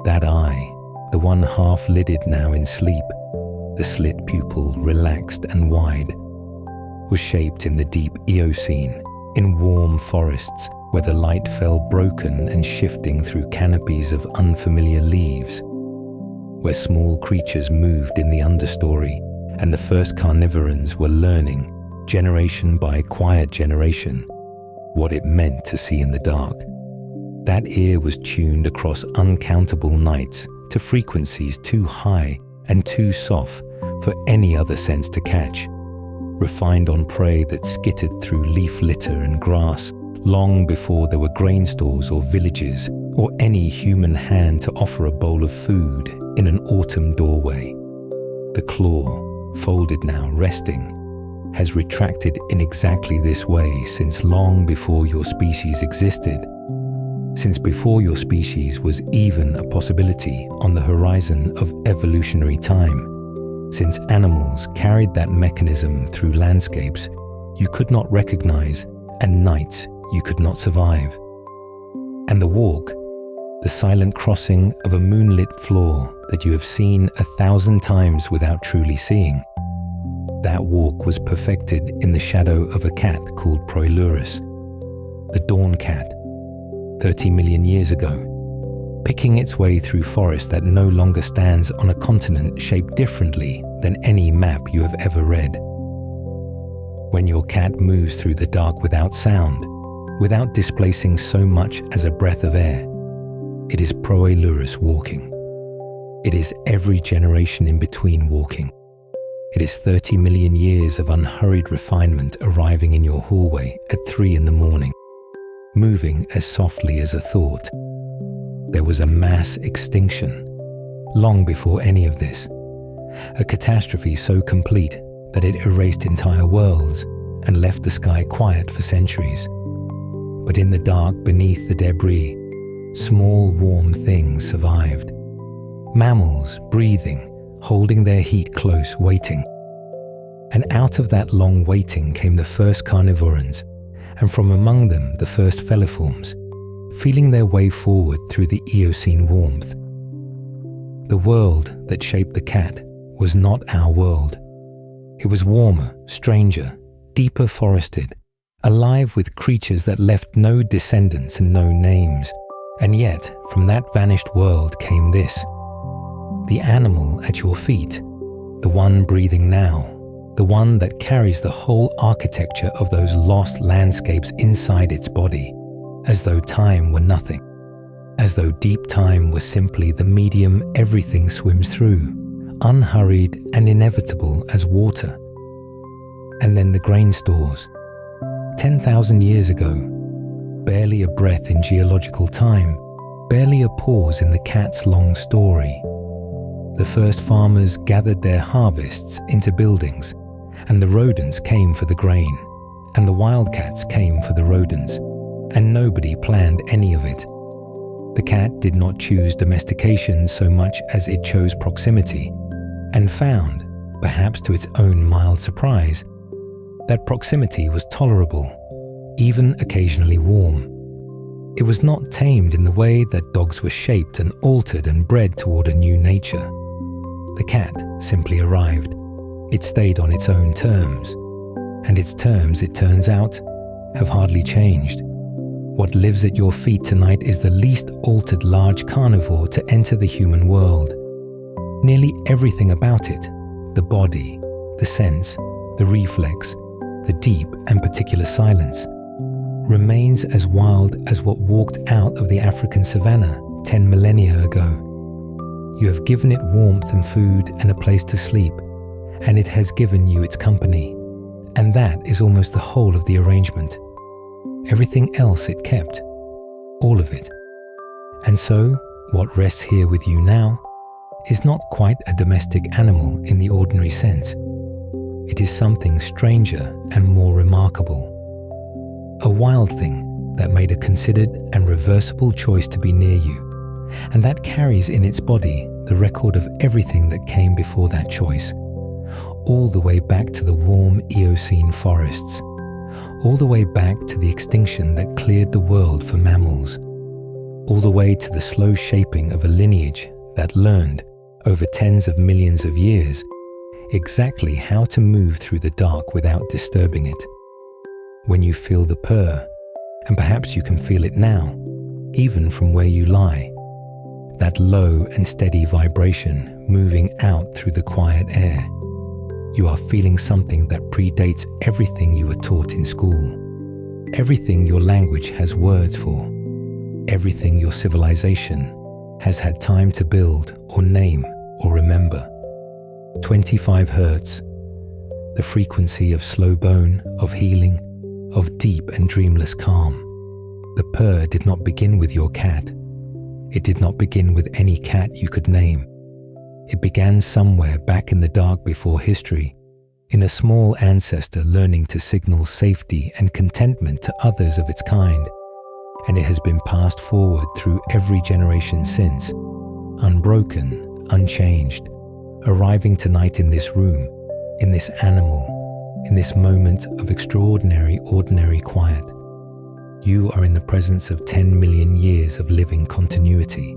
Speaker 1: That eye, the one half-lidded now in sleep, the slit pupil relaxed and wide, was shaped in the deep Miocene, in warm forests where the light fell broken and shifting through canopies of unfamiliar leaves, where small creatures moved in the understory and the first carnivorans were learning, generation by quiet generation, what it meant to see in the dark. That ear was tuned across uncountable nights to frequencies too high and too soft for any other sense to catch, refined on prey that skittered through leaf litter and grass long before there were grain stores or villages or any human hand to offer a bowl of food in an autumn doorway. The claw, folded now, resting, has retracted in exactly this way since long before your species existed, since before your species was even a possibility on the horizon of evolutionary time, since animals carried that mechanism through landscapes you could not recognize and nights you could not survive. And the walk, the silent crossing of a moonlit floor that you have seen 1,000 times without truly seeing, that walk was perfected in the shadow of a cat called Proilurus, the dawn cat, 30 million years ago, picking its way through forest that no longer stands on a continent shaped differently than any map you have ever read. When your cat moves through the dark without sound, without displacing so much as a breath of air, it is Proilurus walking. It is every generation in between walking. It is 30 million years of unhurried refinement arriving in your hallway at 3 in the morning, moving as softly as a thought. There was a mass extinction, long before any of this, a catastrophe so complete that it erased entire worlds and left the sky quiet for centuries. But in the dark beneath the debris, small warm things survived. Mammals breathing, holding their heat close, waiting. And out of that long waiting came the first carnivorans, and from among them the first feliforms, feeling their way forward through the Eocene warmth. The world that shaped the cat was not our world. It was warmer, stranger, deeper forested, alive with creatures that left no descendants and no names. And yet, from that vanished world came this. The animal at your feet, the one breathing now, the one that carries the whole architecture of those lost landscapes inside its body, as though time were nothing, as though deep time were simply the medium everything swims through, unhurried and inevitable as water. And then the grain stores. 10,000 years ago, barely a breath in geological time, barely a pause in the cat's long story. The first farmers gathered their harvests into buildings, and the rodents came for the grain, and the wildcats came for the rodents, and nobody planned any of it. The cat did not choose domestication so much as it chose proximity, and found, perhaps to its own mild surprise, that proximity was tolerable, even occasionally warm. It was not tamed in the way that dogs were shaped and altered and bred toward a new nature. The cat simply arrived. It stayed on its own terms, and its terms, it turns out, have hardly changed. What lives at your feet tonight is the least altered large carnivore to enter the human world. Nearly everything about it, the body, the sense, the reflex, the deep and particular silence, remains as wild as what walked out of the African savanna 10 millennia ago. You have given it warmth and food and a place to sleep, and it has given you its company, and that is almost the whole of the arrangement. Everything else it kept, all of it. And so, what rests here with you now is not quite a domestic animal in the ordinary sense. It is something stranger and more remarkable. A wild thing that made a considered and reversible choice to be near you, and that carries in its body the record of everything that came before that choice, all the way back to the warm Eocene forests, all the way back to the extinction that cleared the world for mammals, all the way to the slow shaping of a lineage that learned, over tens of millions of years, exactly how to move through the dark without disturbing it. When you feel the purr, and perhaps you can feel it now, even from where you lie, that low and steady vibration moving out through the quiet air, you are feeling something that predates everything you were taught in school, everything your language has words for, everything your civilization has had time to build or name or remember. 25 hertz, the frequency of slow bone, of healing, of deep and dreamless calm. The purr did not begin with your cat. It did not begin with any cat you could name. It began somewhere back in the dark before history, in a small ancestor learning to signal safety and contentment to others of its kind, and it has been passed forward through every generation since, unbroken, unchanged, arriving tonight in this room, in this animal, in this moment of extraordinary, ordinary quiet. You are in the presence of 10 million years of living continuity.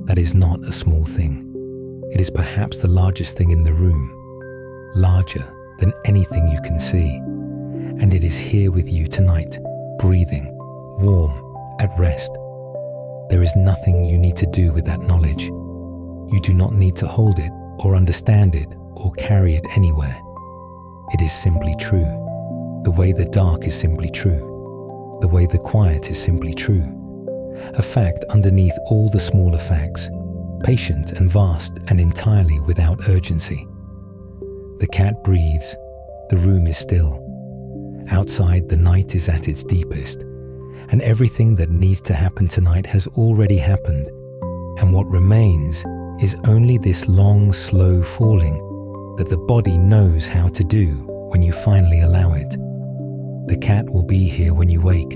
Speaker 1: That is not a small thing. It is perhaps the largest thing in the room, larger than anything you can see, and it is here with you tonight, breathing, warm, at rest. There is nothing you need to do with that knowledge. You do not need to hold it or understand it or carry it anywhere. It is simply true. The way the dark is simply true. The way the quiet is simply true. A fact underneath all the smaller facts, patient and vast and entirely without urgency. The cat breathes. The room is still. Outside, the night is at its deepest, and everything that needs to happen tonight has already happened, and what remains is only this long, slow falling that the body knows how to do when you finally allow it. The cat will be here when you wake.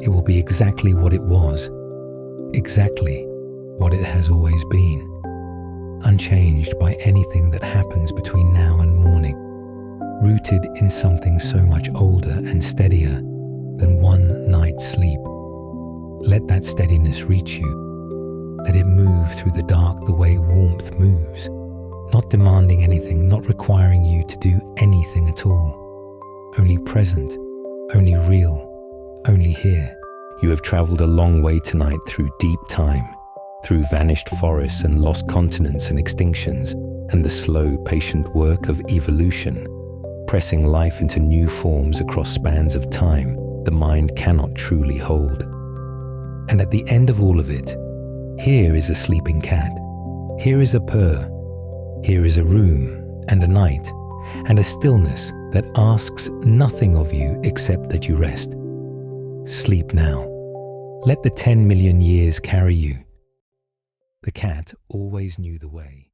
Speaker 1: It will be exactly what it was, exactly what it has always been, unchanged by anything that happens between now and morning, rooted in something so much older and steadier than one night's sleep. Let that steadiness reach you. Let it move through the dark the way warmth moves, not demanding anything, not requiring you to do anything at all. Only present, only real, only here. You have traveled a long way tonight through deep time, through vanished forests and lost continents and extinctions, and the slow, patient work of evolution, pressing life into new forms across spans of time the mind cannot truly hold. And at the end of all of it, here is a sleeping cat, here is a purr, here is a room and a night, and a stillness that asks nothing of you except that you rest. Sleep now. Let the 10 million years carry you. The cat always knew the way.